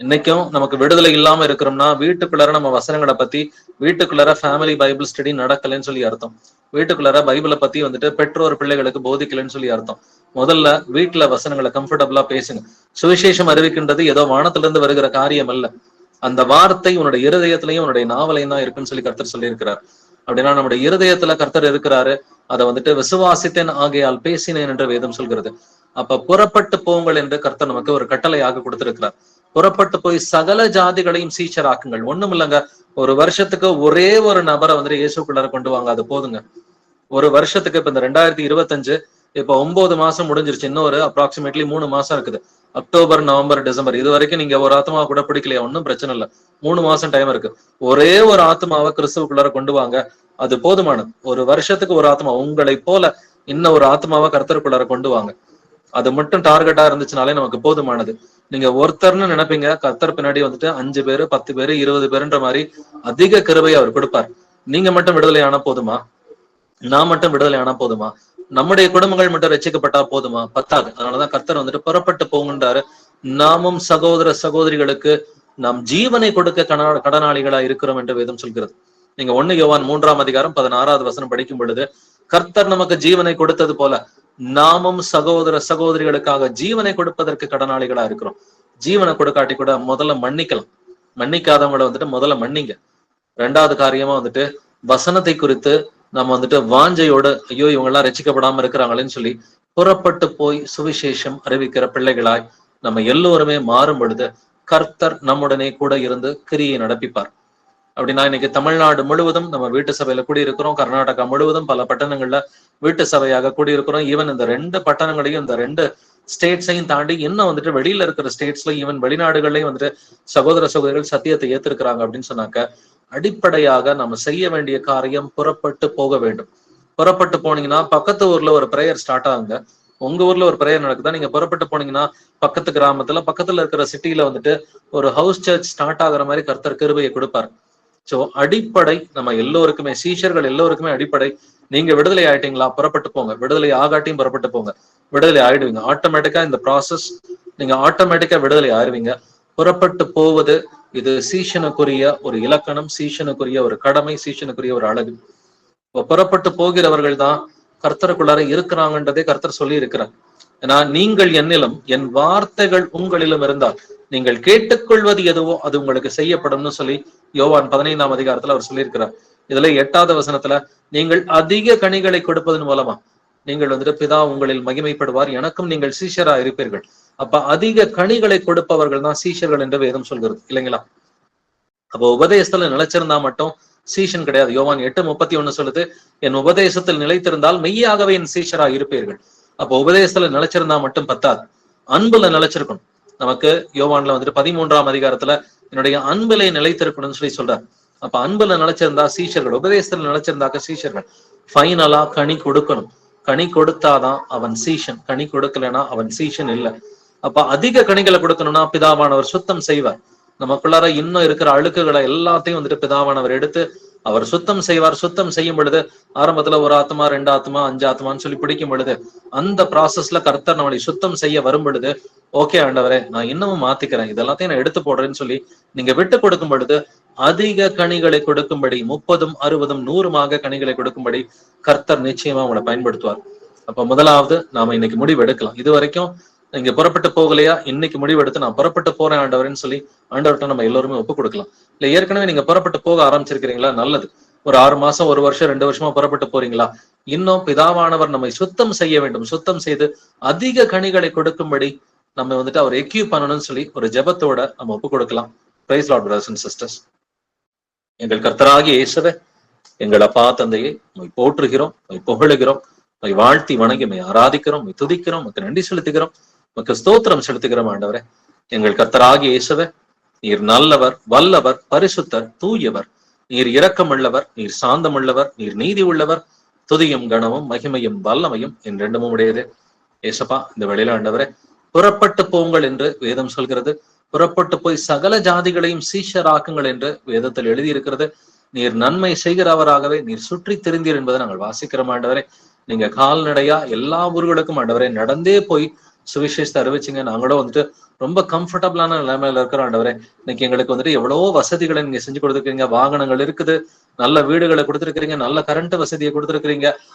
இன்னைக்கும் நமக்கு விடுதலை இல்லாம இருக்கிறோம்னா வீட்டுக்குள்ளார நம்ம வசனங்களை பத்தி, வீட்டுக்குள்ளார ஃபேமிலி பைபிள் ஸ்டடி நடக்கலன்னு சொல்லி அர்த்தம். வீட்டுக்குள்ளார பைபிளை பத்தி வந்துட்டு பெற்றோர் பிள்ளைகளுக்கு போதிக்கலன்னு சொல்லி அர்த்தம். முதல்ல வீட்டுல வசனங்களை கம்ஃபர்டபுளா பேசுங்க. சுவிசேஷம் அறிவிக்கின்றது ஏதோ வானத்திலிருந்து வருகிற காரியம் அல்ல. அந்த வார்த்தை உன்னுடைய இருதயத்திலையும் உன்னுடைய நாவலையும் தான் இருக்குன்னு சொல்லி கர்த்தர் சொல்லி இருக்கிறார். அப்படின்னா நம்முடைய இருதயத்துல கர்த்தர் இருக்கிறாரு. அதை வந்துட்டு விசுவாசித்தேன் ஆகையால் பேசினேன் என்று வேதம் சொல்கிறது. அப்ப புறப்பட்டு போங்கள் என்று கர்த்தர் நமக்கு ஒரு கட்டளையாக கொடுத்திருக்கிறார். புறப்பட்டு போய் சகல ஜாதிகளையும் சீஷராக்குங்கள். ஒண்ணும் இல்லைங்க, ஒரு வருஷத்துக்கு ஒரே ஒரு நபரை வந்துட்டு இயேசுக்குள்ளார கொண்டு வாங்க, அது போதுங்க. ஒரு வருஷத்துக்கு இப்ப இந்த 2025 இப்ப 9 மாசம் முடிஞ்சிருச்சு. இன்னொரு அப்ராக்சிமேட்லி 3 மாசம் இருக்குது. அக்டோபர், நவம்பர், டிசம்பர், இது வரைக்கும் நீங்க ஒரு ஆத்மா கூட பிடிக்கலையா, ஒன்னும் பிரச்சனை இல்லை. 3 மாசம் டைம் இருக்கு. ஒரே ஒரு ஆத்மாவை கிறிஸ்துவுக்குள்ளார கொண்டு வாங்க, அது போதுமானது. ஒரு வருஷத்துக்கு ஒரு ஆத்மா, உங்களை போல இன்னும் ஒரு ஆத்மாவை கர்த்தருக்குள்ளார கொண்டு வாங்க. அது மட்டும் டார்கெட்டா இருந்துச்சுனாலே நமக்கு போதுமானது. நீங்க ஒருத்தர்னு நினைப்பீங்க, கர்த்தர் பின்னாடி வந்துட்டு 5 பேரு, 10 பேரு, 20 பேருன்ற மாதிரி அதிக கிருபையை அவர் கொடுப்பார். நீங்க மட்டும் விடுதலை ஆனா போதுமா? நான் மட்டும் விடுதலை ஆனா போதுமா? நம்முடைய குடும்பங்கள் மட்டும் ரட்சிக்கப்பட்டா போதுமா? பத்தாது. அதனாலதான் கர்த்தர் வந்துட்டு புறப்பட்டு போங்கன்றாரு. நாமும் சகோதர சகோதரிகளுக்கு நாம் ஜீவனை கொடுக்க கடனாளிகளா இருக்கிறோம் என்று வேதம் சொல்கிறது. நீங்க 1 யோவான் 3ஆம் அதிகாரம் 16வது வசனம் படிக்கும் பொழுது கர்த்தர் நமக்கு ஜீவனை கொடுத்தது போல நாமும் சகோதர சகோதரிகளுக்காக ஜீவனை கொடுப்பதற்கு கடனாளிகளா இருக்கிறோம். ஜீவனை கொடுக்காட்டி கூட முதல்ல மன்னிக்கலாம். மன்னிக்காதவங்களை வந்துட்டு முதல்ல மன்னிங்க. 2வது காரியமா வந்துட்டு வசனத்தை குறித்து நம்ம வந்துட்டு வாஞ்சையோடு, ஐயோ இவங்க எல்லாம் ரட்சிக்கப்படாம இருக்கிறாங்களேன்னு சொல்லி புறப்பட்டு போய் சுவிசேஷம் அறிவிக்கிற பிள்ளைகளாய் நம்ம எல்லோருமே மாறும் பொழுது கர்த்தர் நம்முடனே கூட இருந்து கிரியை நடப்பிப்பார். அப்படின்னா இன்னைக்கு தமிழ்நாடு முழுவதும் நம்ம வீட்டு சபையில கூடியிருக்கிறோம். கர்நாடகா முழுவதும் பல பட்டணங்கள்ல வீட்டு சபையாக கூடியிருக்கிறோம். ஈவன் இந்த 2 பட்டணங்களையும், இந்த 2 ஸ்டேட்ஸையும் தாண்டி இன்னும் வந்துட்டு வெளியில இருக்கிற ஸ்டேட்ஸ்ல, ஈவன் வெளிநாடுகள்லயும் வந்துட்டு சகோதர சகோதரிகள் சத்தியத்தை ஏத்திருக்கிறாங்க அப்படின்னு சொன்னாக்க அடிப்படையாக நம்ம செய்ய வேண்டிய காரியம் புறப்பட்டு போக வேண்டும். புறப்பட்டு போனீங்கன்னா பக்கத்து ஊர்ல ஒரு பிரேயர் ஸ்டார்ட் ஆகுங்க. உங்க ஊர்ல ஒரு பிரேயர் நடக்குதா, நீங்க புறப்பட்டு போனீங்கன்னா பக்கத்து கிராமத்துல, பக்கத்துல இருக்கிற சிட்டில வந்துட்டு ஒரு ஹவுஸ் சர்ச் ஸ்டார்ட் ஆகுற மாதிரி கர்த்தர் கிருபையை கொடுப்பார். சோ அடிப்படை நம்ம எல்லோருக்குமே, சீஷர்கள் எல்லோருக்குமே அடிப்படை, நீங்க விடுதலை ஆயிட்டீங்களா, புறப்பட்டு போங்க. விடுதலை ஆகாட்டியும் புறப்பட்டு போங்க. விடுதலை ஆயிடுவீங்க ஆட்டோமேட்டிக்கா. இந்த ப்ராசஸ் நீங்க ஆட்டோமேட்டிக்கா விடுதலை ஆயிடுவீங்க. புறப்பட்டு போவது இது சீஷனுக்குரிய ஒரு இலக்கணம், சீஷனுக்குரிய ஒரு கடமை, சீஷனுக்குரிய ஒரு அழகு. இப்போ புறப்பட்டு போகிறவர்கள் தான் கர்த்தருக்குள்ளார இருக்கிறாங்கன்றதே கர்த்தர் சொல்லி இருக்கிறார். ஏன்னா நீங்கள் என்னிலும் என் வார்த்தைகள் உங்களிலும் இருந்தால் நீங்கள் கேட்டுக்கொள்வது எதுவோ அது உங்களுக்கு செய்யப்படும்னு சொல்லி யோவான் 15ஆம் அதிகாரத்துல அவர் சொல்லியிருக்கிறார். இதுல 8வது வசனத்துல நீங்கள் அதிக கனிகளை கொடுப்பதன் மூலமா நீங்கள் வந்துட்டு பிதா உங்களில் மகிமைப்படுவார், எனக்கும் நீங்கள் சீஷரா இருப்பீர்கள். அப்ப அதிக கனிகளை கொடுப்பவர்கள் தான் சீஷர்கள் என்று வேதம் சொல்கிறது இல்லைங்களா? அப்போ உபதேசத்துல நிலைச்சிருந்தா மட்டும் சீஷன் கிடையாது. யோவான் 8:31 சொல்லுது, என் உபதேசத்தில் நிலைத்திருந்தால் மெய்யாகவே என் சீஷரா இருப்பீர்கள். அப்போ உபதேசத்துல நிலைச்சிருந்தா மட்டும் பத்தாது, அன்புல நிலைச்சிருக்கணும். நமக்கு யோவான்ல வந்துட்டு 13ஆம் அதிகாரத்துல என்னுடைய அன்புல நிலைத்திருக்கணும்னு சொல்லி சொல்றாரு. அப்ப அன்புல நிலைச்சிருந்தா சீஷர்கள், உபதேசத்துல நிலைச்சிருந்தாக்க சீஷர்கள். ஃபைனலா கனி கொடுக்கணும். கனி கொடுத்தாதான் அவன் சீஷன், கனி கொடுக்கலன்னா அவன் சீஷன் இல்லை. அப்ப அதிக கனிகளை கொடுக்கணும்னா பிதாவானவர் சுத்தம் செய்வார். நமக்குள்ளார இன்னும் இருக்கிற அழுக்குகளை எல்லாத்தையும் வந்துட்டு பிதாவானவர் எடுத்து அவர் சுத்தம் செய்வார். சுத்தம் செய்யும் பொழுது ஆரம்பத்துல 1 ஆத்மா, 2 ஆத்மா, 5 ஆத்மான்னு சொல்லி பிடிக்கும் பொழுது அந்த ப்ராசஸ்ல கர்த்தர் நம்மளை சுத்தம் செய்ய வரும் பொழுது, ஓகே ஆண்டவரே நான் இன்னமும் மாத்திக்கிறேன், இதெல்லாத்தையும் நான் எடுத்து போடுறேன்னு சொல்லி நீங்க விட்டு கொடுக்கும் பொழுது அதிக கனிகளை கொடுக்கும்படி 30, 60, 100 கனிகளை கொடுக்கும்படி கர்த்தர் நிச்சயமா உங்களை பயன்படுத்துவார். அப்ப முதலாவது நாம இன்னைக்கு முடிவு எடுக்கலாம். இது வரைக்கும் நீங்க புறப்பட்டு போகலையா, இன்னைக்கு முடிவெடுத்து நான் புறப்பட்டு போறேன் ஆண்டவரேன்னு சொல்லி ஆண்டவர்கிட்ட நம்ம எல்லாருமே ஒப்பு கொடுக்கலாம். இல்ல ஏற்கனவே நீங்க புறப்பட்டு போக ஆரம்பிச்சிருக்கிறீங்களா, நல்லது. ஒரு 6 மாசம், 1 வருஷம், 2 வருஷமா புறப்பட்டு போறீங்களா, இன்னும் பிதாவானவர் நம்மை சுத்தம் செய்ய வேண்டும். சுத்தம் செய்து அதிக கனிகளை கொடுக்கும்படி நம்ம வந்துட்டு அவர் எக்யூப் பண்ணணும்னு சொல்லி ஒரு ஜெபத்தோட நம்ம ஒப்பு கொடுக்கலாம். Praise lord brothers and sisters. எங்கள் கர்த்தராகிய இயேசுவே, எங்கள் அப்பா தந்தையை போற்றுகிறோம், புகழுகிறோம், வாழ்த்தி வணங்கி ஆராதிக்கிறோம், துதிக்கிறோம், நன்றி செலுத்துகிறோம், ஸ்தோத்திரம் செலுத்துகிறோம். ஆண்டவரே எங்கள் கர்த்தராகிய இயேசுவே, நீர் நல்லவர், வல்லவர், பரிசுத்தர், தூயவர். நீர் இரக்கமுள்ளவர், நீர் சாந்தமுள்ளவர், நீர் நீதி உள்ளவர். துதியும் கனமும் மகிமையும் வல்லமையும் என்றெண்டுமும் உடையது. ஏசப்பா, இந்த வேளையில ஆண்டவரே, புறப்பட்டு போங்கள் என்று வேதம் சொல்கிறது. புறப்பட்டு போய் சகல ஜாதிகளையும் சீஷராக்குங்கள் என்று வேதத்தில் எழுதியிருக்கிறது. நீர் நன்மை செய்கிறவராகவே நீர் சுற்றி திரிந்தீர் என்பதை நாங்கள் வாசிக்கிறோம் ஆண்டவரே. நீங்க கால்நடையா எல்லா ஊர்களுக்கும் ஆண்டவரே நடந்தே போய் சுவிசேஷத்தை அறிவிச்சிங்க. நாங்களும் வந்துட்டு ரொம்ப கம்ஃபர்டபுளான நிலைமையில இருக்கிறோம் ஆண்டவரே. இன்னைக்கு எங்களுக்கு வந்துட்டு எவ்வளவோ வசதிகளை நீங்க செஞ்சு கொடுத்துருக்கீங்க. வாகனங்கள் இருக்குது, நல்ல வீடுகளை கொடுத்துருக்கிறீங்க, நல்ல கரண்ட் வசதியை கொடுத்துருக்கிறீங்க.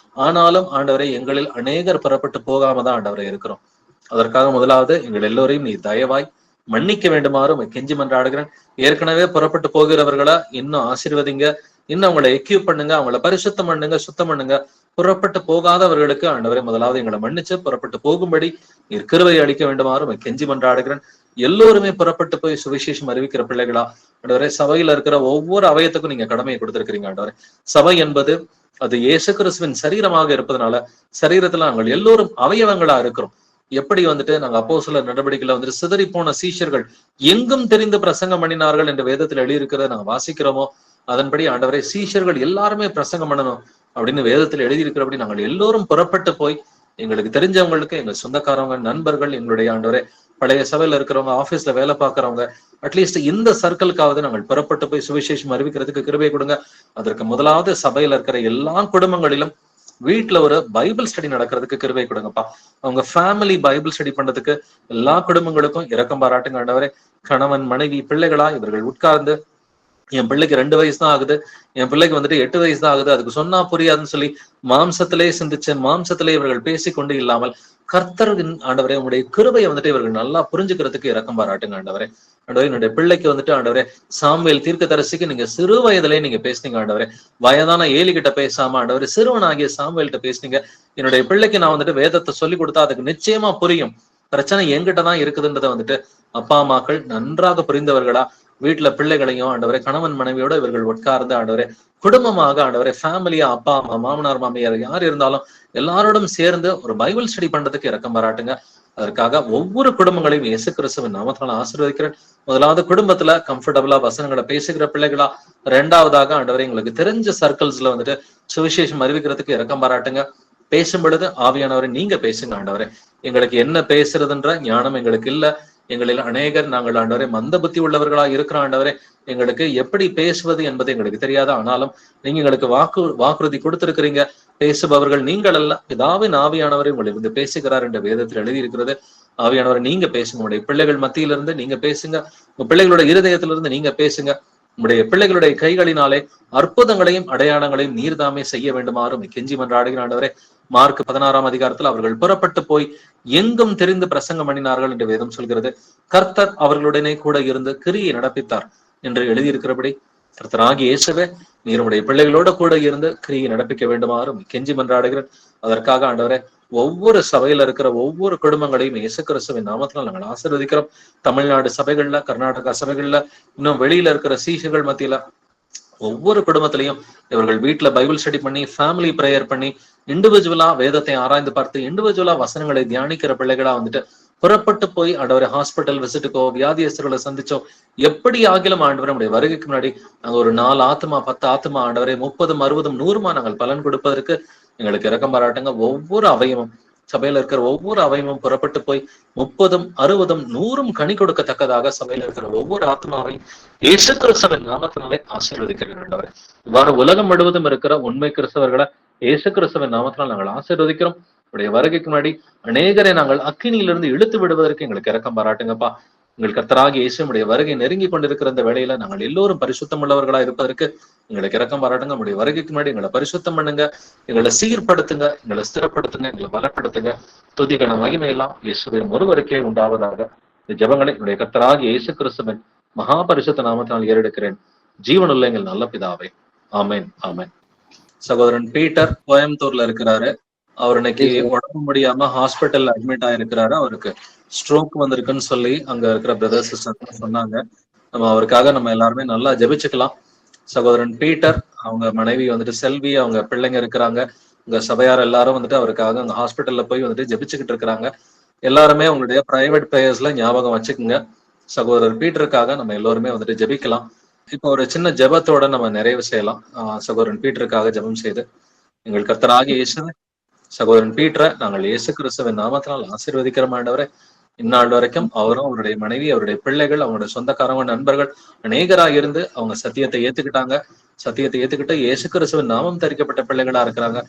ஆனாலும் ஆண்டவரே, எங்களில் அநேகர் புறப்பட்டு போகாம தான் ஆண்டவரே இருக்கிறோம். அதற்காக முதலாவது எங்கள் எல்லோரையும் நீ தயவாய் மன்னிக்க வேண்டுமாறு கெஞ்சி மன்றாடுகிறேன். ஏற்கனவே புறப்பட்டு போகிறவர்களை இன்னும் ஆசீர்வதிங்க, இன்னும் அவங்களை எக்யூப் பண்ணுங்க, அவங்கள பரிசுத்தம் பண்ணுங்க, சுத்தம் பண்ணுங்க. புறப்பட்டு போகாதவர்களுக்கு ஆண்டவரே முதலாவது எங்களை மன்னிச்சு புறப்பட்டு போகும்படி நீர் கிருபை அளிக்க வேண்டுமாறு கெஞ்சி மன்றாடுகிறேன். எல்லோருமே புறப்பட்டு போய் சுவிசேஷம் அறிவிக்கிற பிள்ளைகளா ஆண்டவரே, சபையில இருக்கிற ஒவ்வொரு அவயத்துக்கும் நீங்க கடமையை கொடுத்திருக்கிறீங்க ஆண்டவரே. சபை என்பது அது இயேசு கிறிஸ்துவின் சரீரமாக இருப்பதனால சரீரத்துல நாங்கள் எல்லோரும் அவயவங்களா இருக்கிறோம். எப்படி வந்துட்டு நாங்க அப்போஸ்தலர் நடவடிக்கையில வந்துட்டு சிதறி போன சீஷர்கள் எங்கும் தெரிந்து பிரசங்கம் பண்ணினார்கள் என்று வேதத்தில் எழுதியிருக்கிறத நாங்க வாசிக்கிறோமோ, அதன்படி ஆண்டவரே சீஷர்கள் எல்லாருமே பிரசங்கம் பண்ணணும் அப்படின்னு வேதத்தில் எழுதியிருக்கிறபடி நாங்கள் எல்லோரும் புறப்பட்டு போய் எங்களுக்கு தெரிஞ்சவங்களுக்கு, எங்க சொந்தக்காரவங்க, நண்பர்கள், எங்களுடைய ஆண்டவரே பழைய சபையில இருக்கிறவங்க, ஆபீஸ்ல வேலை பார்க்கறவங்க, அட்லீஸ்ட் இந்த சர்க்கிளுக்காவது நாங்கள் புறப்பட்டு போய் சுவிசேஷம் அறிவிக்கிறதுக்கு கிருபை கொடுங்க. அதற்கு முதலாவது சபையில இருக்கிற எல்லா குடும்பங்களிலும் வீட்டுல ஒரு பைபிள் ஸ்டடி நடக்கிறதுக்கு கிருபை கொடுங்கப்பா. அவங்க ஃபேமிலி பைபிள் ஸ்டடி பண்றதுக்கு எல்லா குடும்பங்களுக்கும் இரக்கம் பாராட்டுங்க ஆண்டவரே. கணவன், மனைவி, பிள்ளைகளா இவர்கள் உட்கார்ந்து, என் பிள்ளைக்கு 2 வயசு தான் ஆகுது, என் பிள்ளைக்கு வந்துட்டு 8 வயசு தான் ஆகுது, அதுக்கு சொன்னா புரியாதுன்னு சொல்லி மாம்சத்திலே சிந்திச்சு மாம்சத்திலே இவர்கள் பேசிக்கொண்டு இல்லாமல் கர்த்தரின் ஆண்டவரே உங்களுடைய கிருபையை வந்துட்டு இவர்கள் நல்லா புரிஞ்சுக்கிறதுக்கு இரக்கம் பாராட்டுங்க ஆண்டவரே. ஆண்டவரே, என்னுடைய பிள்ளைக்கு வந்துட்டு ஆண்டவரே சாமுவேல் தீர்க்கதரிசிக்கு நீங்க சிறு வயதிலே நீங்க பேசுனீங்க ஆண்டவரே. வயதான ஏலி கிட்ட பேசாம ஆண்டவரே சிறுவனாகிய சாமுவேல்கிட்ட பேசுனீங்க. என்னுடைய பிள்ளைக்கு நான் வந்துட்டு வேதத்தை சொல்லி கொடுத்தா அதுக்கு நிச்சயமா புரியும். பிரச்சனை என்கிட்ட தான் இருக்குதுன்றதை வந்துட்டு அப்பா அம்மாக்கள் நன்றாக புரிந்தவர்களா வீட்டுல பிள்ளைகளையும் ஆண்டவரே கணவன் மனைவியோட இவர்கள் உட்கார்ந்து ஆண்டவரே குடும்பமாக ஆண்டவரே ஃபேமிலியா அப்பா அம்மா மாமனார் மாமியார் யார் இருந்தாலும் எல்லாரோடும் சேர்ந்து ஒரு பைபிள் ஸ்டடி பண்றதுக்கு இரக்கம் பாராட்டுங்க. அதற்காக ஒவ்வொரு குடும்பங்களையும் இயேசு கிறிஸ்துவின் நாமத்தால ஆசீர்வதிக்கிறேன். முதலாவது குடும்பத்துல கம்ஃபர்டபுளா வசனங்களை பேசுகிற பிள்ளைகளா, 2வதாக ஆண்டவரே எங்களுக்கு தெரிஞ்ச சர்க்கிள்ஸ்ல வந்துட்டு சுவிசேஷம் அறிவிக்கிறதுக்கு இரக்கம் பாராட்டுங்க. பேசும் பொழுது ஆவியானவரை நீங்க பேசுங்க ஆண்டவரே. எங்களுக்கு என்ன பேசுறதுன்ற ஞானம் எங்களுக்கு இல்ல. எங்களில் அநேகர் நாங்கள் ஆண்டவரே மந்த புத்தி உள்ளவர்களா இருக்கிற ஆண்டவரே, எங்களுக்கு எப்படி பேசுவது என்பது எங்களுக்கு தெரியாது. ஆனாலும் நீங்க எங்களுக்கு வாக்குறுதி கொடுத்திருக்கிறீங்க. பேசுபவர்கள் நீங்கள் அல்ல, பிதாவின் ஆவியானவரை உங்களிருந்து பேசுகிறார் என்ற வேதத்தில் எழுதியிருக்கிறது. ஆவியானவரை நீங்க பேசுங்க. உங்களுடைய பிள்ளைகள் மத்தியிலிருந்து நீங்க பேசுங்க. உங்க பிள்ளைகளோட இருதயத்திலிருந்து நீங்க பேசுங்க. உங்களுடைய பிள்ளைகளுடைய கைகளினாலே அற்புதங்களையும் அடையாளங்களையும் நீர்தாமே செய்ய வேண்டுமாறும் கெஞ்சி மன்றாடுகிற ஆண்டவரே. மார்க் 16ஆம் அதிகாரத்தில் அவர்கள் புறப்பட்டு போய் எங்கும் தெரிந்து பிரசங்கம் பண்ணினார்கள் என்று வேதம் சொல்கிறது. கர்த்தர் அவர்களுடனே கூட இருந்து கிரியை நடப்பித்தார் என்று எழுதியிருக்கிறபடி கர்த்தராகிய இயேசுவே நீர் உடைய பிள்ளைகளோட கூட இருந்து கிரியை நடப்பிக்க வேண்டுமாறும் கெஞ்சி மன்றாடுகிறேன். அதற்காக ஆண்டவரே ஒவ்வொரு சபையில இருக்கிற ஒவ்வொரு குடும்பங்களையும் இயேசு கிறிஸ்துவின் நாமத்தினால் நாங்கள் ஆசீர்வதிக்கிறோம். தமிழ்நாடு சபைகள்ல, கர்நாடகா சபைகள்ல, இன்னும் வெளியில இருக்கிற சீஷர்கள் மத்தியில ஒவ்வொரு குடும்பத்திலையும் இவர்கள் வீட்டுல பைபிள் ஸ்டடி பண்ணி, ஃபேமிலி பிரேயர் பண்ணி, இண்டிவிஜுவலா வேதத்தை ஆராய்ந்து பார்த்து, இண்டிவிஜுவலா வசனங்களை தியானிக்கிற பிள்ளைகளா வந்துட்டு புறப்பட்டு போய் ஆண்டவரை ஹாஸ்பிட்டல் விசிட்டுக்கோ, வியாதியஸ்தர்களை சந்திச்சோ, எப்படி ஆகிலும் ஆண்டவரை நம்முடைய வருகைக்கு முன்னாடி நாங்க ஒரு 4 ஆத்மா 10 ஆத்மா ஆண்டவரை 30 60 100 நாங்கள் பலன் கொடுப்பதற்கு எங்களுக்கு இரக்கம் பாராட்டுங்க. ஒவ்வொரு அவயமும் சபையில இருக்கிற ஒவ்வொரு அவயமும் புறப்பட்டு போய் 30 60 100 கனி கொடுக்கத்தக்கதாக சபையில இருக்கிற ஒவ்வொரு ஆத்மாவையும் இயேசு கிறிஸ்துவின் நாமத்தினாலே ஆசீர்வதிக்கிறேன். இவ்வாறு உலகம் முழுவதும் இருக்கிற உண்மை கிறிஸ்தவர்களை இயேசு கிறிஸ்துவின் நாமத்தினால் நாங்கள் ஆசீர்வதிக்கிறோம். உடைய வருகைக்கு முன்னாடி அநேகரை நாங்கள் அக்கினியிலிருந்து இழுத்து விடுவதற்கு எங்களுக்கு இரக்கம் பாராட்டுங்கப்பா. எங்கள் கர்த்தராகிய இயேசுவுடைய வருகை நெருங்கி கொண்டிருக்கிற இந்த வேளையில நாங்கள் எல்லோரும் பரிசுத்தம் உள்ளவர்களா இருப்பதற்கு எங்களுக்கு இரக்கம் பாராட்டுங்க. உடைய வருகைக்கு முன்னாடி எங்களை பரிசுத்தம் பண்ணுங்க, எங்களை சீர்படுத்துங்க, எங்களை ஸ்திரப்படுத்துங்க, எங்களை பலப்படுத்துங்க. துதிகன மகிமையெல்லாம் இயேசுவின் ஒருவருக்கே உண்டாவதாக. இந்த ஜெபங்களை என்னுடைய கர்த்தராகிய இயேசு கிறிஸ்துவின் மகா பரிசுத்த நாமத்தினால் ஏறெடுக்கிறேன். ஜீவனுள்ள எங்கள் நல்ல பிதாவே, ஆமேன் ஆமேன். சகோதரன் பீட்டர் கோயம்புத்தூர்ல இருக்கிறாரு. அவர் இன்னைக்கு உடம்பு முடியாம ஹாஸ்பிட்டல்ல அட்மிட் ஆயிருக்கிறாரு. அவருக்கு ஸ்ட்ரோக் வந்திருக்குன்னு சொல்லி அங்க இருக்கிற பிரதர்ஸ் சிஸ்டர் சொன்னாங்க. நம்ம அவருக்காக நம்ம எல்லாருமே நல்லா ஜெபிச்சுக்கலாம். சகோதரன் பீட்டர், அவங்க மனைவி வந்துட்டு செல்வி, அவங்க பிள்ளைங்க இருக்கிறாங்க. உங்க சபையார் எல்லாரும் வந்துட்டு அவருக்காக அங்க ஹாஸ்பிட்டல்ல போய் வந்துட்டு ஜெபிச்சுக்கிட்டு இருக்கிறாங்க. எல்லாருமே உங்களுடைய பிரைவேட் பிரேயர்ஸ்ல ஞாபகம் வச்சுக்கோங்க. சகோதரர் பீட்டருக்காக நம்ம எல்லோருமே வந்துட்டு ஜெபிக்கலாம். இப்போ ஒரு சின்ன ஜெபத்தோட நம்ம நிறைவு செய்யலாம். சகோதரன் பீட்டருக்காக ஜெபம் செய்து, எங்கள் கர்த்தராகிய இயேசுவே, சகோதரன் பீட்டரை நாங்கள் இயேசு கிறிஸ்துவின் நாமத்தினால் ஆசீர்வதிக்கிறோம் ஆண்டவரே. இந்நாள் வரைக்கும் அவரும் அவருடைய மனைவி, அவருடைய பிள்ளைகள், அவங்களுடைய சொந்தக்காரங்க, நண்பர்கள் அநேகராக இருந்து அவங்க சத்தியத்தை ஏத்துக்கிட்டாங்க. சத்தியத்தை ஏத்துக்கிட்டு இயேசு கிறிஸ்துவின் நாமம் தரிக்கப்பட்ட பிள்ளைகளா இருக்கிறாங்க.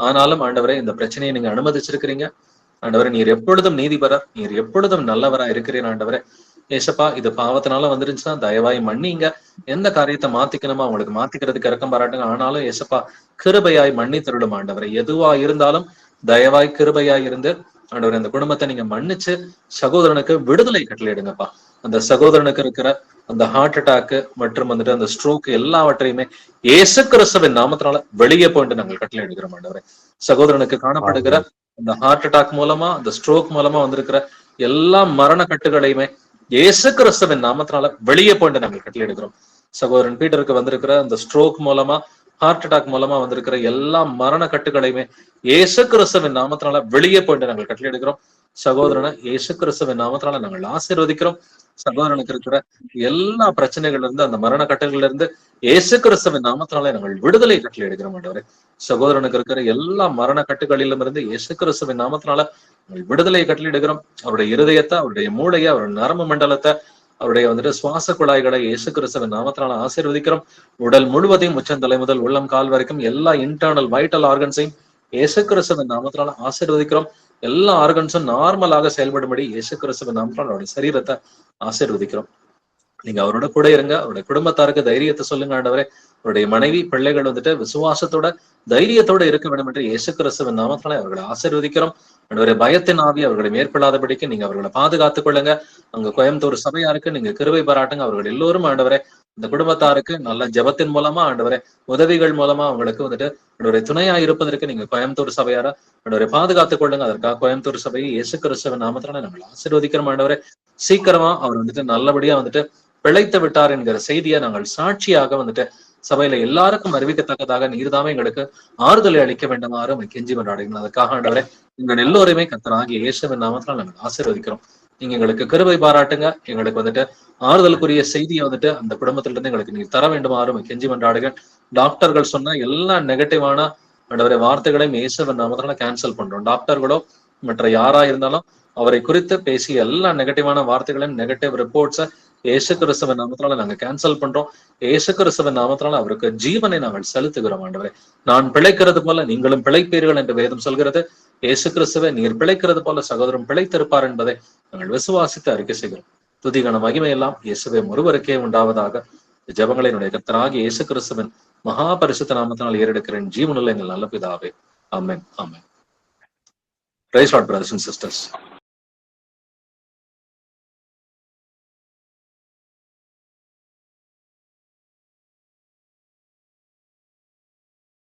ஆனாலும் ஆண்டவரே, இந்த பிரச்சனையை நீங்க அனுமதிச்சிருக்கிறீங்க. ஆண்டவரே, நீர் எப்பொழுதும் நீதிபரர், நீர் எப்பொழுதும் நல்லவரா இருக்கிறீர் ஆண்டவரே. ஏசப்பா, இது பாவத்தினால வந்துருந்துச்சுன்னா தயவாய் மன்னிங்க. எந்த காரியத்தை மாத்திக்கணுமோ அவங்களுக்கு மாத்திக்கிறதுக்கு இறக்கம் பாராட்டுங்க. ஆனாலும் ஏசப்பா, கிருபையாய் மன்னி தருடும் ஆண்டவரை. எதுவா இருந்தாலும் தயவாய் கிருபையாய் இருந்து ஆண்டவரே, அந்த குடும்பத்தை நீங்க மன்னிச்சு சகோதரனுக்கு விடுதலை கட்டளையிடுங்கப்பா. அந்த சகோதரனுக்கு இருக்கிற அந்த ஹார்ட் அட்டாக்கு மற்றும் வந்துட்டு அந்த ஸ்ட்ரோக் எல்லாவற்றையுமே இயேசு கிறிஸ்துவின் நாமத்தினால வெளியே போயிட்டு நாங்கள் கட்டளை எடுக்கிறோம் ஆண்டவரே. சகோதரனுக்கு காணப்படுகிற அந்த ஹார்ட் அட்டாக் மூலமா, அந்த ஸ்ட்ரோக் மூலமா வந்திருக்கிற எல்லா மரண கட்டுகளையுமே இயேசு கிறிஸ்துவின் நாமத்தினால வெளியே போயிட்டு நாங்கள் கட்டளை எடுக்கிறோம். சகோதரன் பீட்டருக்கு வந்திருக்கிற அந்த ஸ்ட்ரோக் மூலமா, ஹார்ட் அட்டாக் மூலமா வந்திருக்கிற எல்லா மரண கட்டுகளையுமே இயேசு கிறிஸ்துவின் நாமத்தினால வெளியே போயிட்டு நாங்கள் கட்டளை எடுக்கிறோம். சகோதரனை இயேசு கிறிஸ்துவின் நாமத்தினால நாங்கள் ஆசீர்வதிக்கிறோம். சகோதரனுக்கு இருக்கிற எல்லா பிரச்சனைகள்ல இருந்து, அந்த மரண கட்டுகள்ல இருந்து இயேசு கிறிஸ்துவின் நாமத்தினால நாங்கள் விடுதலை கட்டளை எடுக்கிறோம் ஆண்டவரே. சகோதரனுக்கு இருக்கிற எல்லா மரண கட்டுகளிலும் இருந்து இயேசு கிறிஸ்துவின் நாமத்தினால நாங்கள் விடுதலை கட்டளை எடுக்கிறோம். அவருடைய இருதயத்தை, அவருடைய மூளையை, அவருடைய நரம்பு மண்டலத்தை, அவருடைய வந்துட்டு சுவாச குழாய்களை இயேசு கிறிஸ்துவின் நாமத்தினால ஆசீர்வதிக்கிறோம். உடல் முழுவதையும் உச்சந்தலை முதல் உள்ளம் கால் வரைக்கும் எல்லா இன்டர்னல் வைட்டல் ஆர்கன்ஸையும் இயேசு கிறிஸ்துவின் நாமத்தினால ஆசீர்வதிக்கிறோம். எல்லா ஆர்கன்ஸும் நார்மலாக செயல்படும்படி இயேசு கிறிஸ்துவின் நாமத்தினால அவருடைய சரீரத்தை ஆசீர்வதிக்கிறோம். நீங்க அவரோட கூட இருங்க. அவருடைய குடும்பத்தாருக்கு தைரியத்தை சொல்லுங்க ஆண்டவரே. அவருடைய மனைவி, பிள்ளைகள் வந்துட்டு விசுவாசத்தோட தைரியத்தோட இருக்க வேண்டும் என்று இயேசு கிறிஸ்துவின் நாமத்தினால அவர்களை ஆசீர்வதிக்கிறோம். ஆண்டவரே, பயத்தின் ஆவி அவர்களை மேற்கொள்ளாதபடிக்கு நீங்க அவர்களை பாதுகாத்துக் கொள்ளுங்க. அங்க கோயம்புத்தூர் சபையாருக்கு நீங்க கிருபை பாராட்டுங்க. அவர்கள் எல்லோரும் ஆண்டவரே, இந்த குடும்பத்தாருக்கு நல்ல ஜெபத்தின் மூலமா ஆண்டவரே, உதவிகள் மூலமா அவங்களுக்கு வந்துட்டு அவருடைய துணையா இருப்பதற்கு நீங்க கோயம்புத்தூர் சபையார ஆண்டவரை பாதுகாத்துக் கொள்ளுங்க. அதற்காக கோயம்புத்தூர் சபையை இயேசு கிறிஸ்துவின் நாமத்தினால நாங்கள் ஆசீர்வதிக்கிறோம் ஆண்டவரே. சீக்கிரமா அவர் வந்துட்டு நல்லபடியா வந்துட்டு பிழைத்து விட்டார் என்கிற செய்தியை நாங்கள் சாட்சியாக வந்துட்டு சபையில எல்லாருக்கும் அறிவிக்கத்தக்கதாக நீர்தாமே எங்களுக்கு ஆறுதலை அளிக்க வேண்டுமாறு கெஞ்சி கொண்டாடுகிறோம். அதுக்காக ஆண்டவரே, எங்கள் எல்லோருமே கர்த்தராகிய இயேசுவின் நாமத்தினால் நாங்கள் ஆசீர்வதிக்கிறோம். நீங்க எங்களுக்கு கிருபை பாராட்டுங்க. எங்களுக்கு வந்துட்டு ஆறுதலுக்குரிய செய்தியை வந்துட்டு அந்த குடும்பத்திலிருந்து எங்களுக்கு நீர் தர வேண்டுமாறு கெஞ்சி கொண்டாடுங்க. டாக்டர்கள் சொன்ன எல்லா நெகட்டிவான ஆண்டவரை வார்த்தைகளையும் இயேசுவின் நாமத்தினால கேன்சல் பண்றோம். டாக்டர்களோ மற்ற யாரா இருந்தாலும் அவரை குறித்து பேசிய எல்லா நெகட்டிவான வார்த்தைகளையும், நெகட்டிவ் ரிப்போர்ட்ஸை இயேசு கிறிஸ்துவின் நாமத்தினால நாங்க கேன்சல் பண்றோம். இயேசு கிறிஸ்துவின் நாமத்தினால அவருக்கு ஜீவனை நாங்கள் செலுத்துகிறோம் ஆண்டவரே. நான் பிழைக்கிறது போல நீங்களும் பிழைப்பீர்கள் என்று வேதம் சொல்கிறது. இயேசு கிறிஸ்துவை நீர் பிழைக்கிறது போல சகோதரன் பிழைத்திருப்பார் என்பதை நாங்கள் விசுவாசித்து அறிக்கை செய்கிறோம். துதிகன மகிமை எல்லாம் இயேசுவே ஒருவருக்கே உண்டாவதாக. ஜெபங்களை என்னுடைய கர்த்தராகிய இயேசு கிறிஸ்துவின் மகா பரிசுத்த நாமத்தினால் ஏறெடுக்கிறேன். ஜீவனுள்ள எங்கள் நல்ல பிதாவே. ஆமென், ஆமென். Praise God, brothers and sisters.